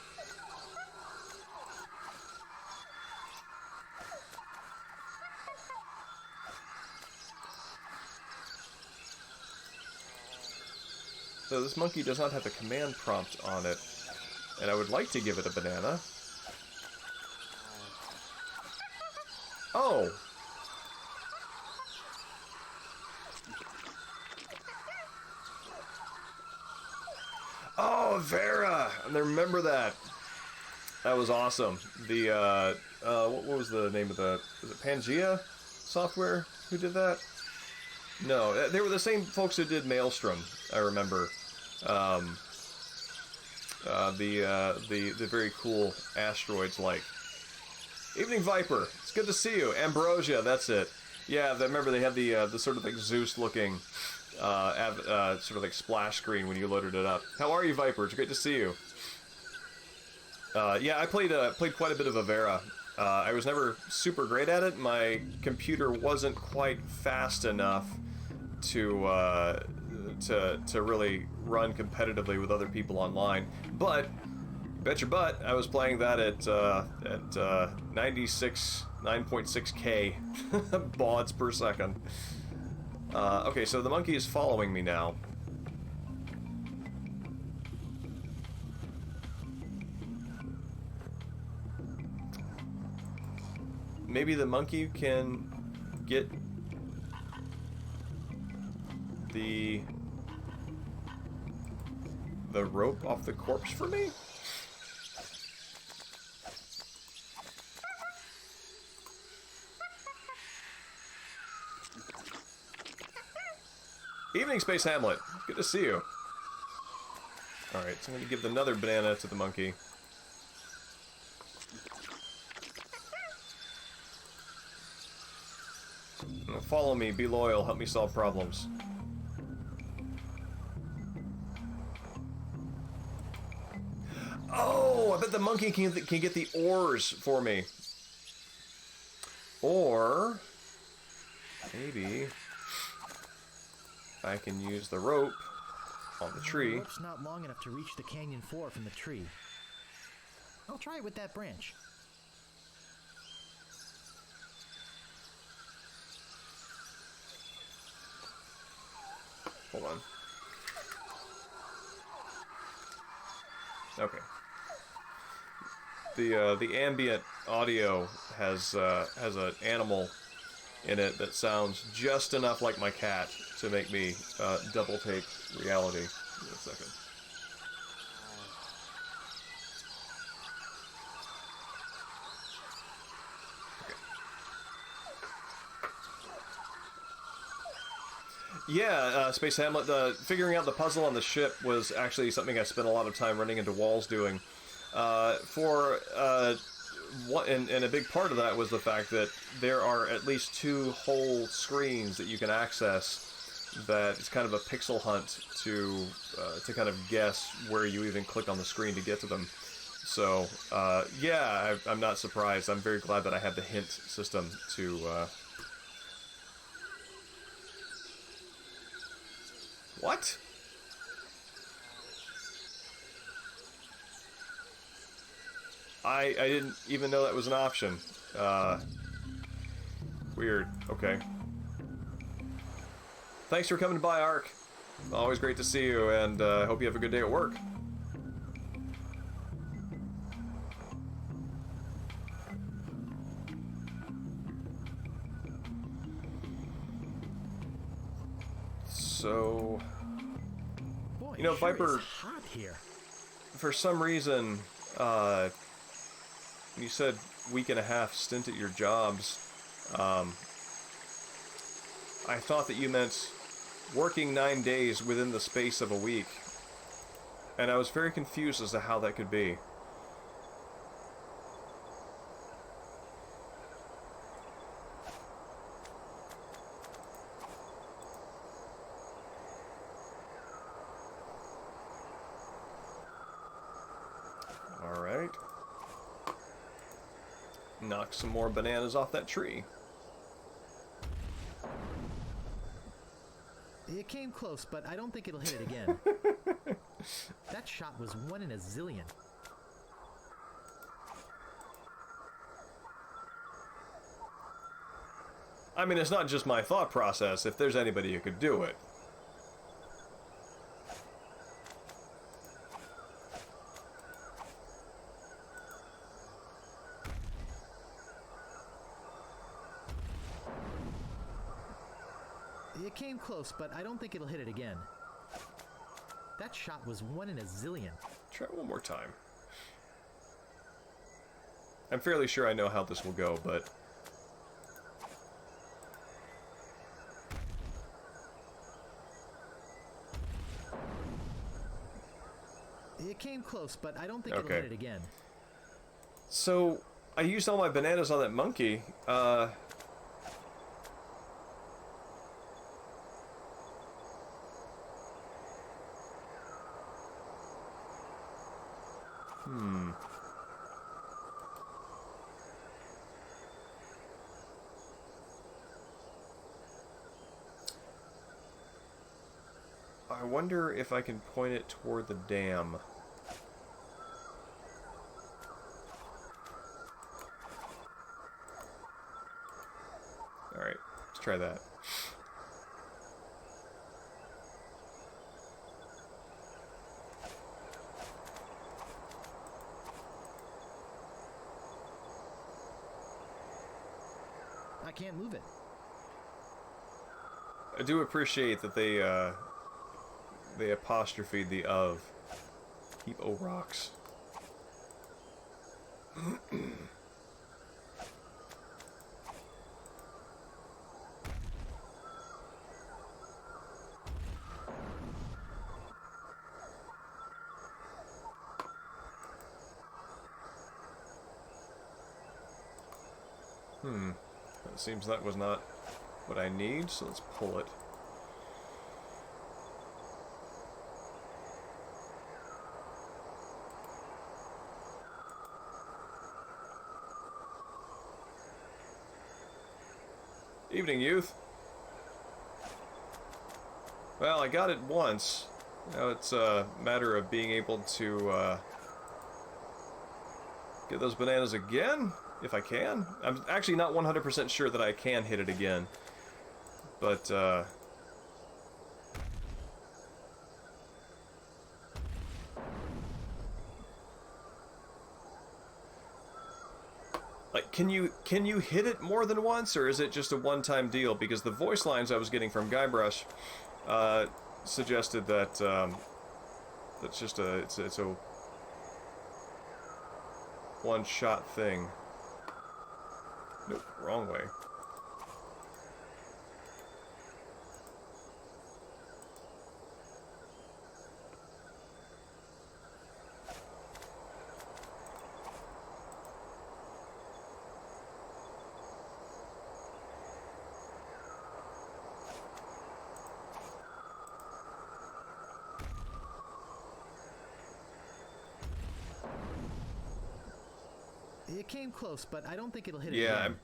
So this monkey does not have a command prompt on it, and I would like to give it a banana. Oh! Oh, Vera! I remember that. That was awesome. The, what was the name of the... Was it Pangea Software who did that? No, they were the same folks who did Maelstrom, I remember. The very cool asteroids-like. Evening Viper, it's good to see you. Ambrosia, that's it. Yeah, I remember they had the sort of like Zeus-looking sort of like splash screen when you loaded it up. How are you, Viper? It's great to see you. Yeah, I played quite a bit of Avera. I was never super great at it. My computer wasn't quite fast enough to really run competitively with other people online. But bet your butt, I was playing that at 9.6K bauds per second. Okay, so the monkey is following me now. Maybe the monkey can get the rope off the corpse for me? Evening, Space Hamlet. Good to see you. Alright, so I'm going to give another banana to the monkey. Follow me, be loyal, help me solve problems. Oh, I bet the monkey can get the oars for me. Or maybe I can use the rope on the tree. The rope's not long enough to reach the canyon floor from the tree. I'll try it with that branch. Hold on. Okay. The ambient audio has an animal in it that sounds just enough like my cat to make me double take reality. Give me a second. Yeah, Space Hamlet, figuring out the puzzle on the ship was actually something I spent a lot of time running into walls doing. And a big part of that was the fact that there are at least 2 whole screens that you can access that it's kind of a pixel hunt to kind of guess where you even click on the screen to get to them. So, yeah, I'm not surprised. I'm very glad that I have the hint system to... What? I didn't even know that was an option. Weird. Okay. Thanks for coming by, Ark. Always great to see you, and I hope you have a good day at work. So... Boy, You know, sure Viper- is hot here. For some reason, you said week and a half stint at your jobs. I thought that you meant working 9 days within the space of a week. And I was very confused as to how that could be. Alright. Knock some more bananas off that tree. It came close, but I don't think it'll hit it again. That shot was 1 in a zillion. I mean, it's not just my thought process. If there's anybody who could do it. It came close, but I don't think it'll hit it again. That shot was 1 in a zillion. Try it one more time. I'm fairly sure I know how this will go, but... It came close, but I don't think Okay. it'll hit it again. So, I used all my bananas on that monkey. I wonder if I can point it toward the dam. Alright, let's try that. I can't move it. I do appreciate that they apostrophe the of. Keep O rocks. It seems that was not what I need, so let's pull it. Evening, youth. Well, I got it once. Now it's a matter of being able to get those bananas again, if I can. I'm actually not 100% sure that I can hit it again. But, like, can you hit it more than once, or is it just a one-time deal? Because the voice lines I was getting from Guybrush suggested that that's just it's a one-shot thing. Nope, wrong way. It came close, but I don't think it'll hit it Yeah, again.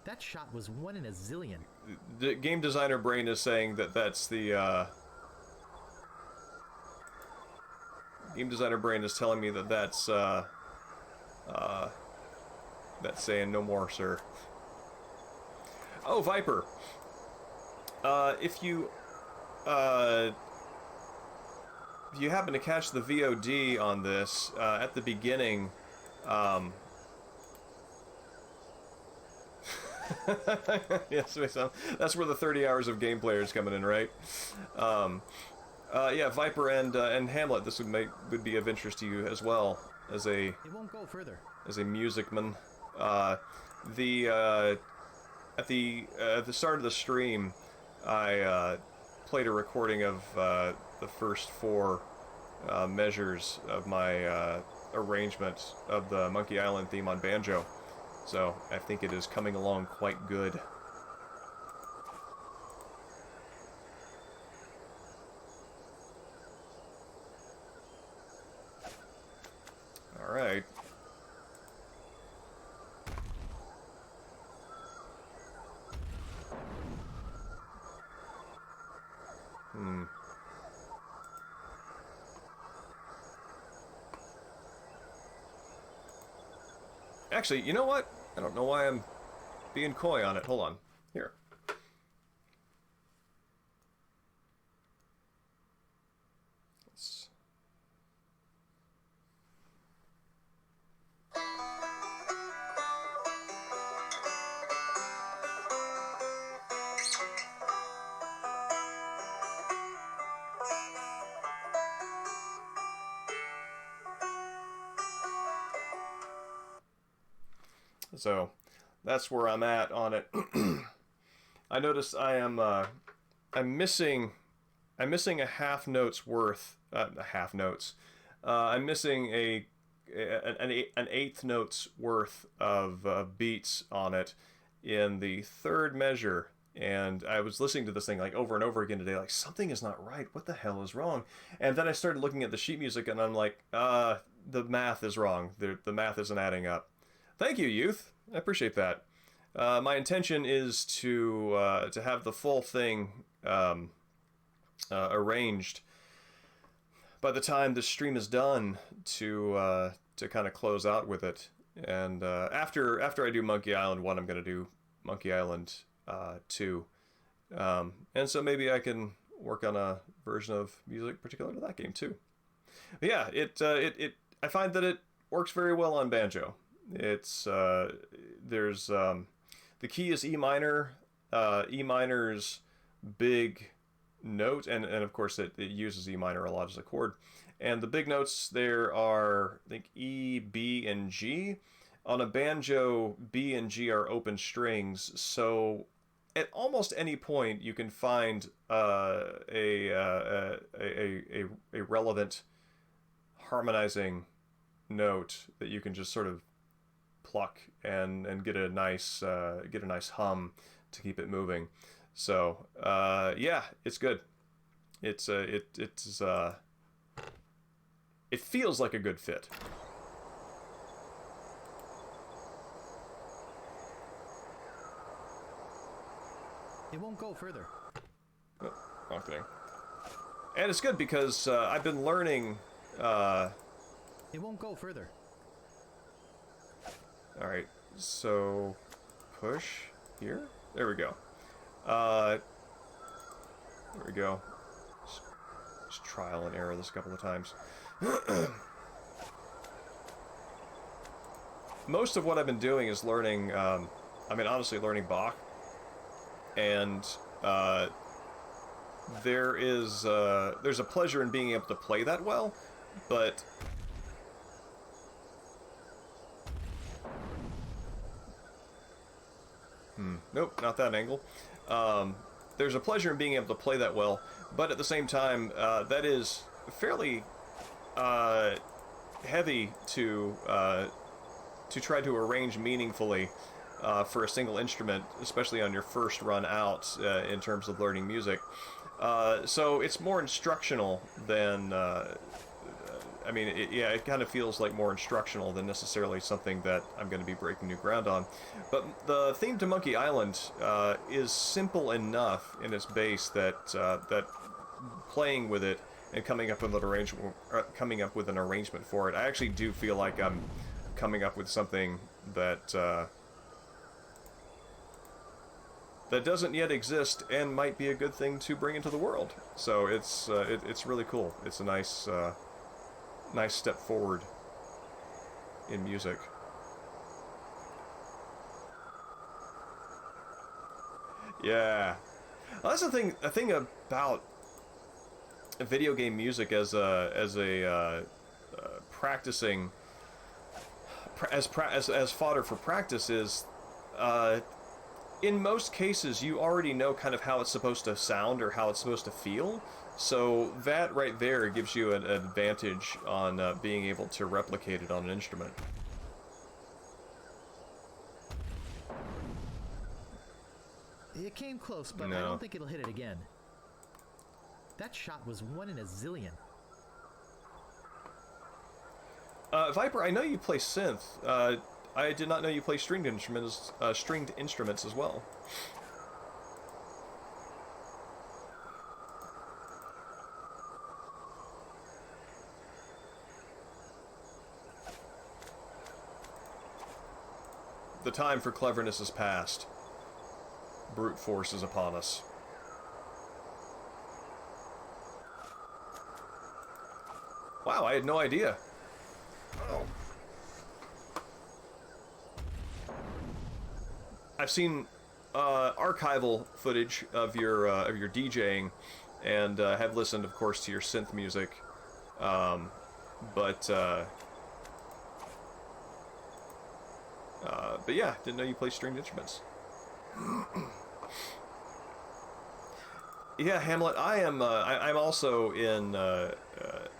That shot was 1 in a zillion. the game designer brain is saying that that's the game designer brain is telling me that that's saying no more, sir. Oh, Viper. If you happen to catch the VOD on this at the beginning. Yes, that's where the 30 hours of gameplay is coming in, right? Yeah, Viper and Hamlet. This would be of interest to you as well as a. It won't go further. As a musicman. At the start of the stream, I played a recording of the first 4 measures of my arrangement of the Monkey Island theme on banjo. So I think it is coming along quite good. All right. Actually, you know what? I don't know why I'm being coy on it. Hold on. Here. Let's... So, that's where I'm at on it. I noticed I'm missing a half note's worth, half notes. I'm missing an eighth note's worth of beats on it in the 3rd measure. And I was listening to this thing like over and over again today, like something is not right. What the hell is wrong? And then I started looking at the sheet music and I'm like, the math is wrong. The math isn't adding up. Thank you, youth. I appreciate that. My intention is to have the full thing arranged by the time the stream is done to kind of close out with it. And after I do Monkey Island 1, I'm going to do Monkey Island 2. And so maybe I can work on a version of music particular to that game too. But yeah, I find that it works very well on banjo. It's there's the key is E minor. E minor's big note, and of course it uses E minor a lot as a chord. And the big notes there are, I think, E, B, and G. On a banjo, B and G are open strings, so at almost any point you can find a relevant harmonizing note that you can just sort of pluck and get a nice hum to keep it moving. So yeah, it's good. It feels like a good fit. It won't go further. Oh, wrong thing. And it's good because I've been learning... It won't go further. Alright, so... Push here? There we go. There we go. Just trial and error this a couple of times. Most of what I've been doing is learning, honestly learning Bach. And there's a pleasure in being able to play that well, but... Nope, not that angle. There's a pleasure in being able to play that well, but at the same time, that is fairly heavy to try to arrange meaningfully for a single instrument, especially on your first run out in terms of learning music. So it's more instructional than... it kind of feels like more instructional than necessarily something that I'm going to be breaking new ground on. But the theme to Monkey Island is simple enough in its base that that playing with it and coming up with an arrangement for it, I actually do feel like I'm coming up with something that that doesn't yet exist and might be a good thing to bring into the world. So it's really cool. It's a nice step forward in music. Yeah, well, that's the thing. The thing about video game music as practicing as fodder for practice is, in most cases, you already know kind of how it's supposed to sound or how it's supposed to feel. So that right there gives you an advantage on being able to replicate it on an instrument. It came close, but No. I don't think it'll hit it again. That shot was 1 in a zillion. Viper, I know you play synth. I did not know you play stringed instruments as well. The time for cleverness is past. Brute force is upon us. Wow, I had no idea. Oh. I've seen archival footage of your DJing, and have listened, of course, to your synth music. But yeah, didn't know you play stringed instruments. Yeah, Hamlet, I am. I'm also in.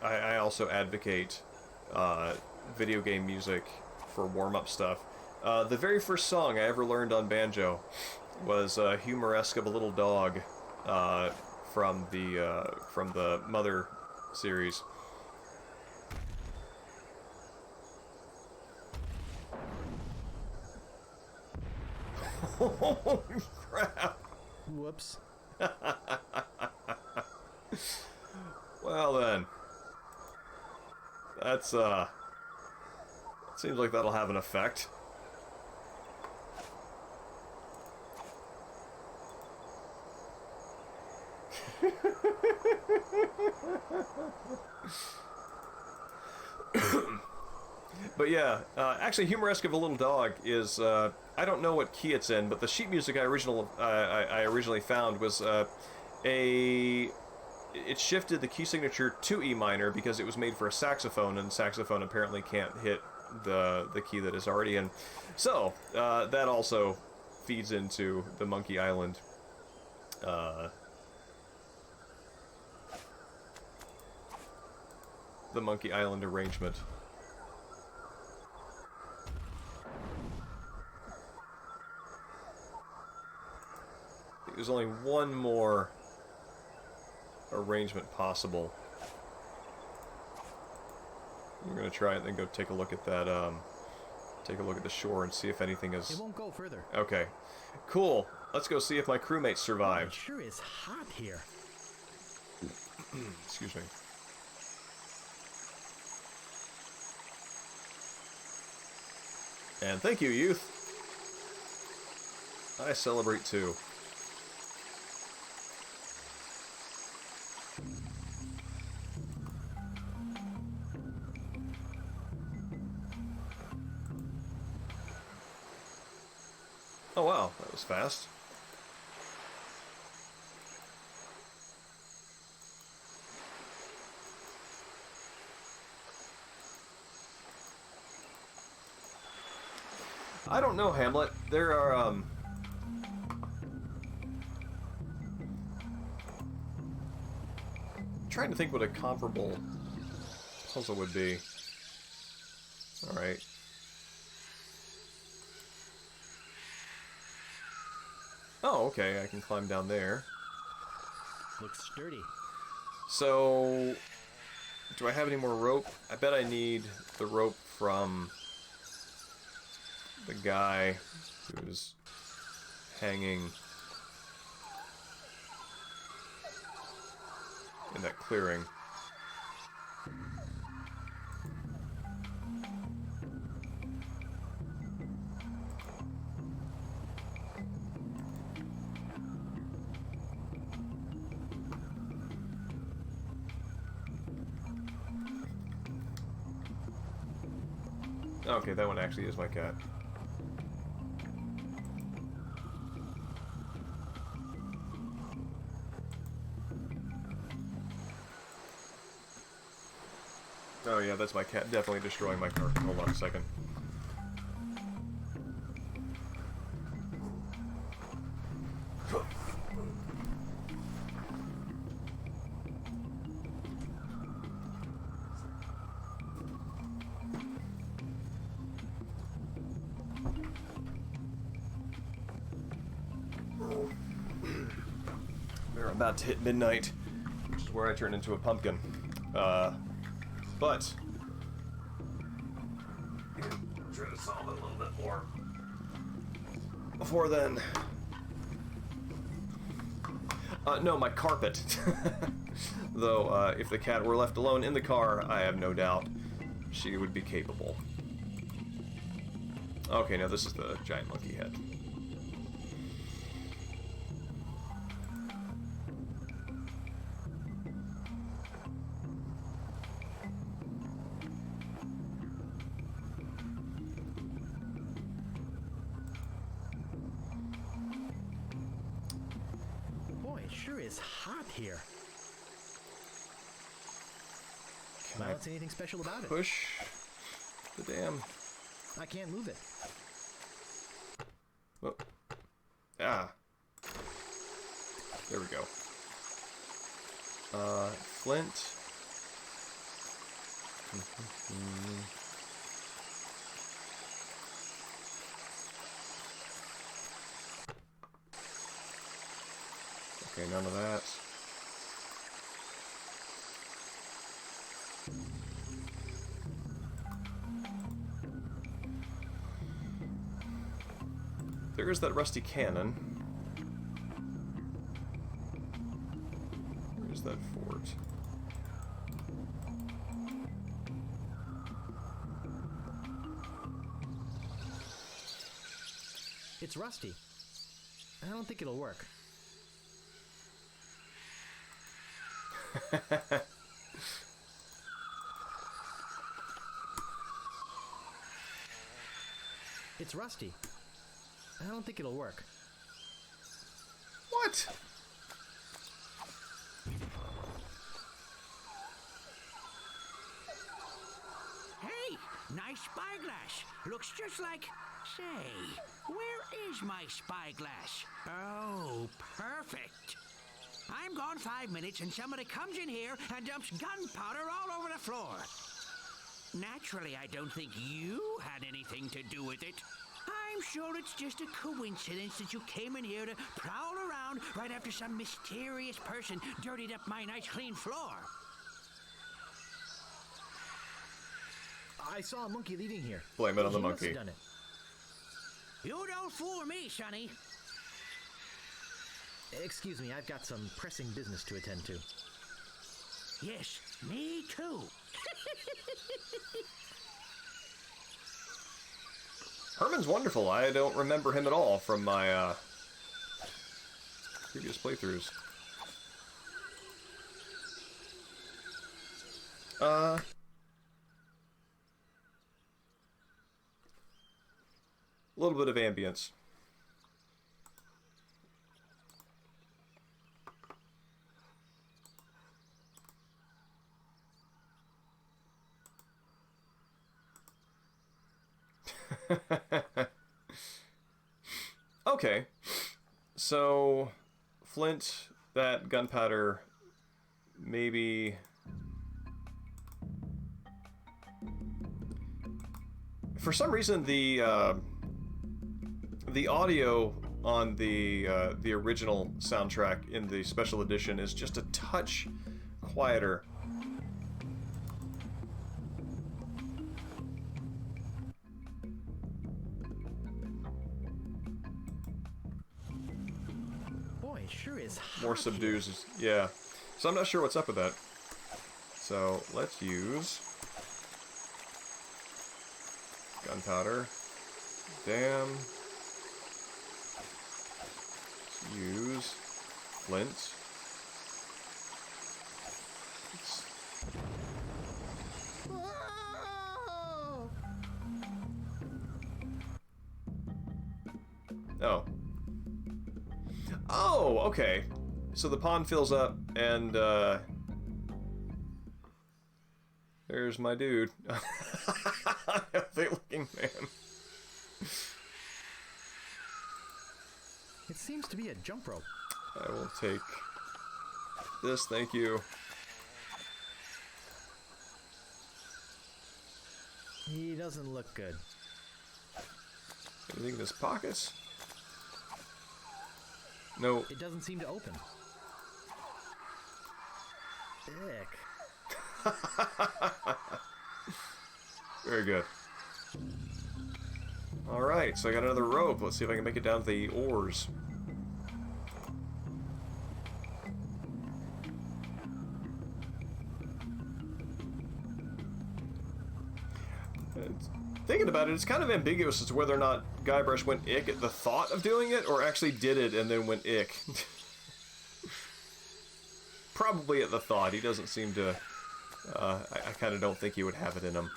I also advocate video game music for warm-up stuff. The very first song I ever learned on banjo was "Humoresque of a Little Dog" from the Mother series. Holy crap! Whoops. Well then, that's seems like that'll have an effect. But yeah, actually, Humoresque of a Little Dog is, I don't know what key it's in, but the sheet music I originally found was it shifted the key signature to E minor because it was made for a saxophone, and saxophone apparently can't hit the key that is already in. So, that also feeds into the Monkey Island arrangement. There's only one more arrangement possible. We're gonna try it and then go take a look at that take a look at the shore and see if anything is... It won't go further. Okay. Cool. Let's go see if my crewmates It survived. sure is hot here. Excuse me. And thank you, youth. I celebrate too. Oh wow, that was fast. I don't know, Hamlet. There are, trying to think what a comparable puzzle would be. Alright. Oh, okay, I can climb down there. Looks sturdy. So, do I have any more rope? I bet I need the rope from the guy who's hanging in that clearing. Okay, that one actually is my cat. Oh yeah, that's my cat definitely destroying my car. Hold on a second. We're about to hit midnight, which is where I turn into a pumpkin. But I can try to solve it a little bit more before then. No, my carpet. Though, if the cat were left alone in the car, I have no doubt she would be capable. Okay, now this is the giant monkey head. Boy, it sure is hot here. Can I I don't see anything special about it. push the damn... I can't move it. Oh. Ah. There we go. Flint. Okay, none of that. There is that rusty cannon. Where's that fort? It's rusty. I don't think it'll work. It's rusty. I don't think it'll work. What? Hey, nice spyglass. Looks just like... Say, where is my spyglass? Oh, perfect. I'm gone 5 minutes and somebody comes in here and dumps gunpowder all over the floor. Naturally, I don't think you had anything to do with it. I'm sure it's just a coincidence that you came in here to prowl around right after some mysterious person dirtied up my nice clean floor. I saw a monkey leaving here. Blame it on the He must monkey. have done it. You don't fool me, Sonny. Excuse me, I've got some pressing business to attend to. Yes, me too. Herman's wonderful. I don't remember him at all from my previous playthroughs. A little bit of ambience. Okay, so flint, that gunpowder, maybe. For some reason, the audio on the original soundtrack in the special edition is just a touch quieter. Boy, it sure is hot More here. subdues, yeah. So I'm not sure what's up with that. So let's use gunpowder. Damn. Let's use flint. Oh. Oh, okay. So the pond fills up, and there's my dude. Healthy looking man. It seems to be a jump rope. I will take this, thank you. He doesn't look good. Anything in his pockets? No. It doesn't seem to open. Ick. Very good. Alright, so I got another rope. Let's see if I can make it down to the oars. Thinking about it, it's kind of ambiguous as to whether or not Guybrush went ick at the thought of doing it, or actually did it and then went ick. Probably at the thought. He doesn't seem to... I kind of don't think he would have it in him.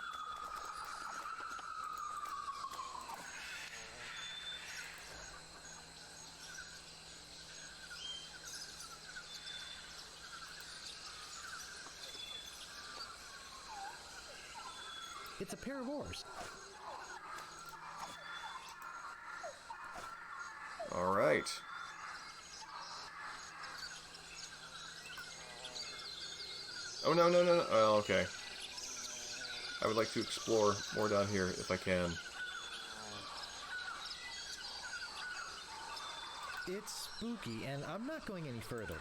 It's a pair of oars. All right. Oh, no, no, no, no. Oh, okay. I would like to explore more down here if I can. It's spooky, and I'm not going any further.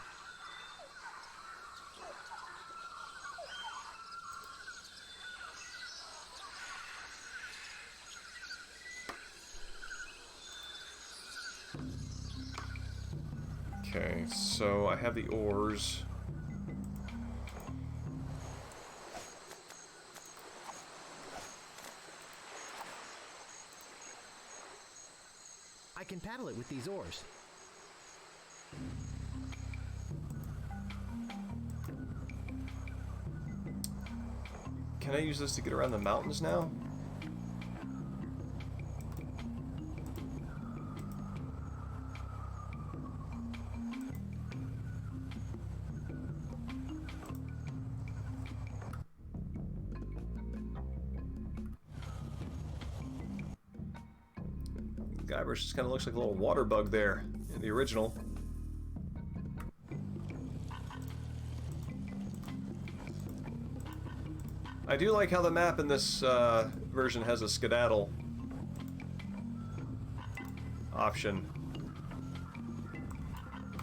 Okay, so I have the oars. I can paddle it with these oars. Can I use this to get around the mountains now? Guybrush just kind of looks like a little water bug there in the original. I do like how the map in this version has a skedaddle option.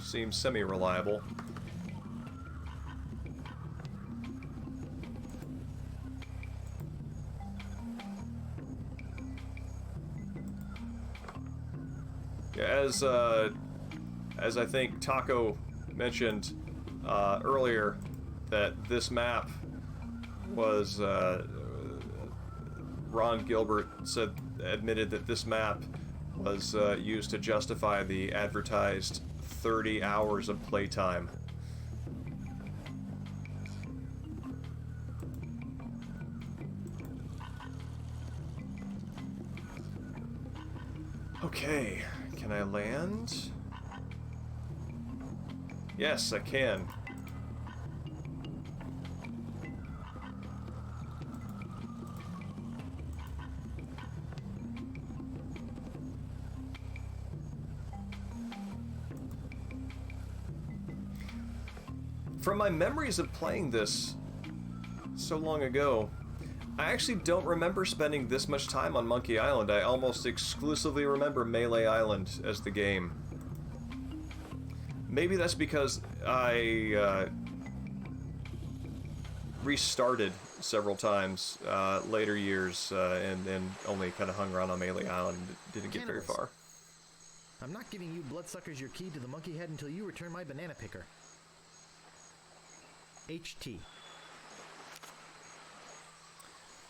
Seems semi-reliable. as I think Taco mentioned earlier, that this map was Ron Gilbert admitted that this map was used to justify the advertised 30 hours of playtime. Okay, can I land? Yes, I can. From my memories of playing this so long ago, I actually don't remember spending this much time on Monkey Island. I almost exclusively remember Melee Island as the game. Maybe that's because I restarted several times later years and only kind of hung around on Melee Island and didn't get very far. I'm not giving you bloodsuckers your key to the monkey head until you return my banana picker. HT.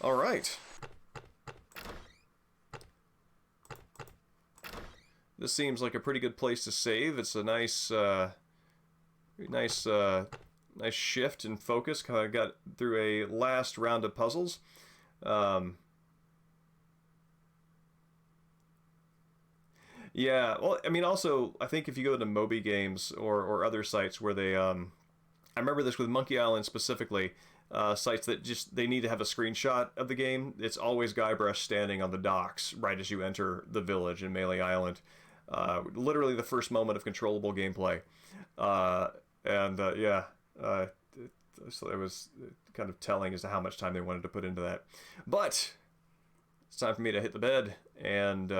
All right. This seems like a pretty good place to save. It's a nice, nice shift in focus. Kind of got through a last round of puzzles. Yeah. Well, I mean, also, I think if you go to Moby Games or other sites where they, I remember this with Monkey Island specifically. Sites that just, they need to have a screenshot of the game. It's always Guybrush standing on the docks right as you enter the village in Melee Island. Literally the first moment of controllable gameplay. Yeah, so it was kind of telling as to how much time they wanted to put into that. But it's time for me to hit the bed, and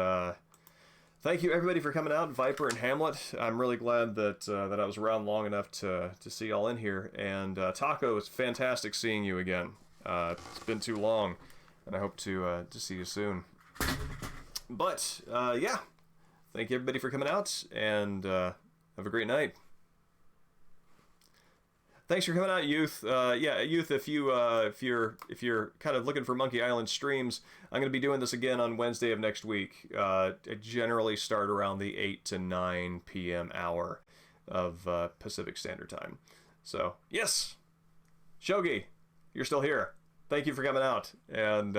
thank you everybody for coming out, Viper and Hamlet. I'm really glad that that I was around long enough to see y'all in here. And Taco, it's fantastic seeing you again. It's been too long, and I hope to see you soon. But yeah, thank you everybody for coming out, and have a great night. Thanks for coming out, Youth. Yeah, Youth, if you're kind of looking for Monkey Island streams, I'm going to be doing this again on Wednesday of next week. I generally start around the 8 to 9 p.m. hour of Pacific Standard Time. So, yes, Shogi, you're still here. Thank you for coming out, and